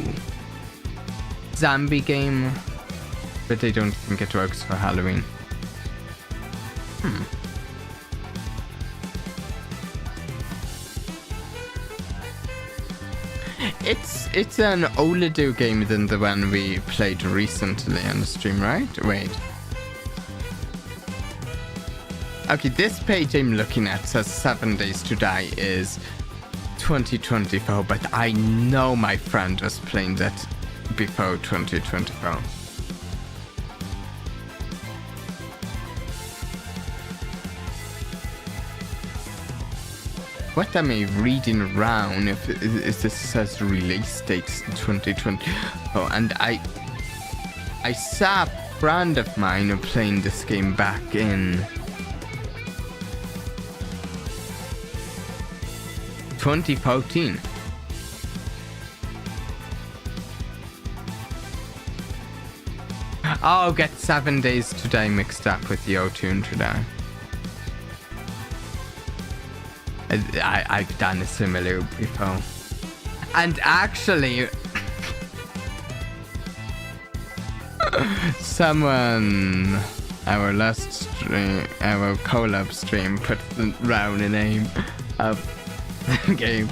S1: Zombie game. But I don't think it works for Halloween. It's an older game than the one we played recently on the stream, right? Wait. Okay, this page I'm looking at says 7 Days to Die is 2024, but I know my friend was playing that before 2024. What am I reading around if this says release date 2020? Oh, and I saw a friend of mine playing this game back in 2014. I'll get 7 Days to Die mixed up with the O-Tune to Die. I've done a similar before. And actually, someone, our last stream, our collab stream, put the wrong name of the game.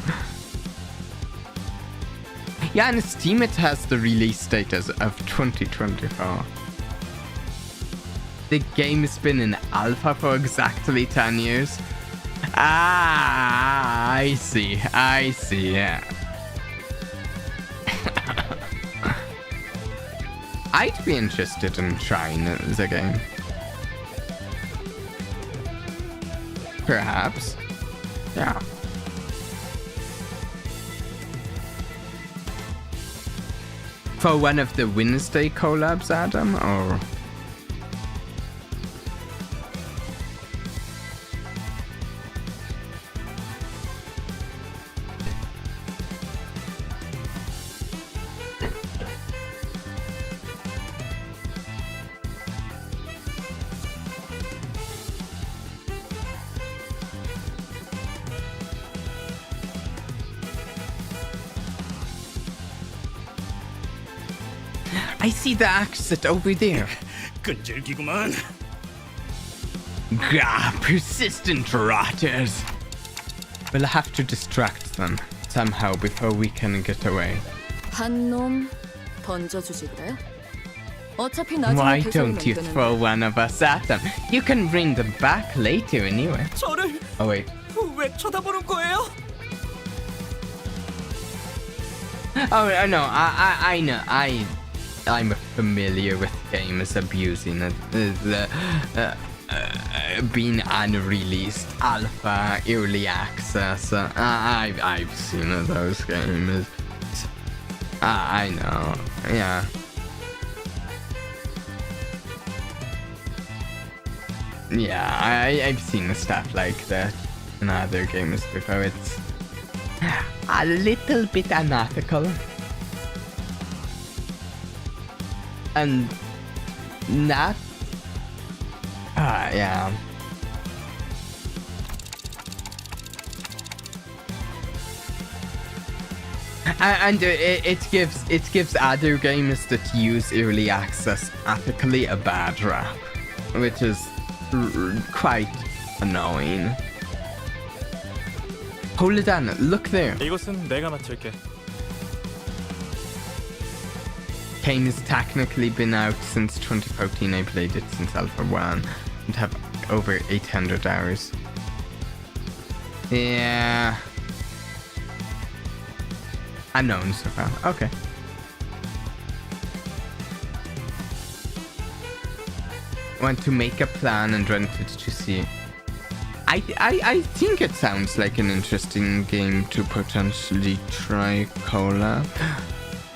S1: Yeah, and Steam it has the release status of 2024. The game's been in alpha for exactly 10 years. Ah, I see, yeah. I'd be interested in trying the game. Perhaps. Yeah. For one of the Wednesday collabs, Adam, or... I see the exit over there.
S5: 끈질기구만.
S1: Gah, persistent rotters. We'll have to distract them somehow before we can get away.
S6: 한 놈 던져주지 그래? 어차피
S1: Why
S6: 나중에 계속
S1: don't you
S6: 만드는데.
S1: throw one of us at them? You can bring them back later anyway.
S2: 저를
S1: Oh wait.
S2: 왜 쳐다보는 거예요?
S1: Oh no, I know. I'm familiar with gamers abusing the being unreleased alpha early access. I've seen those games. I know. Yeah. Yeah, I've seen stuff like that in other games before. It's a little bit unethical. And not... yeah. And it gives other games that use early access ethically a bad rap, which is quite annoying. Hold it on, look there.
S9: 이곳은 내가 맡을게.
S1: Game has technically been out since 2014. I played it since Alpha 1 and have over 800 hours. Yeah. Unknown so far. Okay. Want to make a plan and rent it to see. I think it sounds like an interesting game to potentially try collab.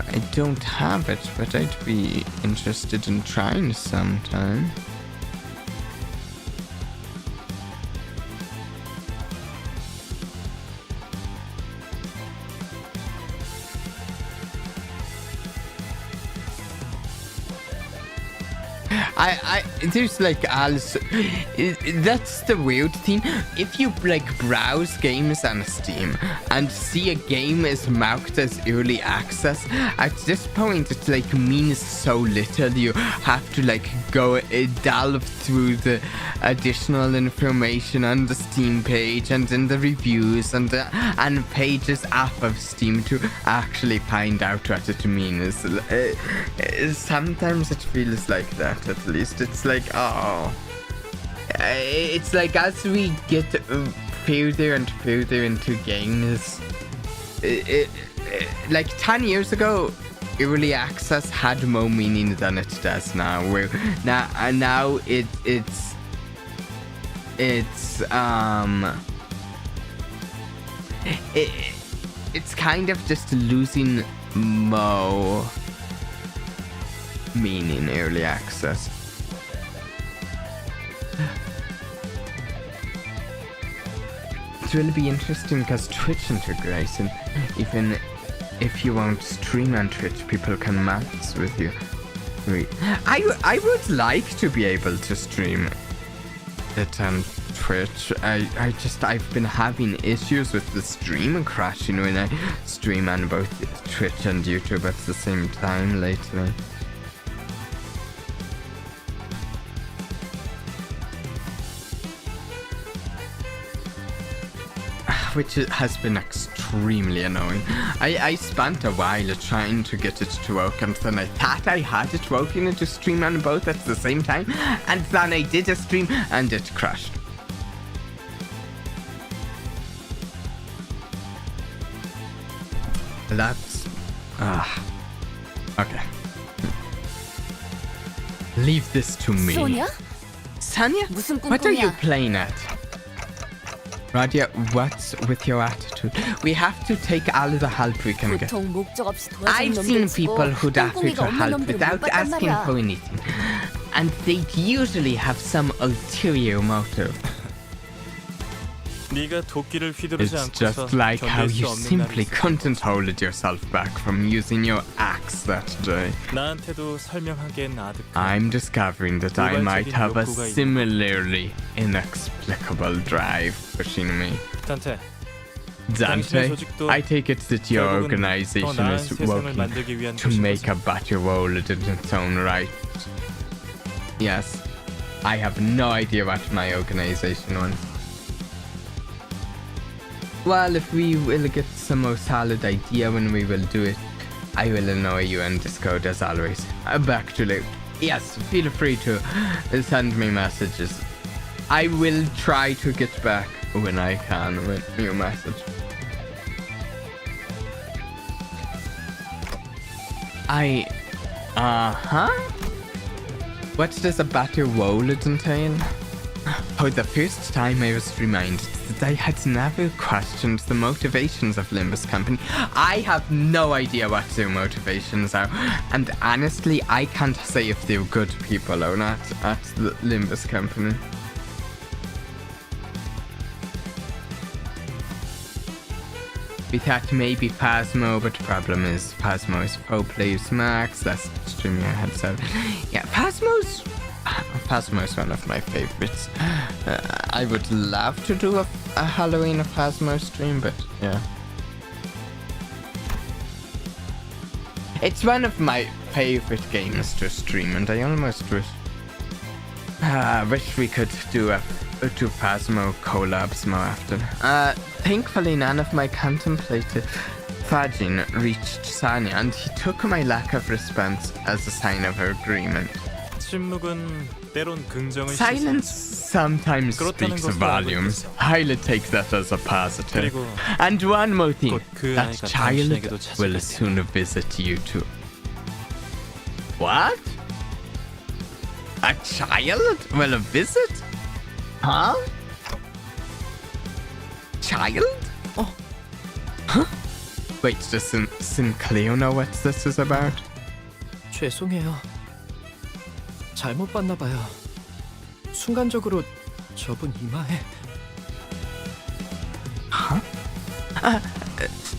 S1: I don't have it, but I'd be interested in trying sometime. There's like also, that's the weird thing. If you like browse games on Steam and see a game is marked as early access, at this point it like means so little. You have to like go delve through the additional information on the Steam page and in the reviews and pages off of Steam to actually find out what it means. Sometimes it feels like that. At least it's like, oh, it's like as we get further and further into games, like 10 years ago, early access had more meaning than it does now. Where now it's kind of just losing more meaning. Early access. It will be interesting because Twitch integration, even if you won't stream on Twitch, people can match with you. I would like to be able to stream it on Twitch. I've been having issues with the stream crashing when I stream on both Twitch and YouTube at the same time lately. Which has been extremely annoying. I spent a while trying to get it to work, and then I thought I had it working to stream on both at the same time, and then I did a stream and it crashed. That's... okay. Leave this to me.
S6: 소냐?
S1: Sanya?
S6: 무슨
S1: What are you
S6: 꿍꿍이야?
S1: playing at? Radia, what's with your attitude? We have to take all the help we can get.
S6: 보통 목적 없이 도와주는
S1: I've seen
S6: 놈들
S1: people
S6: 치고
S1: who'd offer
S6: 꿍꿍이가
S1: to
S6: 없는
S1: help
S6: 놈들은 못
S1: without
S6: 봤단
S1: asking
S6: 말이야.
S1: for anything. And they'd usually have some ulterior motive.
S9: 네가 도끼를 휘두르지
S1: It's
S9: 않고서
S1: just like how
S9: 견딜 수
S1: you
S9: 없는 날이
S1: simply
S9: 있어.
S1: couldn't hold yourself back from using your axe that day.
S9: 나한테도 설명하기엔 아득해.
S1: I'm discovering that I might have a
S9: 욕구가 있는
S1: similarly inexplicable drive pushing me.
S9: 단테,
S1: Dante,
S9: 조직도
S1: I take it that your
S9: 결국은 더
S1: organization
S9: 나은
S1: is
S9: 세상을
S1: working
S9: 만들기 위한
S1: to
S9: 것인
S1: make
S9: 거죠.
S1: a better world in its own right. Yes, I have no idea what my organization wants. Well, if we will get some more solid idea when we will do it, I will annoy you in Discord as always. Back to Luke. Yes, feel free to send me messages. I will try to get back when I can with your message. What does a better world entail? For the first time I was reminded that I had never questioned the motivations of Limbus Company. I have no idea what their motivations are, and honestly I can't say if they're good people or not at the Limbus Company. We thought maybe Phasmo, but the problem is Phasmo is pro players max. That's the stream I had said. Yeah, Phasmo is one of my favorites. I would love to do a Halloween of Phasmo stream, but yeah. It's one of my favorite games to stream, and I almost wish we could do Phasmo collabs more often. Thankfully, none of my contemplated fudging reached Sanya, and he took my lack of response as a sign of agreement.
S9: 침묵은 때론 긍정을
S1: Silence sometimes
S9: 그렇다는
S1: speaks
S9: 것을 알고
S1: volumes.
S9: 있겠어.
S1: I'll take that as a positive.
S9: 그리고
S1: And one more thing,
S9: 곧 그
S1: that
S9: 아이가
S1: child
S9: 당신에게도
S1: will
S9: 찾아오겠지.
S1: soon visit you too. What? A child will visit? Huh? Child? Oh. Huh? Wait, does Sinclair know what this is about?
S2: 죄송해요. 잘못 봤나 봐요. 순간적으로 저분 이마에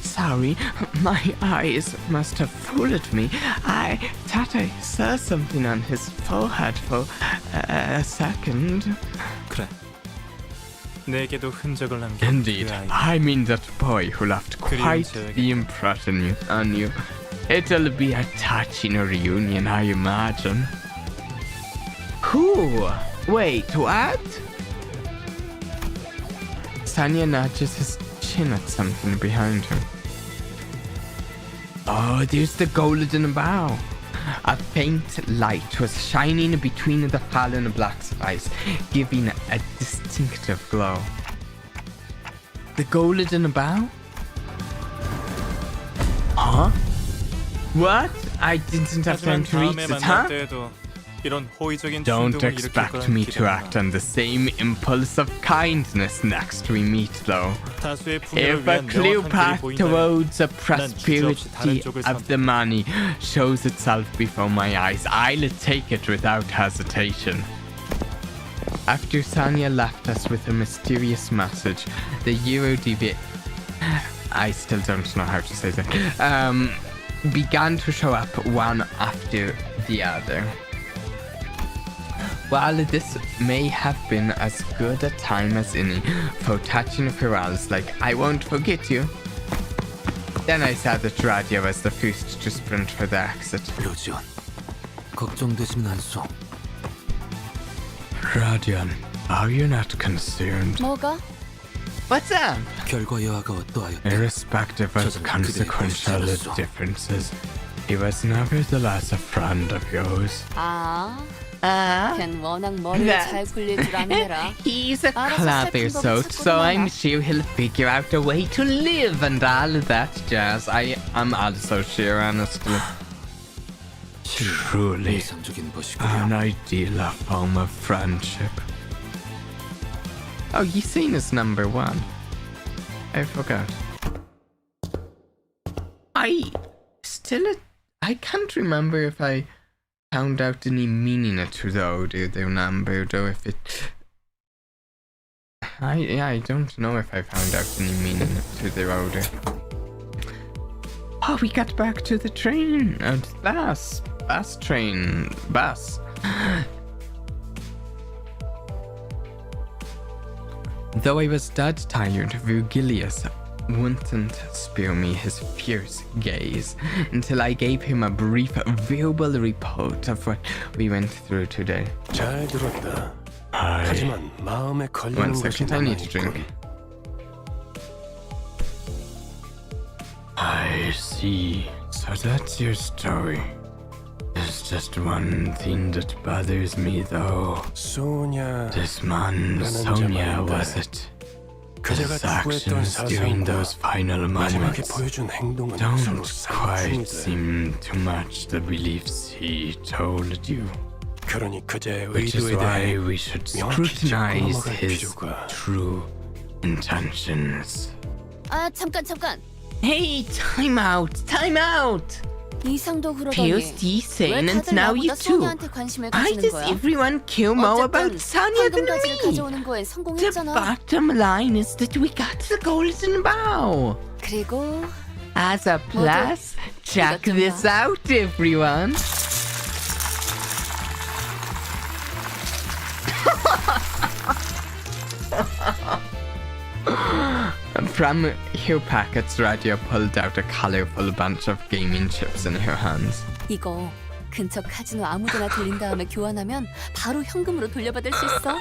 S1: Sorry, my eyes must have fooled me. I thought I saw something on his forehead for a second.
S9: 그래. 내게도 흔적을 남긴
S1: Indeed,
S9: 그 아이.
S1: I mean that boy who left quite the impression on you. It'll be a touching reunion, I imagine. Who? Wait, what? Sanya nudges his chin at something behind him. Oh, there's the golden bow. A faint light was shining between the fallen blocks of ice, giving a distinctive glow. The golden bow? Huh? What? I didn't have time
S9: 하지만
S1: to read
S9: 다음에
S1: it,
S9: 만날
S1: huh?
S9: 때에도 이런 호의적인
S1: Don't
S9: 충동을 일으킬
S1: expect
S9: 거란
S1: me to
S9: 기대는
S1: act on the same impulse of kindness next we meet, though.
S9: 다수의 풍요를
S1: If a
S9: 위한
S1: clear
S9: 명확한 길이
S1: path
S9: 보인다면
S1: towards the
S9: 난 주저없이 다른
S1: prosperity
S9: 쪽을
S1: of the money shows itself before my eyes, I'll take it without hesitation. After Sanya left us with a mysterious message, the Eurodv... I still don't know how to say that. Began to show up one after the other. While this may have been as good a time as any for touching farewells like "I won't forget you," then I saw that Radia was the first to sprint for the exit.
S7: 로지온, 걱정되지는 않소.
S1: Radian, are you not concerned?
S6: 뭐가?
S1: What's up?
S7: 결과 여하가 어떠하였다.
S1: Irrespective of consequential differences, he was nevertheless a friend of yours.
S6: 걘 워낙 머리를 잘 굴릴 줄 아는 애라.
S1: He's a
S6: 알아서
S1: clever
S6: 살핀 법을
S1: sort,
S6: 찾고
S1: so I'm
S6: 도망가.
S1: sure he'll figure out a way to live and all of that jazz. I am also sure, honestly. Truly,
S7: 이상적인
S1: an
S7: 것이구려.
S1: ideal form of friendship. Oh, you seen his number one? I forgot. I can't remember if I found out any meaning to the audio number, though. If it, I don't know if I found out any meaning to the audio. Oh, we got back to the train and bus train. Though I was dead tired, Virgilius wouldn't spare me his fierce gaze until I gave him a brief verbal report of what we went through today.
S5: 잘 들었다.
S3: 아이,
S5: 하지만 마음에 걸리는
S1: 1
S5: 것이
S1: second, I need to drink.
S5: 남아있군.
S3: I see.
S1: So that's your story. There's just one thing that bothers me though.
S5: 소냐.
S1: This man, Sonia, was it?
S5: 그대가
S1: His
S5: 추구했던
S1: actions during
S5: 사상과
S1: those final
S5: 마지막에
S1: moments
S5: 보여준 행동은 서로
S1: don't quite
S5: 쌍충이다.
S1: seem to match the beliefs he told you.
S5: 그러니 그대의
S1: Which is
S5: 의도에
S1: why
S5: 대해
S1: we should
S5: 명확히
S1: scrutinize
S5: 짚고 넘어갈
S1: his
S5: 필요가.
S1: true intentions.
S6: 아 잠깐.
S1: Hey, time out! Time out!
S6: 이상도 그러더니
S1: First you
S6: 왜
S1: Sane and
S6: 다들
S1: now you
S6: 나보다
S1: too.
S6: 소녀한테 관심을
S1: Why
S6: 가지는
S1: does
S6: 거야?
S1: everyone care more about
S6: 어쨌든
S1: Sonia than
S6: 황금가지를
S1: me?
S6: 가져오는 거엔
S1: The
S6: 성공했잖아.
S1: bottom line is that we got the golden bow.
S6: 그리고
S1: As a plus, check
S6: 이것 좀
S1: this
S6: 봐.
S1: out, everyone. From her pockets, Radia pulled out a colorful bunch of gaming chips in her hands.
S6: 이거 근처 카지노 아무데나 들린 다음에 교환하면 바로 현금으로 돌려받을 수 있어.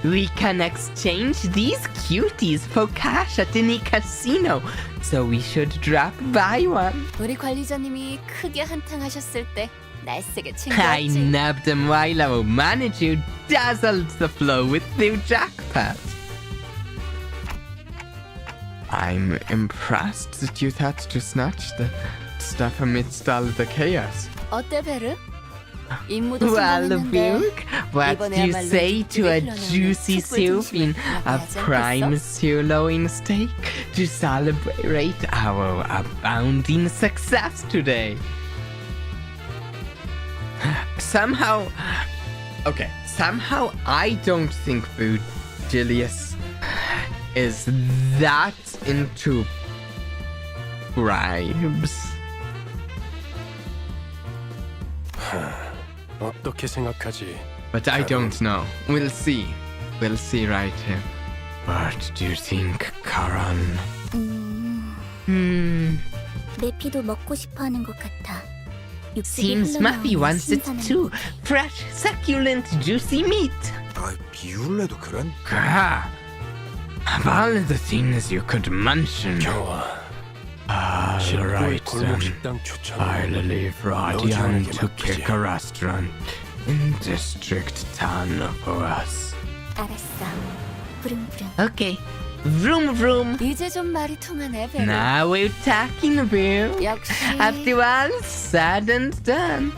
S1: We can exchange these cuties for cash at any casino, so we should drop by one.
S6: 우리 관리자님이 크게 한탕하셨을 때 날쌔게
S1: I
S6: 챙겨왔지.
S1: nabbed them while our manager dazzled the floor with their jackpot. I'm impressed that you thought to snatch the stuff amidst all the chaos.
S6: 어때 베르? 임무도
S1: Well,
S6: 성공했는데
S1: Luke, what do you say to a juicy serving of prime sirloin steak to celebrate our abounding success today? Somehow I don't think Julius is that into bribes.
S5: 어떻게 생각하지?
S1: But I don't know. We'll see. We'll see right here. What do you think, Karan?
S10: 매피도 먹고 싶어하는 것 같아.
S1: Seems Muffy wants it too. Fresh, succulent, juicy meat.
S4: 아, 비울래도 그런?
S1: Ah, of all the things you could mention.
S5: 좋아.
S1: All
S5: 신부의
S1: right
S5: 골목
S1: then.
S5: 식당 추천.
S1: I'll leave Radian to kick a restaurant in District 10 for us.
S10: 알았어. 부릉부릉.
S1: Okay. Vroom vroom.
S6: 이제 좀 말이 통하네 베르.
S1: Now we're talking about.
S6: 역시
S1: After all said and done.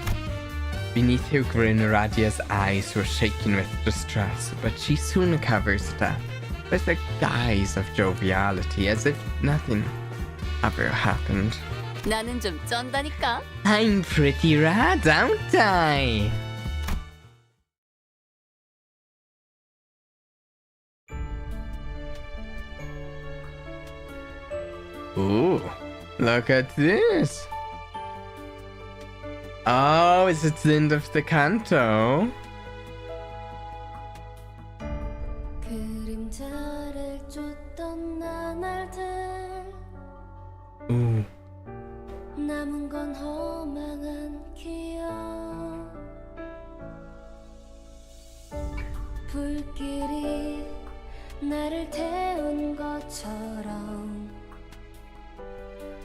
S1: Beneath her grin, Radia's eyes were shaking with distress, but she soon covers it up with a guise of joviality, as if nothing ever happened.
S6: 나는 좀 쩐다니까.
S1: I'm pretty rad, aren't I? Ooh, look at this. Oh, is it the end of the canto?
S6: 그림자를 쫓던 나날들
S1: Ooh.
S6: 남은 건 허망한 기억 불길이 나를 태운 것처럼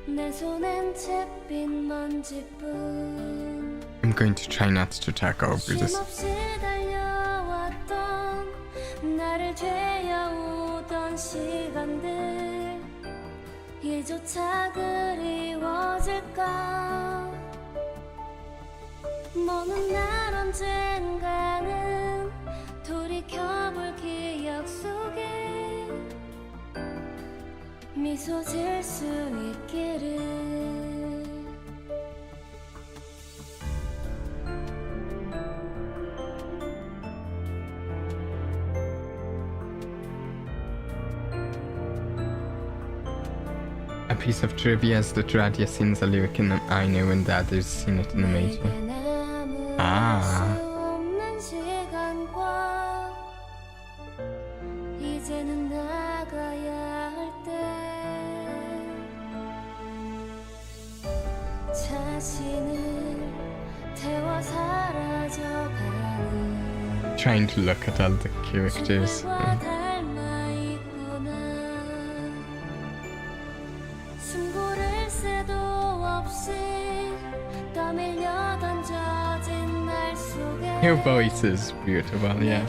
S6: 내 손엔 잿빛 먼지뿐
S1: I'm going to try not to talk over this.
S6: 쉼없이 달려왔던 나를 죄어오던 시간들 이조차 그리워질까 먼 날 언젠가는 돌이켜볼 기억 속에 미소 질 수 있기를
S1: A piece of trivia is that Radia sings a lyric in the I know and the others sing it in the major. Ah.
S6: 이제는 나가야
S1: trying to look at all the characters. Your voice is beautiful, yeah.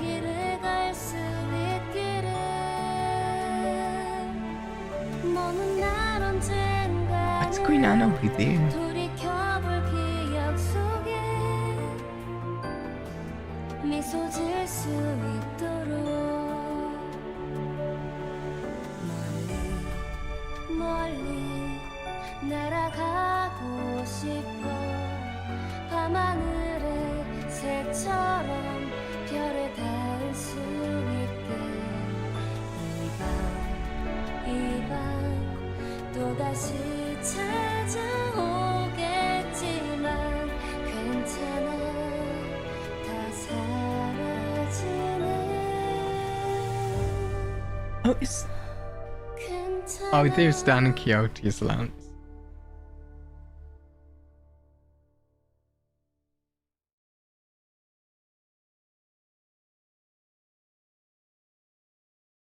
S1: What's going on over there?
S6: 날아가고 싶어 밤하늘에 새처럼 별에 닿을 수 있게 이 밤 또다시 찾아오겠지만 괜찮아 다 사라지네
S1: Oh, there's Dan Quixote's lance.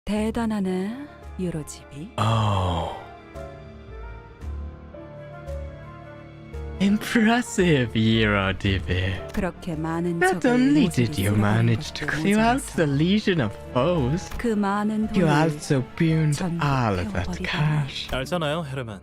S8: 대단하네, 유로집이.
S1: Oh. Impressive, Vtubie.
S8: 그렇게 많은
S1: Not
S8: 적을
S1: only
S8: 모조리
S1: did you
S8: 쓸어버린
S1: manage to
S8: 것도
S1: clear out
S8: 모자라서
S1: the legion of foes,
S8: 그 많은
S1: you
S8: 돈을
S1: also burned
S8: 전부
S1: all of that
S8: 태워버리다니.
S9: 네.
S1: cash.
S9: 알잖아요, 헤르만.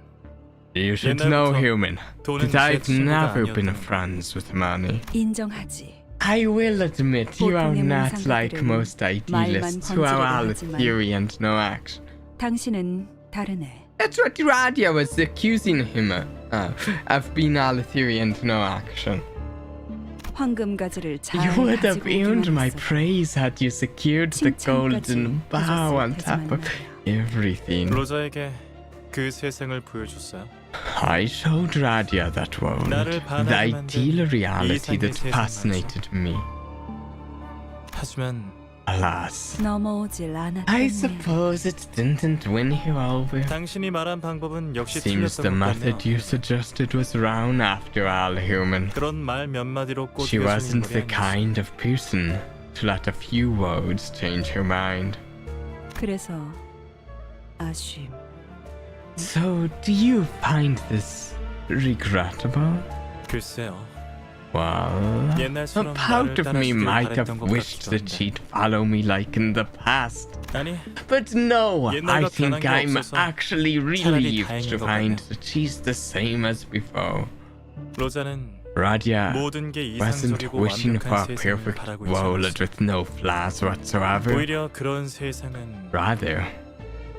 S1: You should know, human,
S9: 돈은
S1: that I've
S9: 제 친구가
S1: never been
S9: 아니었던
S1: friends with money.
S8: 인정하지.
S1: I will admit you are
S8: 보통의
S1: not like
S8: 몽상가들은
S1: most idealists who are all
S8: 번지르르 하지만
S1: theory and no action.
S8: 당신은 다르네.
S1: That's what Radia was accusing him of being all theory and no action.
S8: 황금가지를 잘
S1: You would have
S8: 가지고
S1: earned
S8: 오기만
S1: my
S8: 했어도
S1: praise had you secured the golden bow on top of everything.
S9: 로저에게 그 세상을 보여줬어요.
S1: I showed Radia that world,
S9: 나를 반하게
S1: the ideal
S9: 만든
S1: reality that
S9: 이상의 세상
S1: fascinated me.
S9: 하지만
S8: 넘어오질
S1: Alas,
S8: 않았네.
S1: I suppose it didn't win you over.
S9: 당신이 말한 방법은 역시
S1: Seems the
S9: 틀렸던 것
S1: method
S9: 같네요.
S1: you suggested was wrong after all, human.
S9: 그런 말 몇 마디로
S1: She
S9: 꼬드겨진
S1: wasn't the
S9: 인물이 아니었어.
S1: kind of person to let a few words change her mind.
S8: 그래서 아쉬움.
S1: So, do you find this regrettable?
S9: 글쎄요.
S1: Well, a
S9: 옛날처럼
S1: part
S9: 나를
S1: of me
S9: 따라주길
S1: might have
S9: 바랬던 것
S1: wished
S9: 같기도
S1: that
S9: 한데.
S1: she'd follow me like in the past.
S9: 아니,
S1: But no, I
S9: 옛날과
S1: think
S9: 변한 게
S1: I'm
S9: 없어서
S1: actually
S9: 차라리
S1: relieved
S9: 다행인
S1: to
S9: 것
S1: find
S9: 같네.
S1: that she's the same as before.
S9: 로자는
S1: Radia
S9: 모든 게
S1: wasn't
S9: 이상적이고
S1: wishing for
S9: 완벽한
S1: a
S9: 세상을
S1: perfect
S9: 바라고 있지
S1: world
S9: 않았어.
S1: with no flaws whatsoever.
S9: 오히려 그런 세상은
S1: Rather,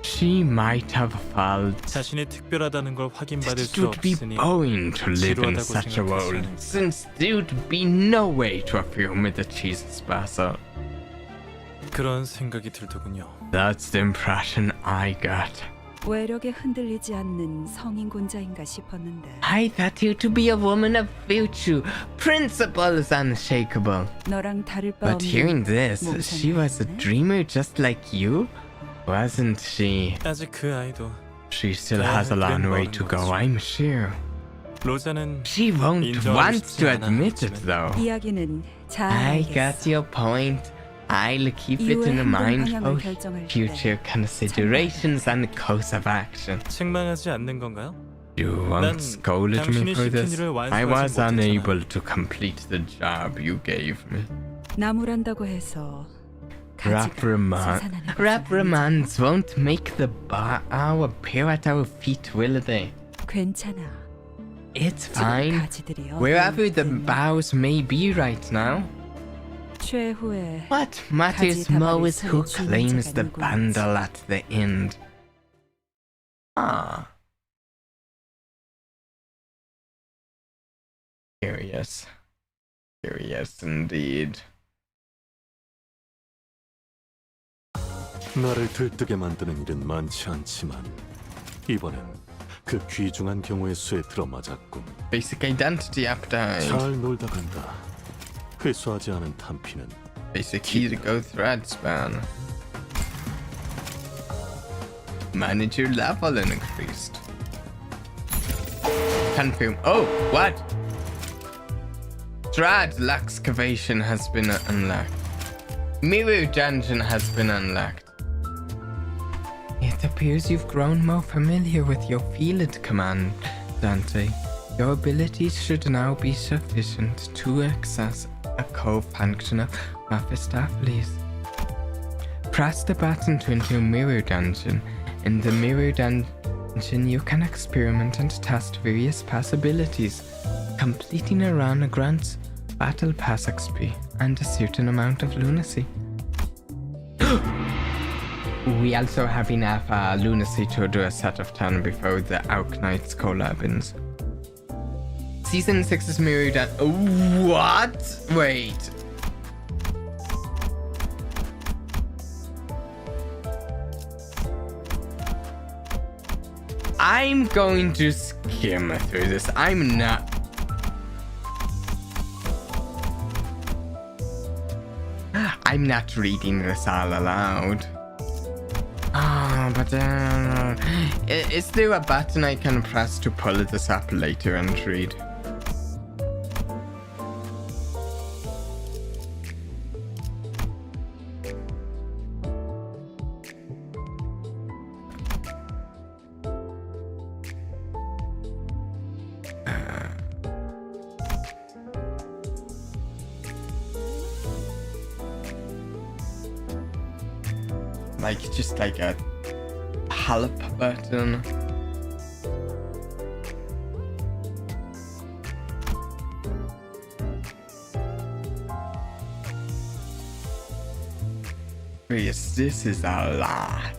S1: she might have felt
S9: 자신이 특별하다는 걸
S1: that
S9: 확인받을
S1: it
S9: 수
S1: would be
S9: 없으니
S1: boring to live in
S9: 지루하다고
S1: such a world,
S9: 생각하지 않을까.
S1: since there would be no way to affirm that she's special.
S9: 그런 생각이 들더군요.
S1: That's the impression I got.
S8: 외력에 흔들리지 않는 성인군자인가 싶었는데
S1: I thought you to be a woman of virtue, principles unshakable.
S8: 너랑 다를 바
S1: But hearing
S8: 없는
S1: this, she was a
S8: 몽상이었네.
S1: dreamer just like you, wasn't she?
S9: 아직 그 아이도
S1: She still has a long way to go, I'm sure.
S9: 로자는
S1: She won't
S9: 인정하고
S1: want
S9: 싶지
S1: to
S9: 않아,
S1: admit it
S9: 하지만.
S1: though.
S8: 이야기는 잘
S1: I
S8: 알겠어.
S1: got your point. I'll keep it
S8: 이후의
S1: in
S8: 행동
S1: mind
S8: 방향을
S1: for
S8: 결정할 때
S1: future considerations and course of action.
S9: 책망하지 않는 건가요?
S1: You
S9: 난
S1: won't scold me
S9: 당신이
S1: for
S9: 시킨
S1: this.
S9: 일을
S1: I was
S9: 완수하지
S1: unable to complete the job you gave me.
S8: 나무란다고 해서 가지가 솟아나는 것은
S1: Reprimands won't make the bow appear at our feet, will they?
S8: 아니지. 괜찮아.
S1: It's
S8: 지금
S1: fine.
S8: 가지들이
S1: Wherever the
S8: 어디든
S1: bows may be right now.
S8: 최후의
S1: What matters
S8: 가지
S1: more is who
S8: 다발을
S1: claims
S8: 주는
S1: the
S8: 자가
S1: bundle at the end. Ah. Curious. Curious indeed.
S11: 나를 들뜨게 만드는 일은 많지 않지만 이번엔 그 귀중한 경우의 수에 들어맞았군.
S1: Basic identity update.
S11: 잘 놀다 간다. 회수하지 않은 탄피는
S1: Basic key to go thread span. Manager level increased. Confirm. Oh, what? Thread excavation has been unlocked. Mirror dungeon has been unlocked. It appears you've grown more familiar with your field command, Dante. Your abilities should now be sufficient to access a core function of Mephistopheles. Press the button to enter Mirror Dungeon. In the Mirror Dungeon, you can experiment and test various possibilities. Completing a run grants Battle Pass XP and a certain amount of lunacy. We also have enough lunacy to do a set of 10 before the Arknights collab ends. Season 6's Mirror Dungeon. What? Wait. I'm going to skim through this. I'm not. I'm not reading this all aloud. But is there a button I can press to pull this up later and read? Just like a help button. Yes, this is a lot.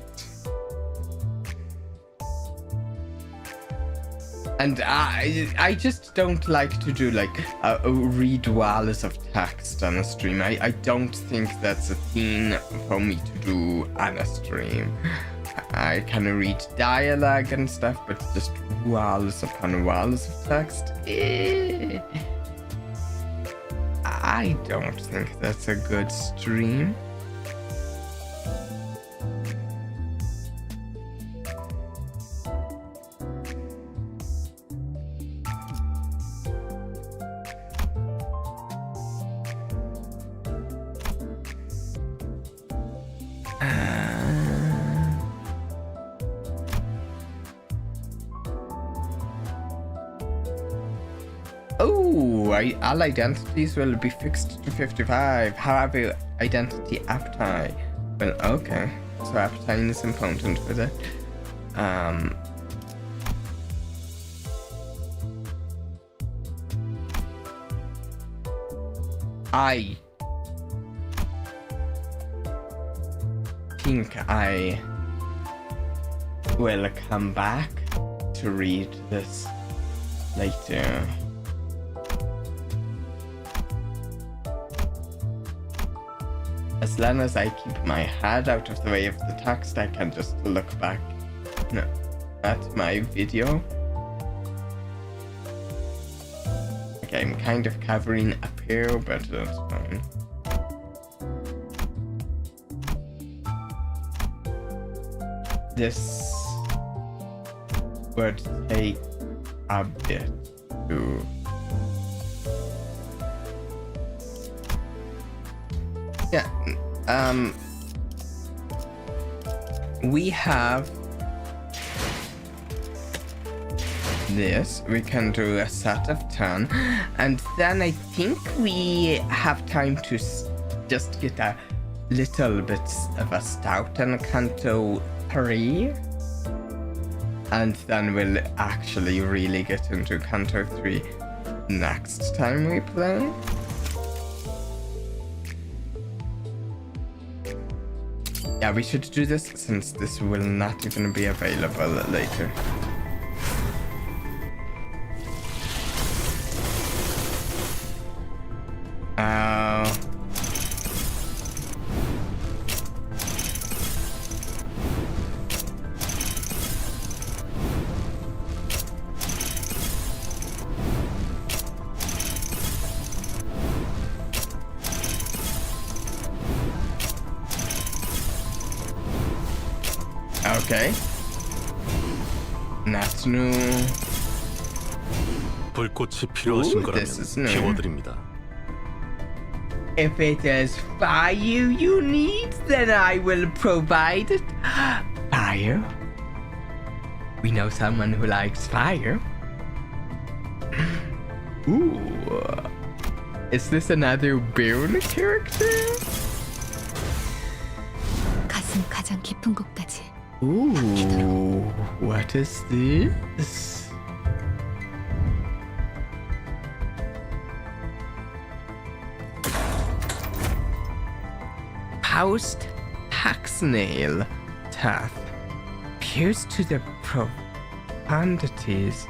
S1: And I just don't like to do like read walls of text on a stream. I don't think that's a thing for me to do on a stream. I can read dialogue and stuff, but just walls upon walls of text. I don't think that's a good stream. All identities will be fixed to 55. However, identity appetite. Well, okay. So appetite is important for that. I think I will come back to read this later. As long as I keep my head out of the way of the text, I can just look back at my video. Okay, I'm kind of covering up here, but that's fine. This would take a bit to... Yeah, we have this. We can do a set of 10, and then I think we have time to just get a little bit of a stout in Canto 3, and then we'll actually really get into Canto 3 next time we play. Yeah, we should do this since this will not even be available later. Okay. Not new.
S11: 불꽃이 필요하신
S1: Ooh, this is
S11: 거라면
S1: new.
S11: 피워드립니다.
S1: If it is fire you need, then I will provide it. Fire? We know someone who likes fire. Ooh. Is this another Byrne character?
S6: 가슴 가장 깊은 곳까지.
S1: Ooh. What is this? Faust Taxnail Tath pierced to the profundities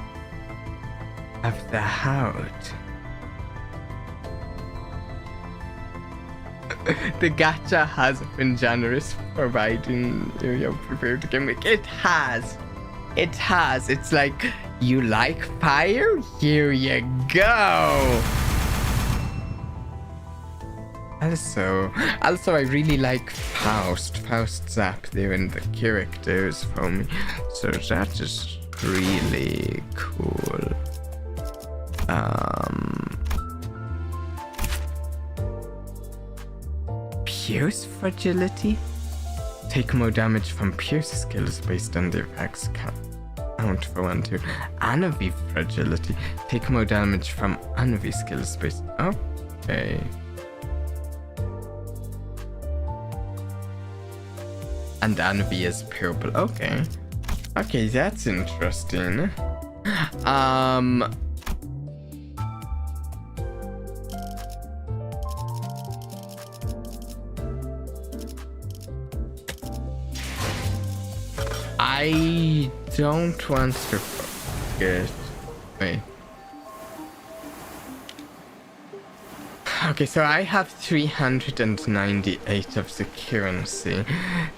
S1: of the heart. The gacha has been generous, providing you're prepared to give me. It has. It has. It's like, you like fire? Here you go. Also, I really like Faust. Faust's up there in the characters for me, so that is really cool. Pierce fragility? Take more damage from Pierce skills based on the effects count for 1, 2. Anavi fragility. Take more damage from Anavi skills based. Okay. And Anavi is purple. Okay. Okay, that's interesting. I don't want to forget. Wait. Okay, so I have 398 of the currency.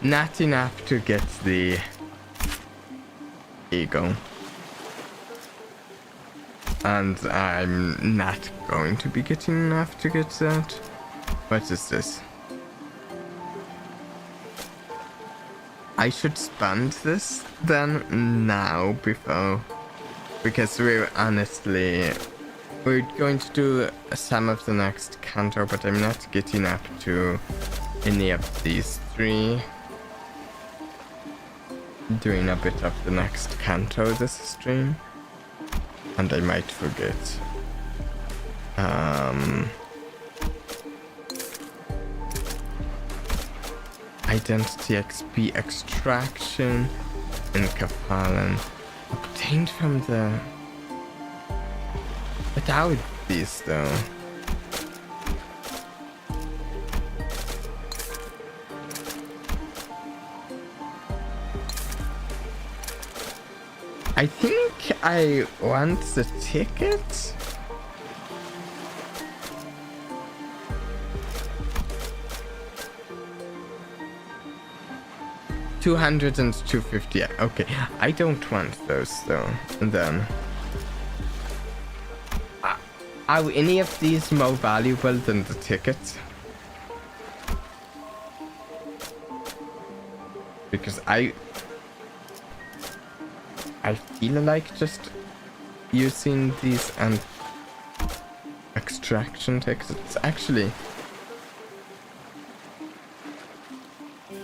S1: Not enough to get the ego. And I'm not going to be getting enough to get that. What is this? I should spend this then now before, because we're going to do some of the next Canto, but I'm not getting up to any of these 3. Doing a bit of the next Canto this stream, and I might forget. Identity XP extraction in Kapalan. Obtained from the... Without these though. I think I want the ticket. $200 and $250. Okay, I don't want those though. And then, are any of these more valuable than the tickets? Because I feel like just using these and extraction tickets. Actually,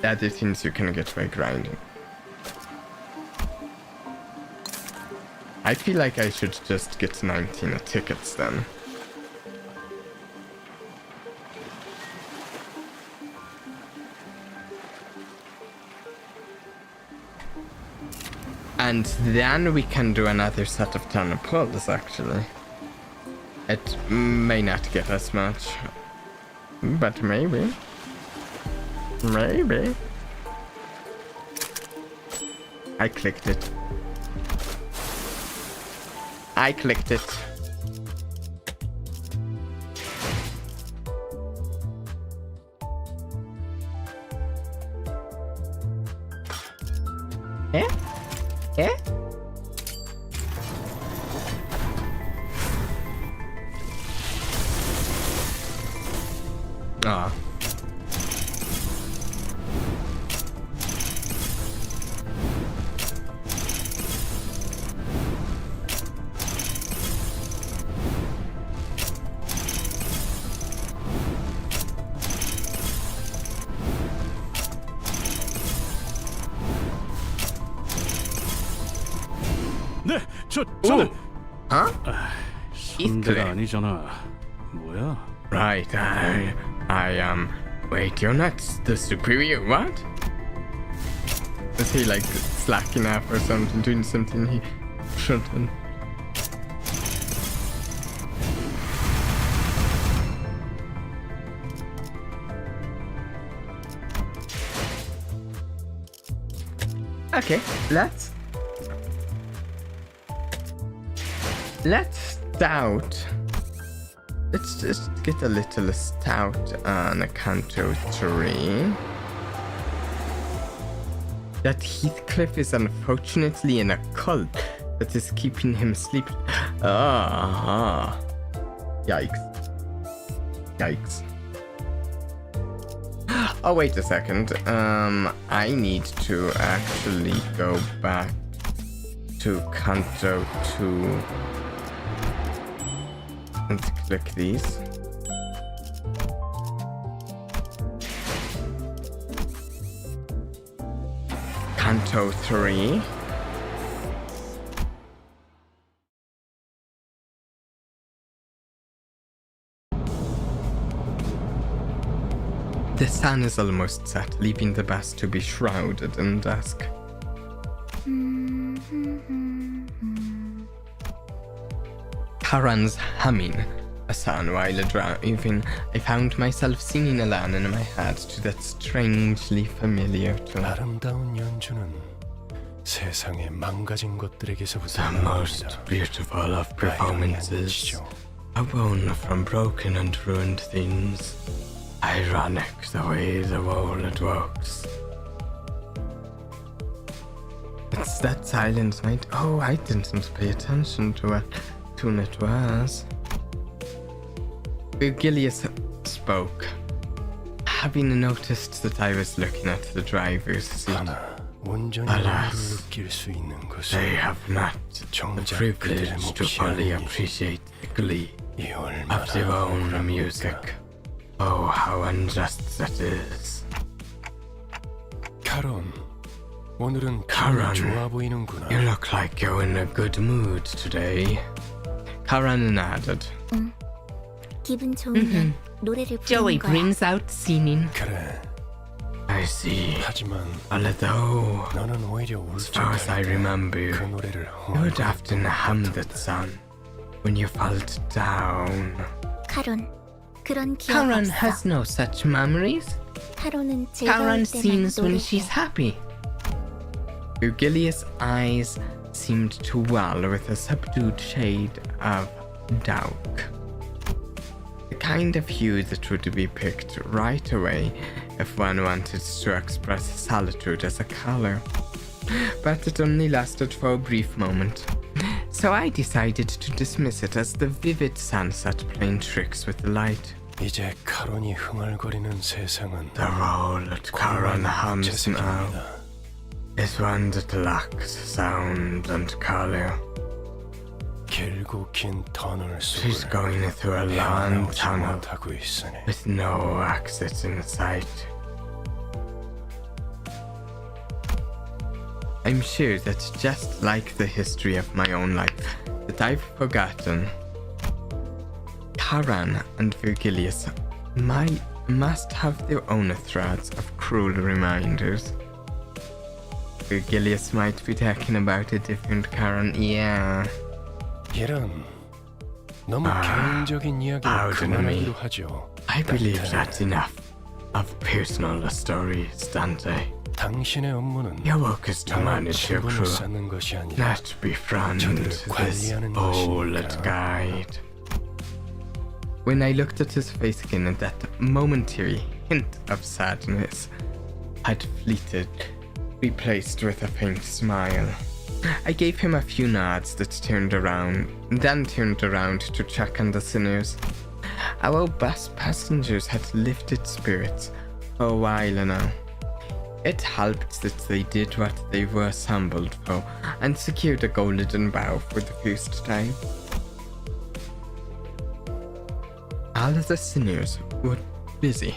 S1: the other things you can get by grinding. I feel like I should just get 19 tickets then. And then we can do another set of 10 pulls actually. It may not get as much, but maybe. Maybe. I clicked it. I clicked it. Eh? Eh? Ah.
S3: 저는
S1: Huh?
S3: 손대가 아니잖아. 뭐야?
S1: Right, I am. Wait, you're not the superior, what? Is he like slacking off or something, doing something he shouldn't? Okay, let's stout. Let's just get a little stout on a Canto 3. That Heathcliff is unfortunately in a cult that is keeping him asleep. Ah. Yikes. Yikes. Oh, wait a second. I need to actually go back to Canto 2 and click these. Canto 3. The sun is almost set, leaving the best to be shrouded in dusk. Karan's humming a song while driving. I found myself singing along in my head to that strangely familiar tune.
S5: 아름다운 연주는 세상의 망가진 것들에게서부터
S1: The most beautiful of performances, a one from broken and ruined things. Ironic the way the world works. It's that silent night. Oh, I didn't pay attention to what tune it was. Virgilius spoke, having noticed that I was looking at the driver's seat. Alas, they have not the privilege to fully appreciate the glee of their own music. Oh, how unjust that is.
S5: 카론, 오늘은
S1: Karan,
S5: 기분이 좋아 보이는구나.
S1: you look like you're in a good mood today. Karan nodded.
S10: 기분 좋으면 노래를
S1: Joey
S10: 부르는 거야.
S1: brings out singing.
S5: 그래.
S1: I see.
S5: 하지만
S1: Although,
S5: 너는 오히려
S1: as far as I
S5: 울적할 때
S1: remember,
S5: 그 노래를
S1: you would often hum that song when you felt down.
S10: 카론, 그런 기억
S1: Karan
S10: 없어.
S1: has no such memories.
S10: 카론은
S1: Karan
S10: 즐거울 때만
S1: sings when
S10: 노래해.
S1: she's happy. Virgilius' eyes seemed to well with a subdued shade of doubt. The kind of hue that would be picked right away if one wanted to express solitude as a color. But it only lasted for a brief moment. So I decided to dismiss it as the vivid sunset playing tricks with the light.
S5: 이제 카론이 흥얼거리는 세상은
S1: The role that Karan hums now
S5: 재생입니다.
S1: is one that lacks sound and color.
S5: 길고 긴 터널
S1: She's
S5: 속을
S1: going through a long
S5: 헤어나오지
S1: tunnel
S5: 못하고 있으니
S1: with no exit in sight. I'm sure that just like the history of my own life that I've forgotten, Karan and Virgilius must have their own threads of cruel reminders. Virgilius might be talking about a different Karan, yeah.
S5: 이런 너무 개인적인 이야기를
S1: pardon me.
S5: 그만하기로 하죠.
S1: I believe
S5: 딴테.
S1: that's enough of personal stories, Dante.
S5: 당신의 업무는
S1: Your work is to
S5: 나와
S1: manage your
S5: 친분을
S1: crew,
S5: 쌓는 것이 아니라
S1: not befriend
S5: 저들을
S1: this
S5: 관리하는
S1: old
S5: 것이니까.
S1: guide. When I looked at his face again, that momentary hint of sadness had fleeted, replaced with a faint smile. I gave him a few nods that turned around to check on the sinners. Our bus passengers had lifted spirits for a while now. It helped that they did what they were assembled for and secured a golden bow for the first time. All of the sinners were busy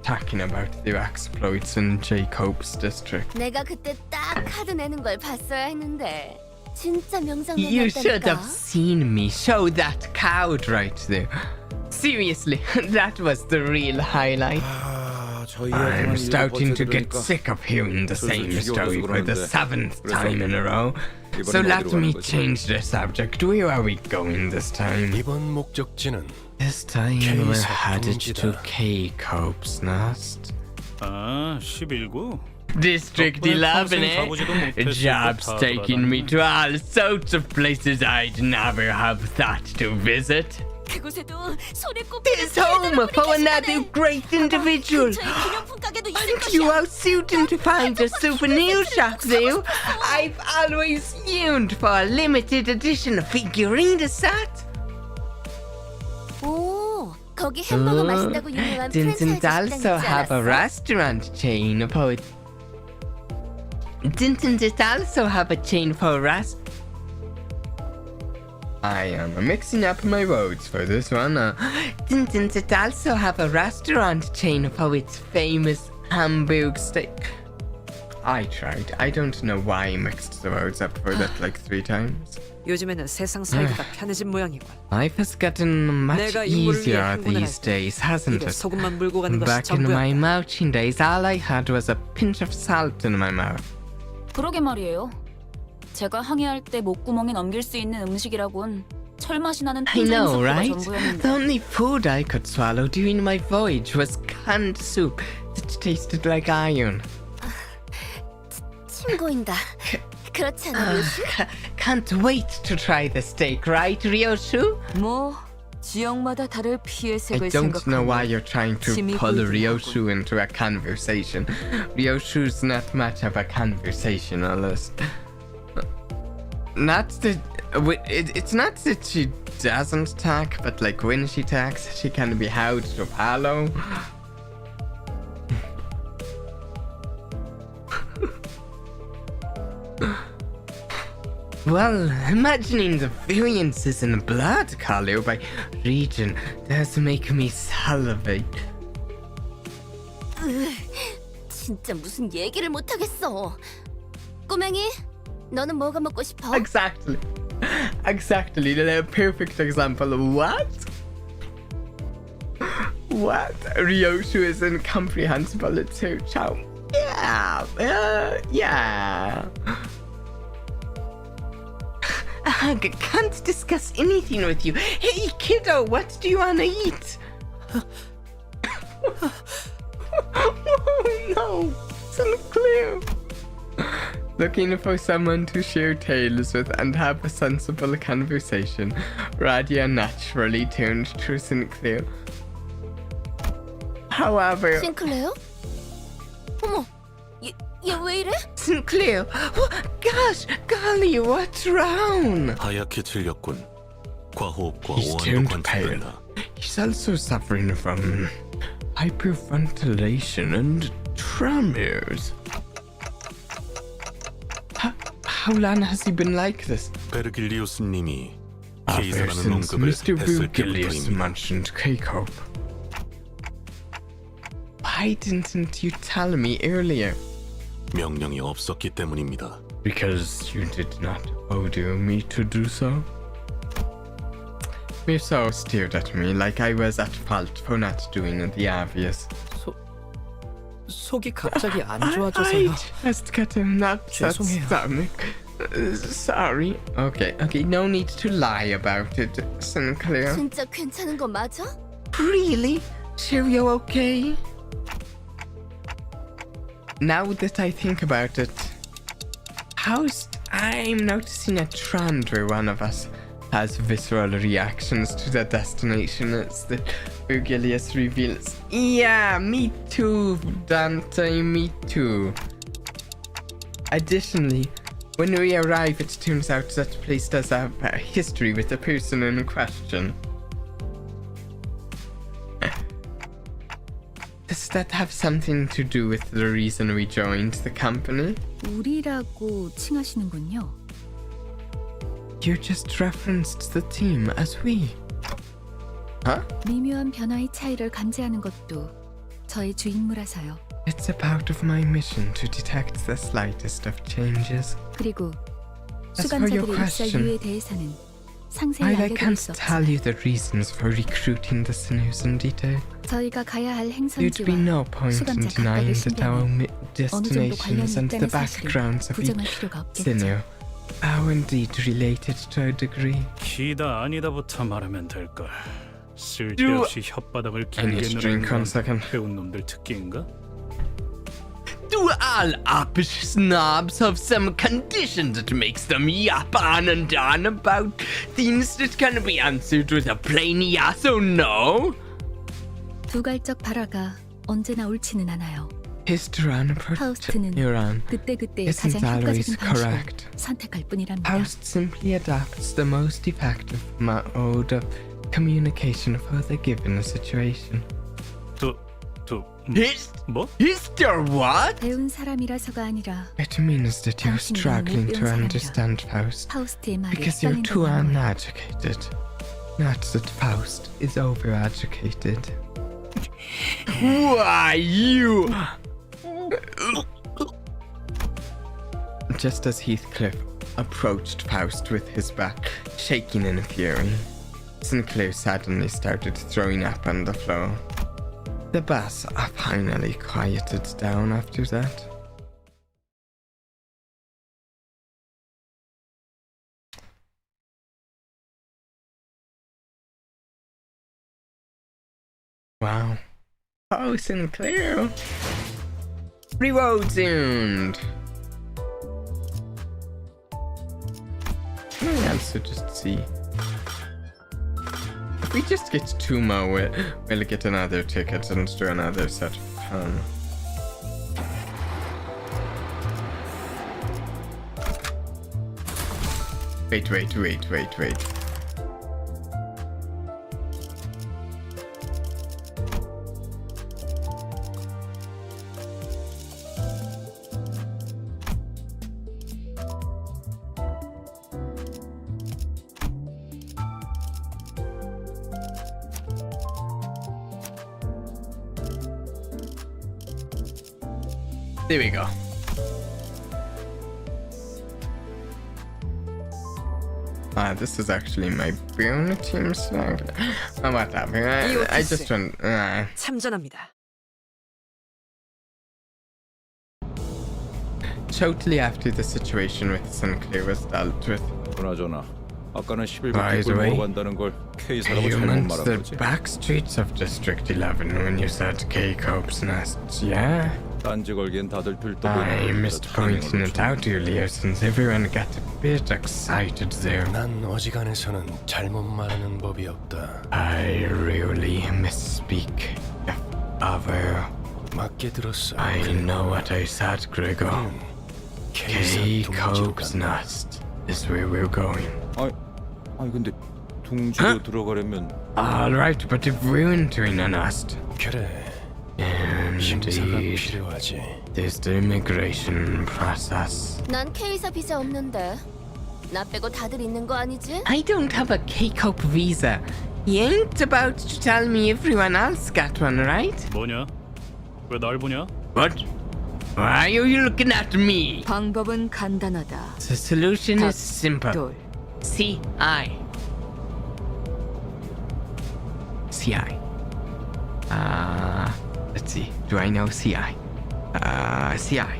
S1: talking about their exploits in Jacob's district.
S6: 내가 그때 딱 카드 내는 걸 봤어야 했는데. 진짜
S1: You should have
S6: 명장면이었다니까.
S1: seen me show that couch right there. Seriously, that was the real highlight. I'm starting to get sick of hearing the same story for the 7th time in a row. So let me change the subject. Where are we going this time?
S5: 이번 목적지는
S1: This time we're headed to K-Cope's Nest.
S3: 아, 11구?
S1: District 11, eh? Job's taking me to all sorts of places I'd never have thought to visit.
S6: 그곳에도 손에 꼽히는
S1: This home for another great individual.
S6: 근처에 기념품 가게도 있을
S1: Aren't you
S6: 것이야.
S1: out suiting to find a souvenir shop there? I've always yearned for a limited edition figurine set.
S6: 오, 거기 햄버거 맛있다고 유명한 프랜차이즈
S1: Didn't
S6: 식당
S1: also
S6: 있지
S1: have a
S6: 않았어?
S1: restaurant chain for it. Didn't it also have a chain for rest? I am mixing up my words for this one. Didn't it also have a restaurant chain for its famous Hamburg steak? I tried. I don't know why I mixed the words up for that like 3 times.
S8: 요즘에는 세상 살기가 편해진 모양이군.
S1: Life has gotten much
S8: 내가 인물을 위해
S1: easier
S8: 행군을
S1: these
S8: 할 때
S1: days, hasn't
S8: 입에
S1: it?
S8: 소금만 물고 가는 것이
S1: Back in my
S8: 전부야.
S1: marching days, all I had was a pinch of salt in my mouth.
S12: 그러게 말이에요. 제가 항해할 때 목구멍에 넘길 수 있는 음식이라곤 철맛이 나는
S1: I know,
S12: 통조림
S1: right?
S12: 수프가
S1: The
S12: 전부였는데.
S1: only food I could swallow during my voyage was canned soup that tasted like iron.
S6: 침 고인다. 그렇지 않아, 요시?
S1: Can't wait to try the steak, right, Ryoshu?
S8: 뭐 지역마다 다를 피해
S1: I
S8: 색을
S1: don't know why
S8: 생각하면
S1: you're trying to
S8: 침이
S1: pull
S8: 고이더라고.
S1: Ryoshu into a conversation. Ryoshu's not much of a conversationalist. Not that it's not that she doesn't talk, but like when she talks, she can be hard to follow. Well, imagining the variances in blood color by region does make me salivate.
S6: 진짜 무슨 얘기를 못 하겠어. 꼬맹이, 너는 뭐가 먹고 싶어?
S1: Exactly. Exactly. The perfect example. What? What? Ryoshu is incomprehensible too. Ciao. Yeah. Yeah. Can't discuss anything with you. Hey, kiddo, what do you want to eat? Oh no, Sinclair. Looking for someone to share tales with and have a sensible conversation, Radia naturally turned to Sinclair. However,
S6: 싱클레어? 어머, 얘 왜 이래?
S1: Sinclair, oh, gosh, golly, what's wrong?
S11: 하얗게 질렸군. 과호흡과
S1: He's
S11: 오한도
S1: turned pale.
S11: 관찰된다.
S1: He's also suffering from hyperventilation and tremors. How long has he been like this?
S11: 베르길리우스님이
S1: Ever
S11: 케이사라는
S1: since
S11: 언급을
S1: Mr.
S11: 했을
S1: Virgilius
S11: 때부터입니다.
S1: mentioned K-Cope. Why didn't you tell me earlier?
S11: 명령이 없었기 때문입니다.
S1: Because you did not order me to do so? Miso stared at me like I was at fault for not doing the obvious.
S2: 속이 갑자기 안
S1: I
S2: 좋아져서요.
S1: just got an upset
S2: 죄송해요.
S1: stomach. Sorry. Okay, no need to lie about it, Sinclair.
S6: 진짜 괜찮은 거 맞아?
S1: Really? Sure you're okay? Now that I think about it, I'm noticing a trend where one of us has visceral reactions to the destination as the Virgilius reveals. Yeah, me too, Dante, me too. Additionally, when we arrive, it turns out that place does have a history with the person in question. Does that have something to do with the reason we joined the company?
S12: 우리라고 칭하시는군요.
S1: You just referenced the team as we. Huh?
S12: 미묘한 변화의 차이를 감지하는 것도 저의 주 임무라서요.
S1: It's a part of my mission to detect the slightest of changes.
S12: 그리고
S1: As for your question, while I can't tell you the reasons for recruiting the sinews in detail, there'd be no point in denying that our destinations and the backgrounds of each sinew are indeed related to a degree.
S3: 기다 아니다부터 말하면 될걸. 쓸데없이 혓바닥을
S1: Any
S3: 길게
S1: drink one
S3: 누르는
S1: second.
S3: 건 배운 놈들 특기인가?
S1: Do all uppish snobs have some condition that makes them yap on and on about things that can be answered with a plain yes or no?
S10: 두갈적 발화가 언제나 옳지는 않아요.
S1: His Tyrannosaurus
S10: 파우스트는
S1: neuron
S10: 그때그때
S1: isn't
S10: 가장
S1: always
S10: 효과적인 방식을
S1: correct.
S10: 선택할 뿐이랍니다.
S1: Faust simply adapts the most effective mode of communication for the given situation.
S3: 뭐?
S1: Mr. What?
S10: 배운 사람이라서가 아니라
S1: It means that you're
S10: 당신이
S1: struggling
S10: 못
S1: to
S10: 배운
S1: understand Faust
S10: 파우스트의 말에
S1: because you're too
S10: 헷갈린다는 거예요.
S1: uneducated. Not that Faust is overeducated. Why, you? Just as Heathcliff approached Faust with his back shaking in fury, Sinclair suddenly started throwing up on the floor. The bass finally quieted down after that. Wow. Oh, Sinclair. Reload tuned. Can we also just see? If we just get 2 more, we'll get another ticket and do another set of fun. Wait. There we go. This is actually my Boon team slang. Oh, whatever. I just went.
S8: 참전합니다.
S1: Shortly after the situation with Sinclair was dealt with,
S4: 그나저나 아까는 11번
S1: by the
S4: 뒷골
S1: way,
S4: 보러 간다는 걸 K사라고
S1: you
S4: 잘못
S1: meant
S4: 말한
S1: the
S4: 거지?
S1: back streets of District 11 when you said K-Cope's nests, yeah?
S4: 딴지 걸기엔 다들 들떠
S1: I
S4: 보이는
S1: missed pointing it out earlier since everyone got a bit excited there.
S5: 난 어지간해서는 잘못 말하는 법이 없다.
S1: I really misspeak, if ever.
S5: 맞게 들었어.
S1: I know what I said, Gregor. K-Cope's nest is where we're going.
S4: 아니 근데 둥지로 들어가려면
S1: Alright, but if we're entering a nest,
S5: 그래. 심사가
S1: indeed,
S5: 필요하지.
S1: there's the immigration process.
S6: 난 K사 비자 없는데. 나 빼고 다들 있는 거 아니지?
S1: I don't have a K-Cope visa. You ain't about to tell me everyone else got one, right?
S3: 뭐냐? 왜 날 보냐?
S1: What? Why are you looking at me?
S8: 방법은 간단하다.
S1: The solution is simple.
S8: 둘.
S1: CI. CI. Let's see. Do I know CI? CI.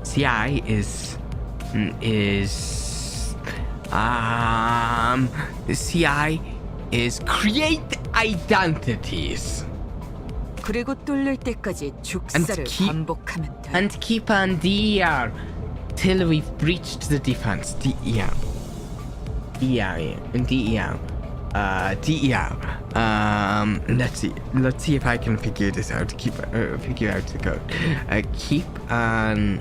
S1: CI CI is create identities.
S8: 그리고 뚫릴 때까지 죽사를 반복하면 돼.
S1: And keep on DER till we've breached the defense. DER. Let's see if I can figure this out. Figure out the code. Keep on.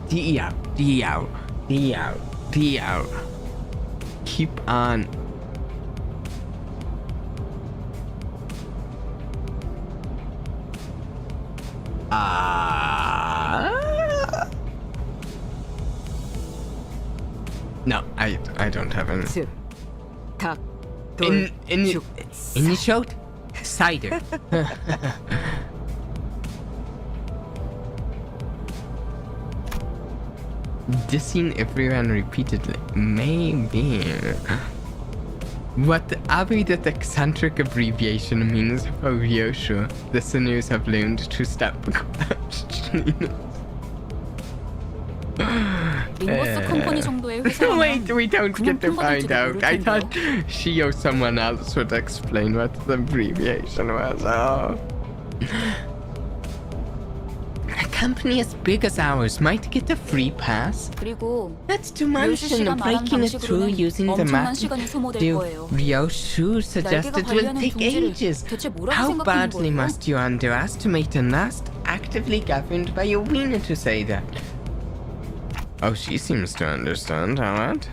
S1: DER. Keep on. No, I don't have any.
S8: 닭, 돌, 죽,
S1: Initial cider. dissing everyone repeatedly. Maybe. Whatever that eccentric abbreviation means for Ryoshu, the sinners have learned to stop questioning.
S12: 림버스 컴퍼니 정도의 회사라면
S1: Wait, we don't get to
S12: 그냥
S1: find out.
S12: 모를
S1: I
S12: 텐데요.
S1: thought she or someone else would explain what the abbreviation was. Oh. A company as big as ours might get a free pass.
S12: 그리고
S1: Not to
S12: 료슈
S1: mention
S12: 씨가 말한
S1: breaking it through
S12: 방식으로는
S1: using the
S12: 엄청난
S1: map.
S12: 시간이 소모될 거예요.
S1: Ryoshu suggested will
S12: 날개가
S1: take
S12: 달려있는
S1: ages.
S12: 대체 뭐라고
S1: How
S12: 생각하는
S1: badly
S12: 거예요?
S1: must you underestimate a nest actively governed by a wiener to say that? Oh, she seems to understand, alright.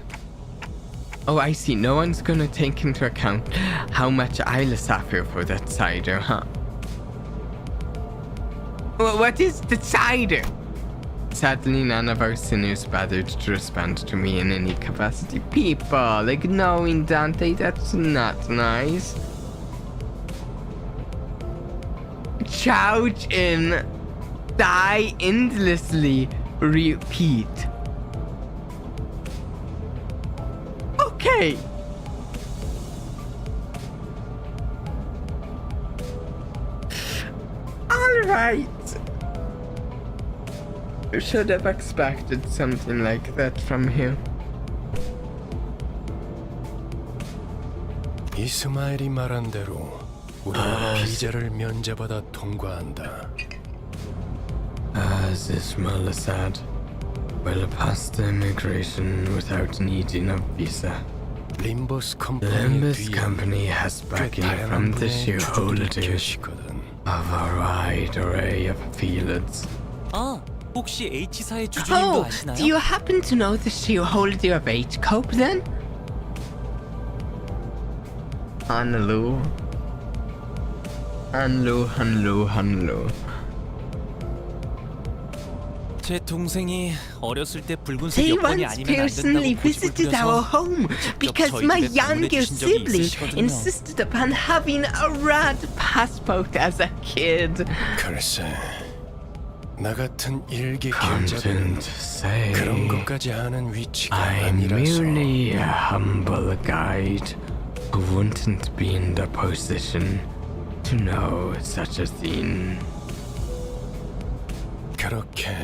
S1: Oh, I see. No one's gonna take into account how much I'll suffer for that cider, huh? Well, what is the cider? Sadly, none of our sinners bothered to respond to me in any capacity. People ignoring Dante, that's not nice. Charge in, die endlessly, repeat. Okay. Alright. Should have expected something like that from you.
S5: 이스마엘이 말한 대로 우리는 비자를 면제받아 통과한다.
S1: As Ismail said, we'll pass the immigration without needing a visa.
S5: 림버스 컴퍼니의
S1: Limbus
S5: 뒤에
S1: Company has
S5: 꽤
S1: backing
S5: 다양한
S1: from the
S5: 분의 주주들이
S1: shareholders
S5: 계시거든.
S1: of a wide array of fields.
S2: 아, 혹시 H사의 주주님도
S1: Oh,
S2: 아시나요?
S1: do you happen to know the shareholder of H-Cope then? Hanlu.
S2: 제 동생이 어렸을 때 붉은색
S1: He
S2: 여권이
S1: once
S2: 아니면 안
S1: personally
S2: 된다고 고집을
S1: visited our
S2: 부려서
S1: home because
S2: 저희
S1: my
S2: 집에
S1: younger
S2: 방문해 주신 적이
S1: sibling
S2: 있으시거든요.
S1: insisted upon having a red passport as a kid.
S5: 글쎄, 나 같은 일개 경자들은
S1: Content say
S5: 그런 것까지 아는 위치가
S1: I'm
S5: 아니라서.
S1: merely a humble guide who wouldn't be in the position to know such a thing.
S5: 그렇게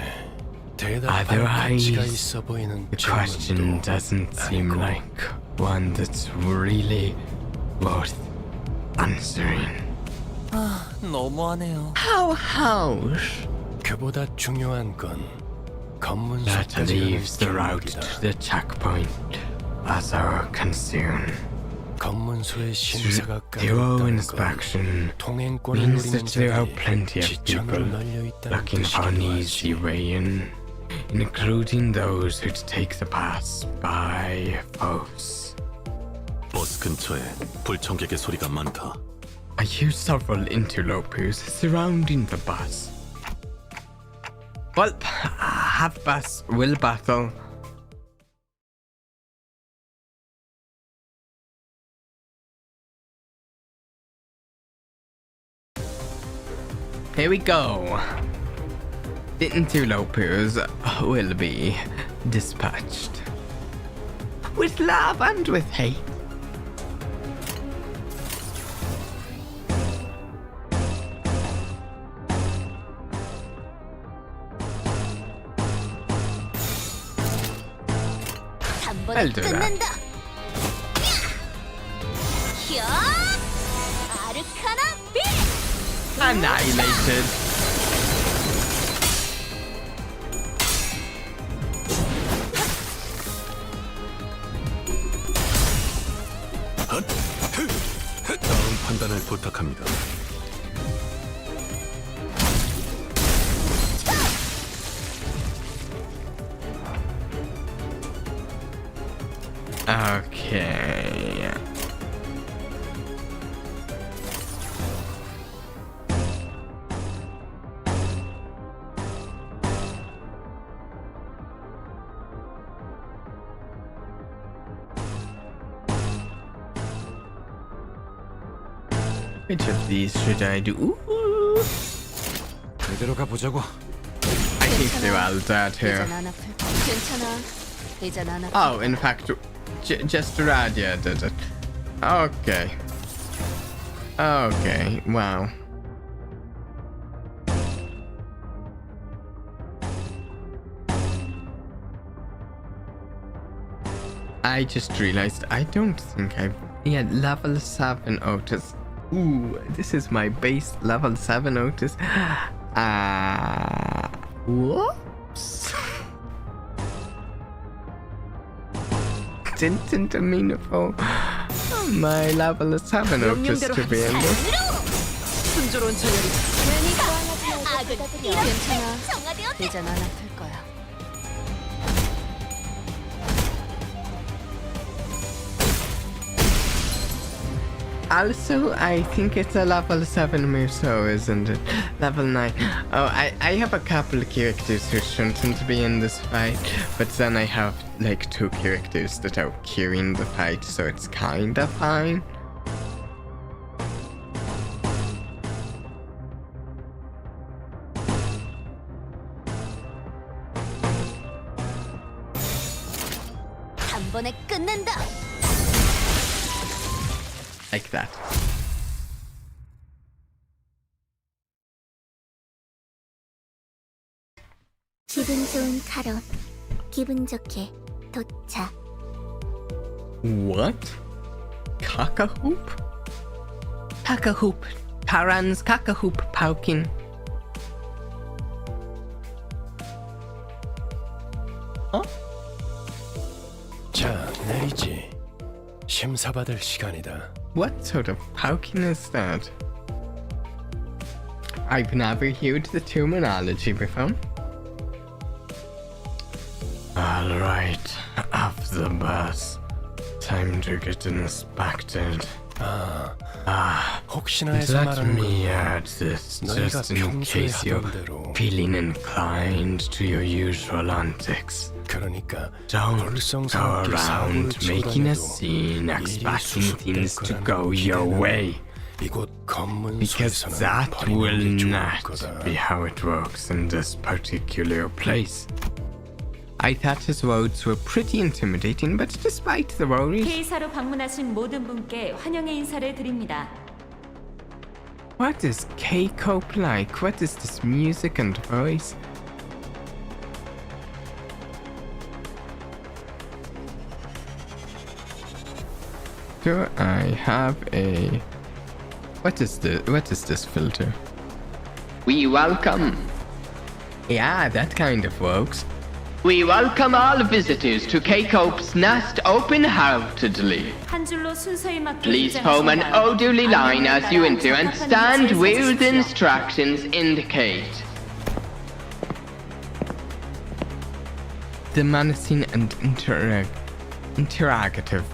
S5: 대답할 가치가
S1: Otherwise,
S5: 있어 보이는
S1: the question
S5: 질문도
S1: doesn't seem
S5: 아니고.
S1: like one that's really worth answering.
S2: 아, 너무하네요.
S1: How?
S5: 그보다 중요한 건 검문소까지
S1: That
S5: 가는
S1: leaves the route
S5: 길목이다.
S1: to the checkpoint as our concern.
S5: 검문소의 심사가
S1: Thorough
S5: 까다롭다는 건
S1: inspection
S5: 통행권을
S1: means
S5: 누리는
S1: that there are
S5: 자들이
S1: plenty of people
S5: 지천을 널려 있다는
S1: looking for an
S5: 뜻이기도
S1: easy
S5: 하지.
S1: way in, including those who'd take the pass by force.
S11: 버스 근처에 불청객의 소리가 많다.
S1: I hear several interlopers surrounding the bus. Well, half bus will battle. Here we go. The interlopers will be dispatched. With love and with hate.
S6: 단번에
S1: I'll do that.
S6: 끝낸다. 야! 아르카나 빌!
S1: Annihilated.
S11: 다음 판단을 부탁합니다.
S1: Okay. Which of these should I do? Ooh.
S4: 이대로 가보자고.
S1: I think they're all dead here.
S6: 이젠 안 아플 거야. 괜찮아. 이젠 안 아플
S1: Oh, in fact, just Radia did it. Okay. Okay, wow. I just realized I don't think I've... Yeah, level 7 Otis. Ooh, this is my base level 7 Otis. Whoops. Didn't mean to fall. My level 7 Otis to be in this.
S8: 순조로운 전열이
S6: 괜찮아. 이젠 안 아플 거야.
S1: Also, I think it's a level 7 Muso, isn't it? Level 9. Oh, I have a couple of characters who shouldn't be in this fight, but then I have like 2 characters that are carrying the fight, so it's kinda fine.
S6: 한 번에 끝낸다.
S1: Like that.
S6: 기분 좋은 카론. 기분 좋게 도착.
S1: What? Kakahoop? Kakahoop. Paran's Kakahoop Paukin. Huh?
S5: 자, 내리지. 심사받을 시간이다.
S1: What sort of Paukin is that? I've never heard the terminology before. Alright, off the bus. Time to get inspected.
S5: 혹시나 해서
S1: Let
S5: 말하는
S1: me
S5: 건데
S1: add this
S5: 너희가
S1: just in
S5: 평소에
S1: case you're
S5: 하던 대로
S1: feeling inclined to your usual antics.
S5: 그러니까
S1: Don't go
S5: 불성스럽게 사고를
S1: around making a
S5: 치고
S1: scene
S5: 다녀도
S1: expecting
S5: 일이
S1: things to
S5: 수습될
S1: go your
S5: 거라는
S1: way.
S5: 이곳
S1: Because
S5: 검문소에서는
S1: that
S5: 버리는
S1: will
S5: 게 좋을
S1: not
S5: 거다.
S1: be how it works in this particular place. I thought his roads were pretty intimidating, but despite the worries...
S12: K사로 방문하신 모든 분께 환영의 인사를 드립니다.
S1: What is K-Cope like? What is this music and voice? Do I have a... What is this filter? We welcome. Yeah, that kind of works. We welcome all visitors to K-Cope's Nest open-heartedly.
S12: 한 줄로 순서에 맞게
S1: Please form an orderly line as you enter and stand where the instructions indicate. The menacing and interrogative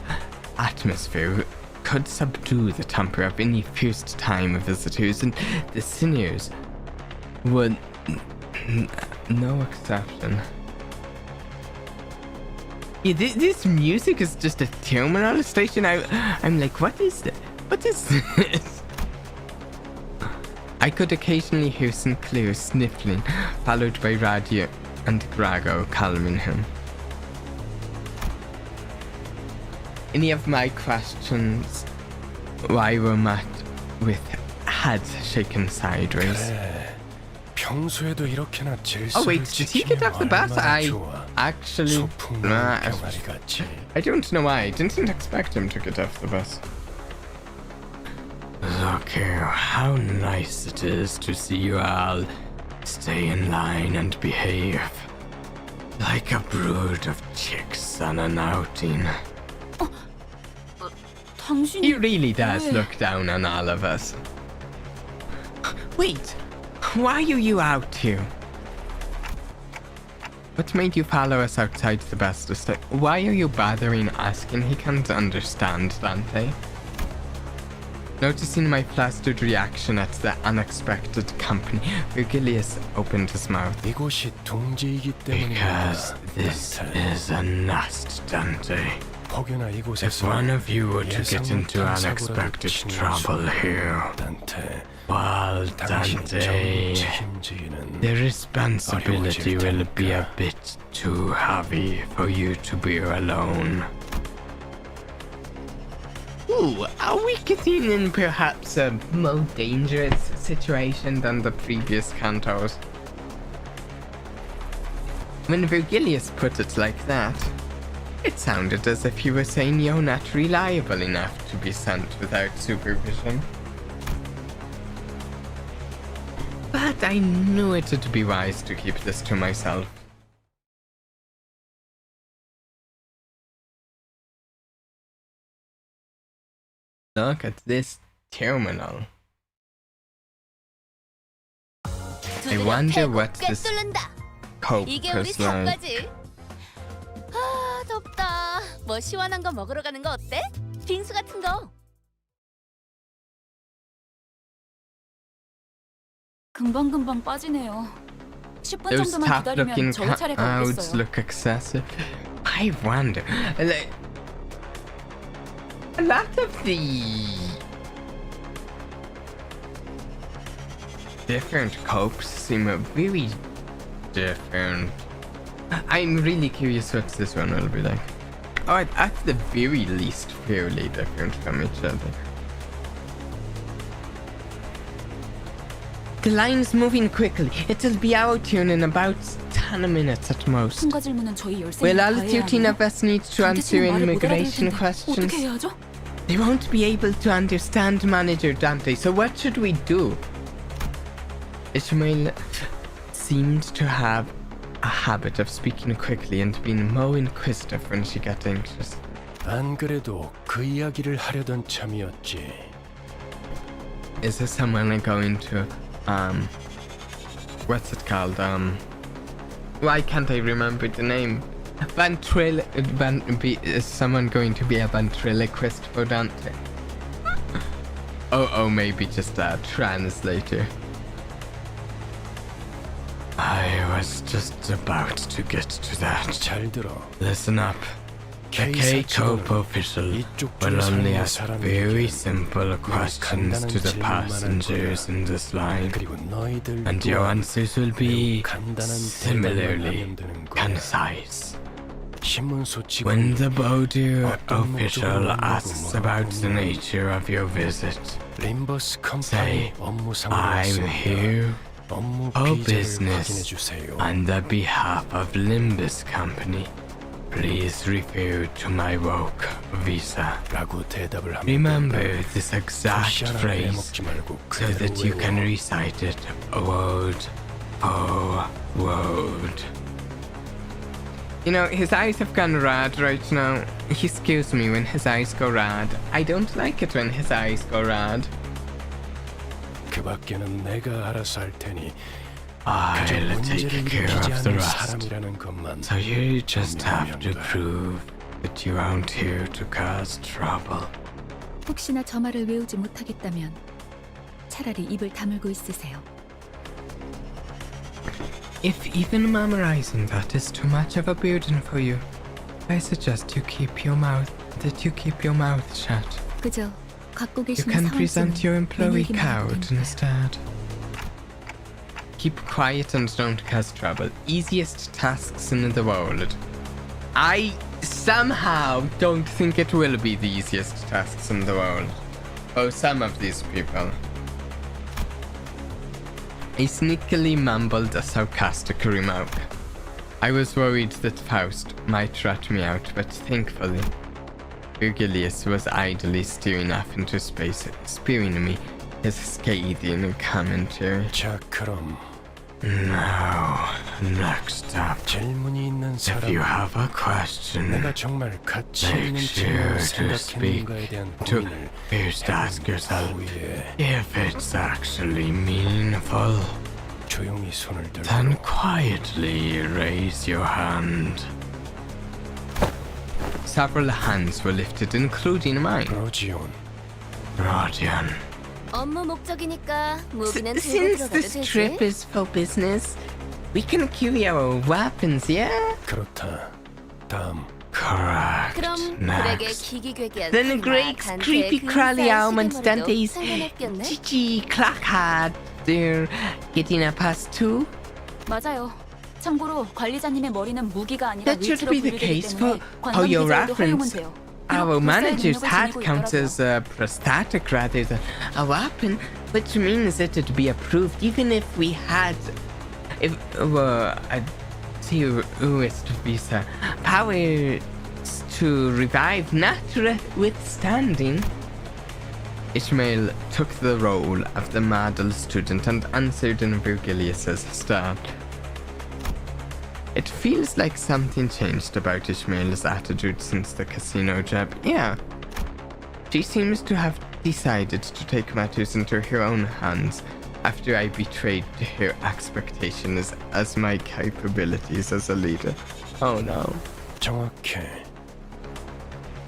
S1: atmosphere could subdue the temper of any first-time visitors, and the sinners would... no exception. Yeah, this music is just a terminal station. I'm like, what is this? What is this? I could occasionally hear Sinclair sniffling, followed by Radio and Grago calming him. Any of my questions why were met with heads shaken sideways.
S5: 평소에도 이렇게나
S1: Oh wait, did he get off the bus? I actually... I don't know why. I didn't expect him to get off the bus. Look here, how nice it is to see you all stay in line and behave. Like a brood of chicks on an outing.
S12: 당신이
S1: He really does look down on all of us. Wait, why are you out here? What made you follow us outside the bus this time? Why are you bothering asking? He can't understand, Dante. Noticing my flustered reaction at the unexpected company, Virgilius opened his mouth.
S5: 이곳이 동지이기
S1: Because
S5: 때문입니다.
S1: this is a nest, Dante.
S5: 혹여나
S1: If
S5: 이곳에서
S1: one of you were to
S5: 예상
S1: get into
S5: 못한 사고라도
S1: unexpected
S5: 치는
S1: trouble
S5: 순간,
S1: here,
S5: 단테,
S1: Well,
S5: 당신 전
S1: Dante,
S5: 책임지기는
S1: the responsibility will be a bit too heavy for you to bear alone. Ooh, are we getting in perhaps a more dangerous situation than the previous Cantos? When Virgilius put it like that, it sounded as if you were saying you're not reliable enough to be sent without supervision. But I knew it would be wise to keep this to myself. Look at this terminal. I wonder what this cope
S6: 이게 우리
S1: is like.
S6: 탑까지. 아 덥다. 뭐 시원한 거 먹으러 가는 거 어때? 빙수 같은 거.
S12: 금방금방 빠지네요. 10분
S1: Those
S12: 정도만
S1: top
S12: 기다리면
S1: looking
S12: 저희 차례가
S1: clouds
S12: 오겠어요.
S1: look excessive. I wonder. Like, a lot of the different copes seem very different. I'm really curious what this one will be like. Oh, at the very least, fairly different from each other. The line's moving quickly. It'll be our turn in about 10 minutes at most.
S12: 통과 질문은 저희 열쇠.
S1: Well, all 13 of us need to answer immigration questions.
S12: 어떻게 해야죠?
S1: They won't be able to understand Manager Dante, so what should we do? Ishmael seemed to have a habit of speaking quickly and being more inquisitive when she got anxious.
S5: 안 그래도 그 이야기를 하려던 참이었지.
S1: Is this someone going to, what's it called? Why can't I remember the name? Is someone going to be a ventriloquist for Dante? Oh, maybe just a translator. I was just about to get to that.
S5: 잘 들어.
S1: Listen up. The K-Cope official will only ask very simple questions to the passengers in this line, and your answers will be similarly concise. When the border official asks about the nature of your visit, say, I'm here for business on the behalf of Limbus Company. Please refer to my work visa. Remember this exact phrase so that you can recite it word for word. You know, his eyes have gone red right now. He scares me when his eyes go red. I don't like it when his eyes go red.
S5: 그 밖에는 내가 알아서 할 테니
S1: I'll take care of the rest. So you just have to prove that you aren't here to cause trouble.
S10: 혹시나 저 말을 외우지 못하겠다면 차라리 입을 다물고 있으세요.
S1: If even memorizing that is too much of a burden for you, I suggest you keep your mouth shut.
S10: 그저 갖고
S1: You
S10: 계시는
S1: can
S10: 상황
S1: present your
S10: 속에
S1: employee
S10: 내얘기만 하고
S1: card
S10: 있는 거예요.
S1: instead. Keep quiet and don't cause trouble. Easiest tasks in the world. I somehow don't think it will be the easiest tasks in the world. Oh, some of these people. I sneakily mumbled a sarcastic remark. I was worried that Faust might rat me out, but thankfully, Virgilius was idly staring off into space, sparing me his scathing commentary.
S5: 자, 그럼
S1: Now, next up,
S5: 질문이 있는
S1: if you have a question,
S5: 내가 정말 가치 있는
S1: make
S5: 질문을
S1: sure to speak
S5: 생각했는가에 대한
S1: to
S5: 고민을
S1: first ask yourself
S5: 후에
S1: if it's actually meaningful.
S5: 조용히 손을 들고
S1: Then quietly raise your hand. Several hands were lifted, including mine.
S5: 로지온
S1: Rodion.
S6: 업무 목적이니까 무기는 들고
S1: Since
S6: 들어가도
S1: this trip
S6: 되지.
S1: is for business, we can carry our weapons, yeah?
S5: 그렇다. 다음
S1: Correct.
S6: 그럼 그에게
S1: Next.
S6: 기기괴기한
S1: Then Greg's creepy crawly almonds Dante's
S6: 상관없겠네.
S1: Gigi Clackhead. They're getting a pass too?
S12: 맞아요. 참고로 관리자님의 머리는 무기가 아니라
S1: That should
S12: 위치로
S1: be the
S12: 분류되기
S1: case for
S12: 때문에
S1: how your
S12: 관람 기자에도 허용은
S1: reference.
S12: 돼요.
S1: Our
S12: 비록
S1: manager's
S12: 불사의
S1: hat
S12: 능력을
S1: counts
S12: 지니고
S1: as a prosthetic rather than a weapon, which means that it'd be approved even if we had, if a terrorist visa powers to revive, notwithstanding. Ishmael took the role of the model student and answered in Virgilius's stead. It feels like something changed about Ishmael's attitude since the casino job. Yeah. She seems to have decided to take matters into her own hands after I betrayed her expectations as my capabilities as a leader. Oh no.
S5: 정확해.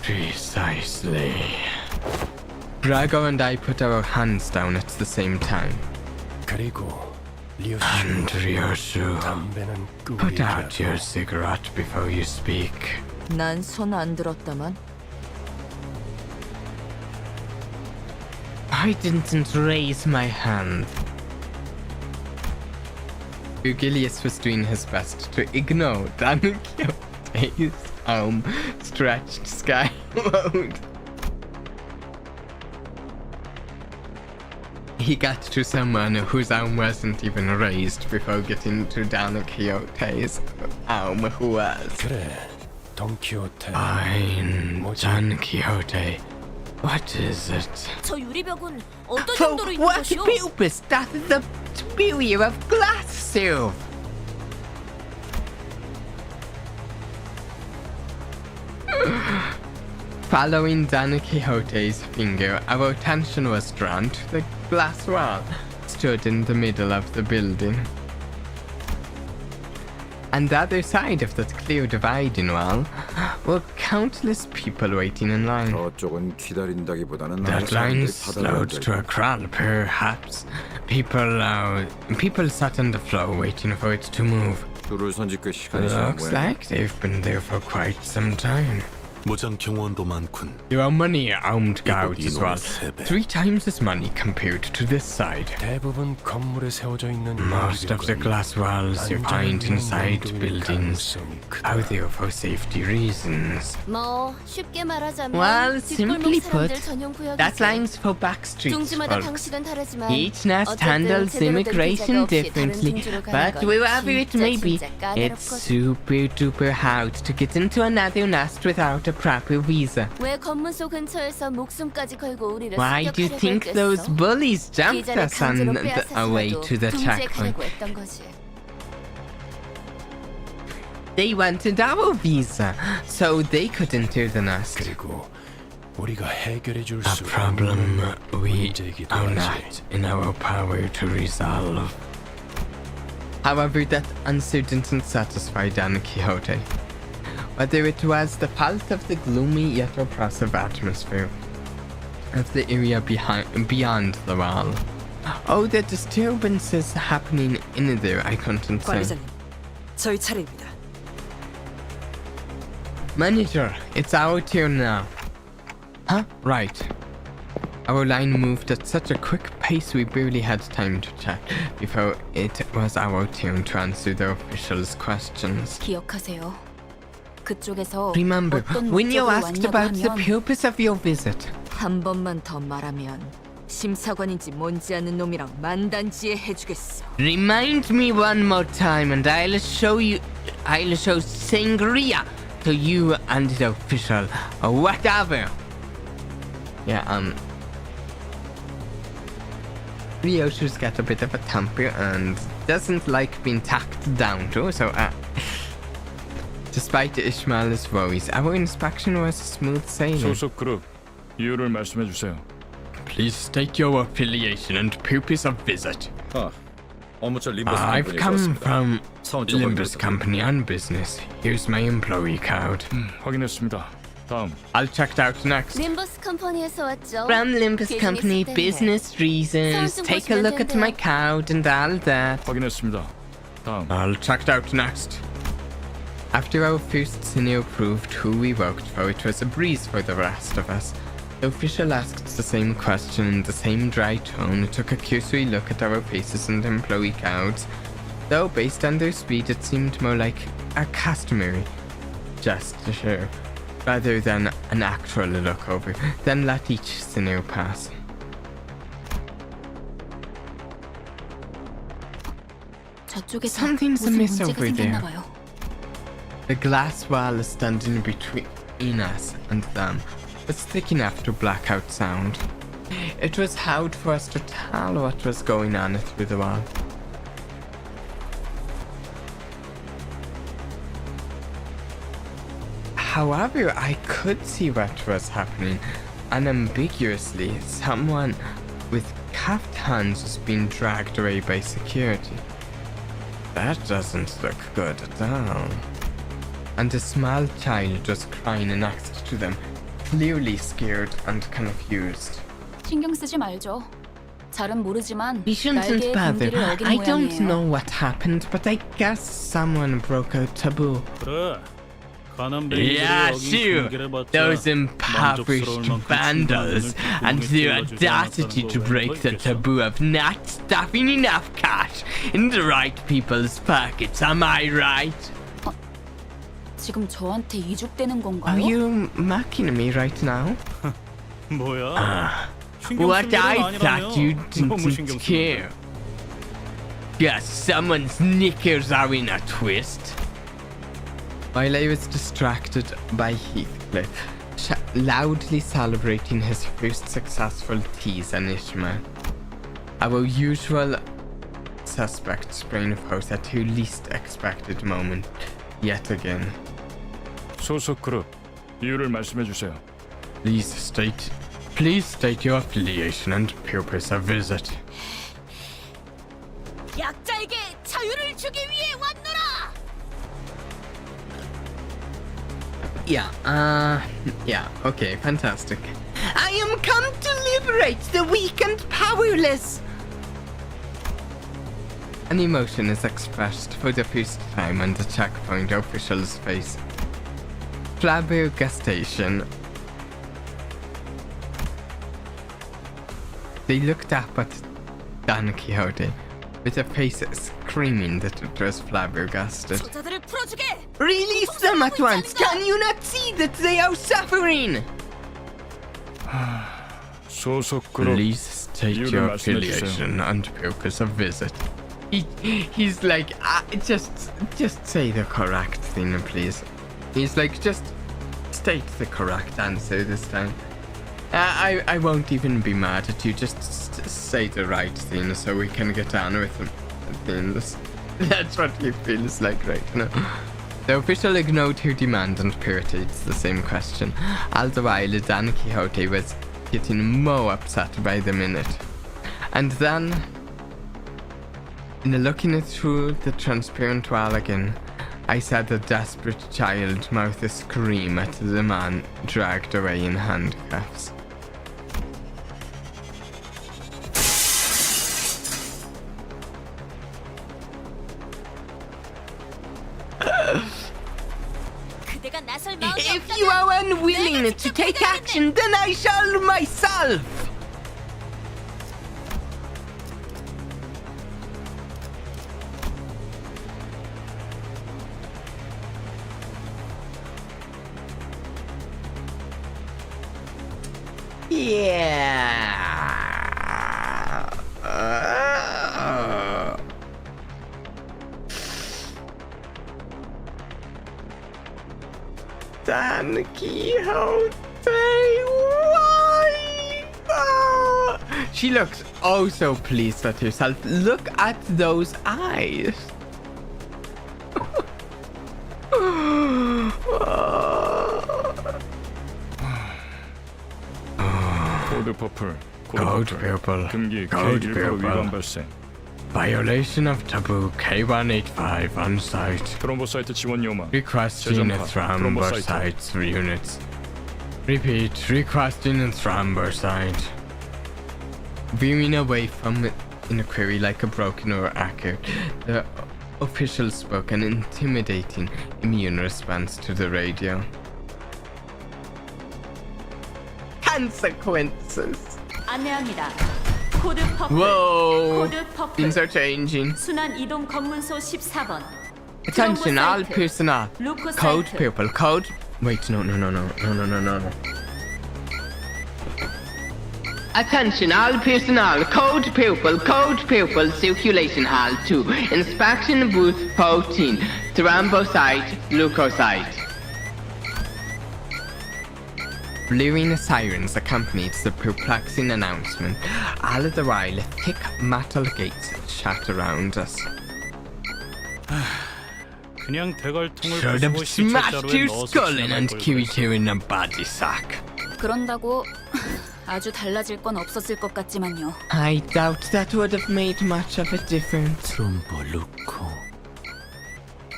S1: Precisely. Brago and I put our hands down at the same time.
S5: 그리고 리오슈,
S1: And Ryosu,
S5: 담배는 끄고
S1: put out
S5: 얘기하고.
S1: your cigarette before you speak.
S8: 난 손 안 들었다만.
S1: I didn't raise my hand. Virgilius was doing his best to ignore Danikyote's arm stretched skyward. He got to someone whose arm wasn't even raised before getting to Danikyote's arm, who was.
S5: 그래, 돈키호테.
S1: Fine, Don Quixote. What is it?
S6: 저 유리벽은 어떤
S1: For
S6: 정도로 있는
S1: what
S6: 것이오?
S1: purpose doth the superior of glass serve? Following Don Quixote's finger, our attention was drawn to the glass wall stood in the middle of the building. On the other side of that clear dividing wall were countless people waiting in line.
S4: 저쪽은 기다린다기보다는
S1: That line slowed to a crawl, perhaps. People sat on the floor waiting for it to move.
S4: 줄을 선지 꽤 시간이 지난
S1: Looks
S4: 모양.
S1: like they've been there for quite some time.
S11: 무장 경호원도 많군.
S1: There are many armed guards as well.
S11: 이놈의 세 배.
S1: 3 times as many compared to this side.
S5: 대부분 건물에 세워져 있는
S1: Most of the glass walls you find inside buildings are there for safety reasons.
S6: 뭐 쉽게 말하자면
S1: Well,
S6: 뒷골목
S1: simply put,
S6: 사람들 전용 구역이지.
S1: that line's for backstreet
S6: 둥지마다
S1: folks.
S6: 방식은 다르지만
S1: Each nest
S6: 어쨌든
S1: handles
S6: 제대로 된
S1: immigration
S6: 비자가 없이 다른
S1: differently,
S6: 둥지로 가는
S1: but
S6: 건
S1: wherever it may be,
S6: 진짜
S1: it's
S6: 까다롭거든.
S1: super duper hard to get into another nest without a proper visa.
S6: 왜 검문소 근처에서 목숨까지 걸고 우리를
S1: Why do you
S6: 습격하려고
S1: think those
S6: 했겠어?
S1: bullies jumped
S6: 기자를
S1: us on
S6: 강제로
S1: the way to the
S6: 둥지에
S1: checkpoint?
S6: 가려고 했던 거지.
S1: They wanted our visa, so they could enter the nest.
S5: 그리고 우리가 해결해 줄
S1: A
S5: 수
S1: problem
S5: 없는
S1: we
S5: 문제이기도
S1: are
S5: 하지.
S1: not in our power to resolve. However, that answered didn't satisfy Don Quixote. Whether it was the fault of the gloomy yet oppressive atmosphere of the area beyond the wall, or the disturbances happening in there, I couldn't say.
S8: 관리자님, 저희 차례입니다.
S1: Manager, it's our turn now. Huh? Right. Our line moved at such a quick pace we barely had time to chat before it was our turn to answer the officials' questions.
S12: 기억하세요. 그쪽에서
S1: Remember,
S12: 어떤
S1: when you
S12: 목적으로
S1: asked
S12: 왔냐고
S1: about the
S12: 하면
S1: purpose of your visit,
S8: 한 번만 더 말하면 심사관인지 뭔지 아는 놈이랑 만단지에 해주겠어.
S1: remind me one more time and I'll show sangria to you and the official, or whatever. Yeah, Ryoshu's got a bit of a temper and doesn't like being talked down to, so despite Ishmael's worries, our inspection was smooth sailing.
S3: 소속 그룹 이유를 말씀해 주세요.
S1: Please state your affiliation and purpose of visit.
S4: 업무처 림버스
S1: I've
S4: 컴퍼니에서
S1: come
S4: 왔습니다.
S1: from
S4: 사원적
S1: Limbus
S4: 관계에서
S1: Company on business. Here's my employee card.
S3: 확인했습니다. 다음.
S1: I'll check out next.
S6: 림버스 컴퍼니에서 왔죠.
S1: From Limbus
S6: 계정이
S1: Company,
S6: 있을 때문에.
S1: business reasons.
S6: 좀
S1: Take a
S6: 보시면
S1: look at my card and all that.
S3: 확인했습니다. 다음.
S1: I'll check out next. After our first scenario proved who we worked for, it was a breeze for the rest of us. The official asked the same question in the same dry tone, took a cursory look at our faces and employee cards, though based on their speed it seemed more like a customary gesture rather than an actual look over, then let each scenario pass.
S12: 저쪽에서
S1: Something's
S12: 무슨
S1: amiss
S12: 문제가
S1: over
S12: 생겼나
S1: there.
S12: 봐요.
S1: The glass wall is standing between us and them was thick enough to block out sound. It was hard for us to tell what was going on through the wall. However, I could see what was happening. Unambiguously, someone with cuffed hands was being dragged away by security. That doesn't look good at all. And a small child was crying next to them, clearly scared and confused.
S12: 신경 쓰지 말죠. 잘은 모르지만
S1: We shouldn't
S12: 날개의
S1: bother.
S12: 금기를 어긴
S1: I don't
S12: 모양이에요.
S1: know what happened, but I guess someone broke a taboo.
S3: 그래.
S1: Yeah, sure. Those impoverished vandals and their audacity to break the taboo of not stuffing enough cash in the right people's pockets. Am I right?
S12: 지금 저한테 이죽되는
S1: Are
S12: 건가요?
S1: you mocking me right now?
S3: 뭐야?
S1: What I thought you didn't care. Guess someone's knickers are in a twist. While I was distracted by Heathcliff, loudly celebrating his first successful tease on Ishmael, our usual suspect's brain froze at her least expected moment, yet again.
S3: 소속 그룹 이유를 말씀해 주세요.
S1: Please state your affiliation and purpose of visit.
S6: 약자에게 자유를 주기 위해 왔노라.
S1: Yeah, okay, fantastic. I am come to liberate the weak and powerless! An emotion is expressed for the first time on the checkpoint official's face. Flabbergastation. They looked up at Don Quixote with a face screaming that it was flabbergasted.
S6: 저자들을 풀어주게.
S1: Release them at once! Can you not see that they are suffering?
S3: 소속 그룹
S1: Please state
S3: 이유를
S1: your
S3: 말씀해
S1: affiliation and purpose of visit. He's like, just say the correct thing, please. He's like, just state the correct answer this time. I won't even be mad at you. Just say the right thing so we can get on with things. That's what he feels like right now. The official ignored her demand and parroted the same question, all the while Don Quixote was getting more upset by the minute. And then, looking through the transparent wall again, I saw the desperate child mouth a scream at the man dragged away in handcuffs. If you are unwilling to take action, then I shall myself! Yeah. Don Quixote, why? She looks oh so pleased at herself. Look at those eyes.
S3: 코드 퍼플
S1: Code purple.
S3: 금기
S1: Code
S3: K115
S1: purple.
S3: 위반 발생.
S1: Violation of taboo K185 on site.
S3: 트롬보사이트 지원 요망.
S1: Requesting a
S3: 재점파,
S1: thrombocytes units. Repeat, requesting a thrombocyte. Veering away from inquiry like a broken or accurate, the Officials spoke an intimidating immune response to the radio. Consequences.
S12: 안내합니다. 코드 퍼플.
S1: Whoa.
S12: 코드 퍼플.
S1: Things are changing.
S12: 순환 이동 검문소 14번.
S1: Attention all personnel.
S12: 루코사이트.
S1: Code people. Code. Wait, no. Attention all personnel. Code pupil, circulation hall 2. Inspection booth 14. Thrombocyte, leukocyte. Blaring sirens accompanied the perplexing announcement. All the while, thick metal gates shut around us.
S3: 그냥 대걸통을
S1: Should have
S3: 부수고 시체
S1: smashed
S3: 자루에
S1: your
S3: 넣어서
S1: skull in and
S3: 지나갈
S1: carried
S3: 걸
S1: you in a body sack.
S12: 그런다고 아주 달라질 건 없었을 것 같지만요.
S1: I doubt that would have made much of a difference.
S7: 트롬보 루코.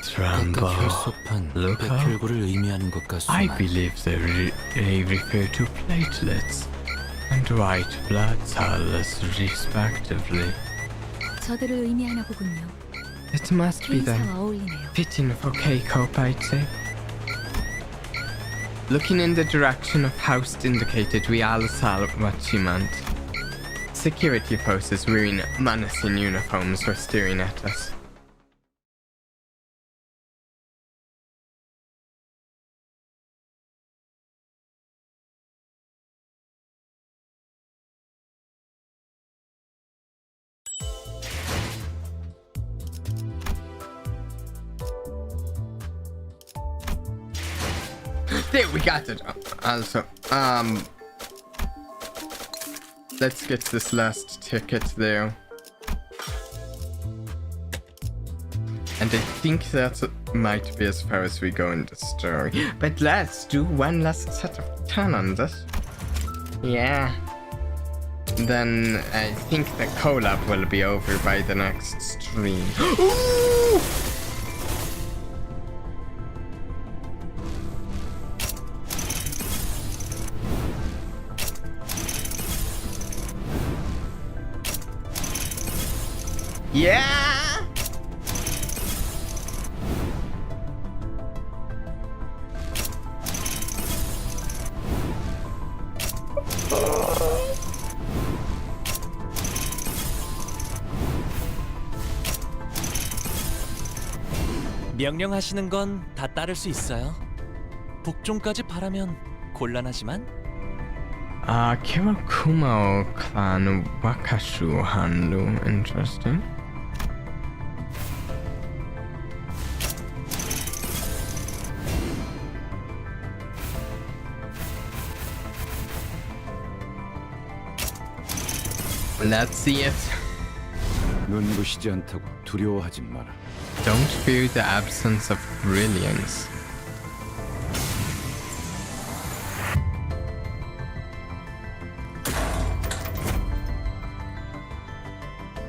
S1: Thrombo.
S7: 각각 혈소판
S1: 루코?
S7: 백혈구를 의미하는 것
S1: I
S7: 같소만.
S1: believe they refer to platelets and white blood cells respectively.
S10: 저들을 의미하나 보군요.
S1: It must be them.
S10: K사와 어울리네요.
S1: Fitting for K-Cope, I'd say. Looking in the direction of house indicated, we all saw what she meant. Security forces wearing menacing uniforms were staring at us. There, we got it. Also, let's get this last ticket there. And I think that might be as far as we go in the story. But let's do one last set of turn on this. Yeah. Then I think the collab will be over by the next stream. Ooh! Yeah!
S2: 명령하시는 건 다 따를 수 있어요. 복종까지 바라면 곤란하지만.
S1: Kirakumo clan Wakashu Hanlu. Interesting. Let's see it.
S4: 눈부시지 않다고 두려워하지 마라.
S1: Don't fear the absence of brilliance.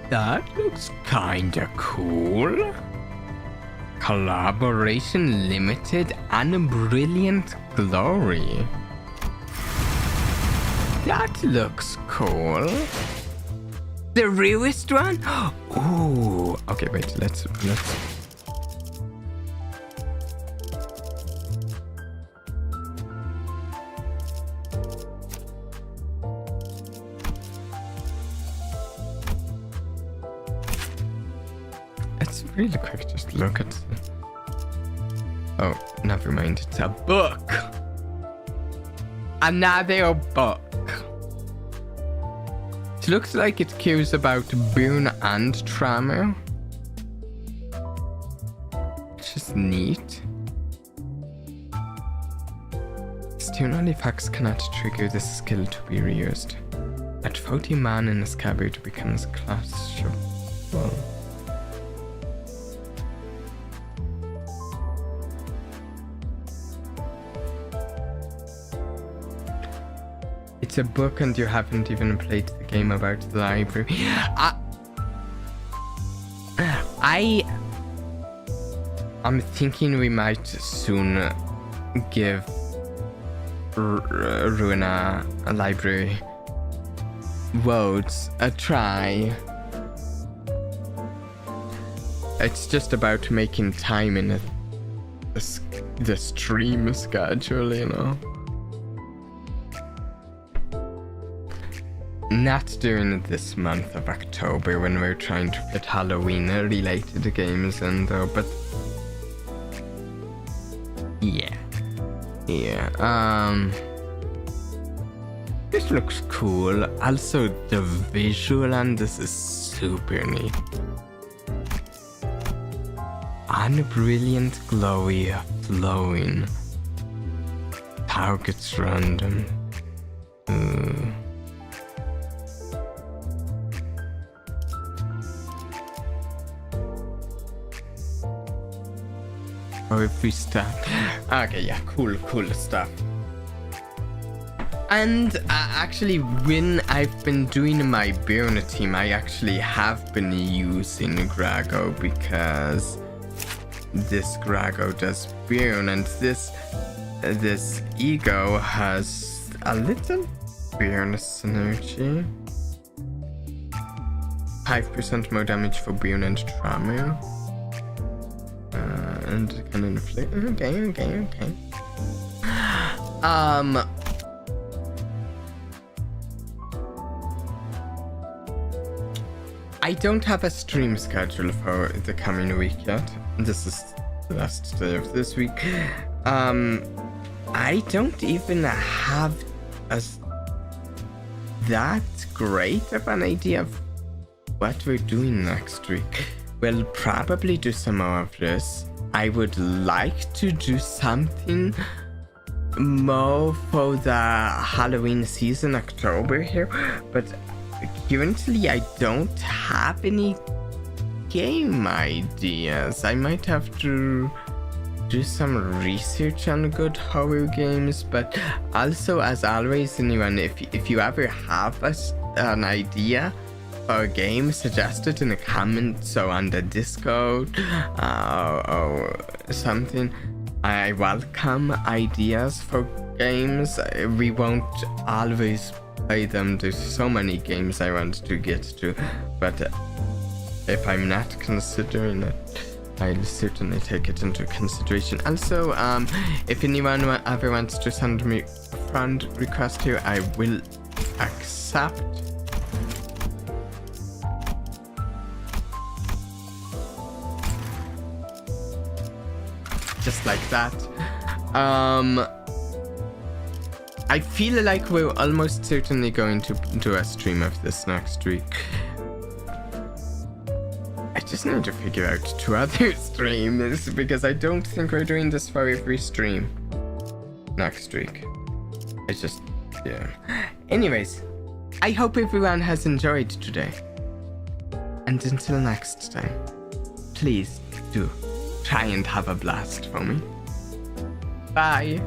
S1: That looks kinda cool. Collaboration Limited and Brilliant Glory. That looks cool. The rarest one? Ooh. Okay, wait, let's really quick just look at oh, never mind, it's a book. Another book. It looks like it cares about burn and trauma, which is neat. External effects cannot trigger this skill to be reused. At 40 man in a scabbard becomes classable. It's a book and you haven't even played the game about the library. I'm thinking we might soon give Ruina a library roads a try. it's just about making time in the stream schedule, you know. Not during this month of October when we're trying to get Halloween related games in though, but yeah. This looks cool. Also the visual on this is super neat. Unbrilliant glowy flowing. Targets random. Or if we start. Okay, yeah, cool stuff. And actually, when I've been doing my Burn team, I actually have been using Grago because this Grago does Burn, and this Ego has a little Burn synergy. 5% more damage for Burn and Trauma. And can inflict. Okay. I don't have a stream schedule for the coming week yet. This is the last day of this week. I don't even have that great of an idea of what we're doing next week. We'll probably do some more of this. I would like to do something more for the Halloween season, October here, but currently I don't have any game ideas. I might have to do some research on good horror games, but also, as always, anyone, if you ever have an idea or a game, suggest it in the comments or on the Discord or something. I welcome ideas for games. We won't always play them. There's so many games I want to get to, but if I'm not considering it, I'll certainly take it into consideration. Also, if anyone ever wants to send me a friend request here, I will accept. Just like that. I feel like we're almost certainly going to do a stream of this next week. I just need to figure out 2 other streams because I don't think we're doing this for every stream next week. It's just, yeah. Anyways, I hope everyone has enjoyed today. And until next time, please do try and have a blast for me. Bye.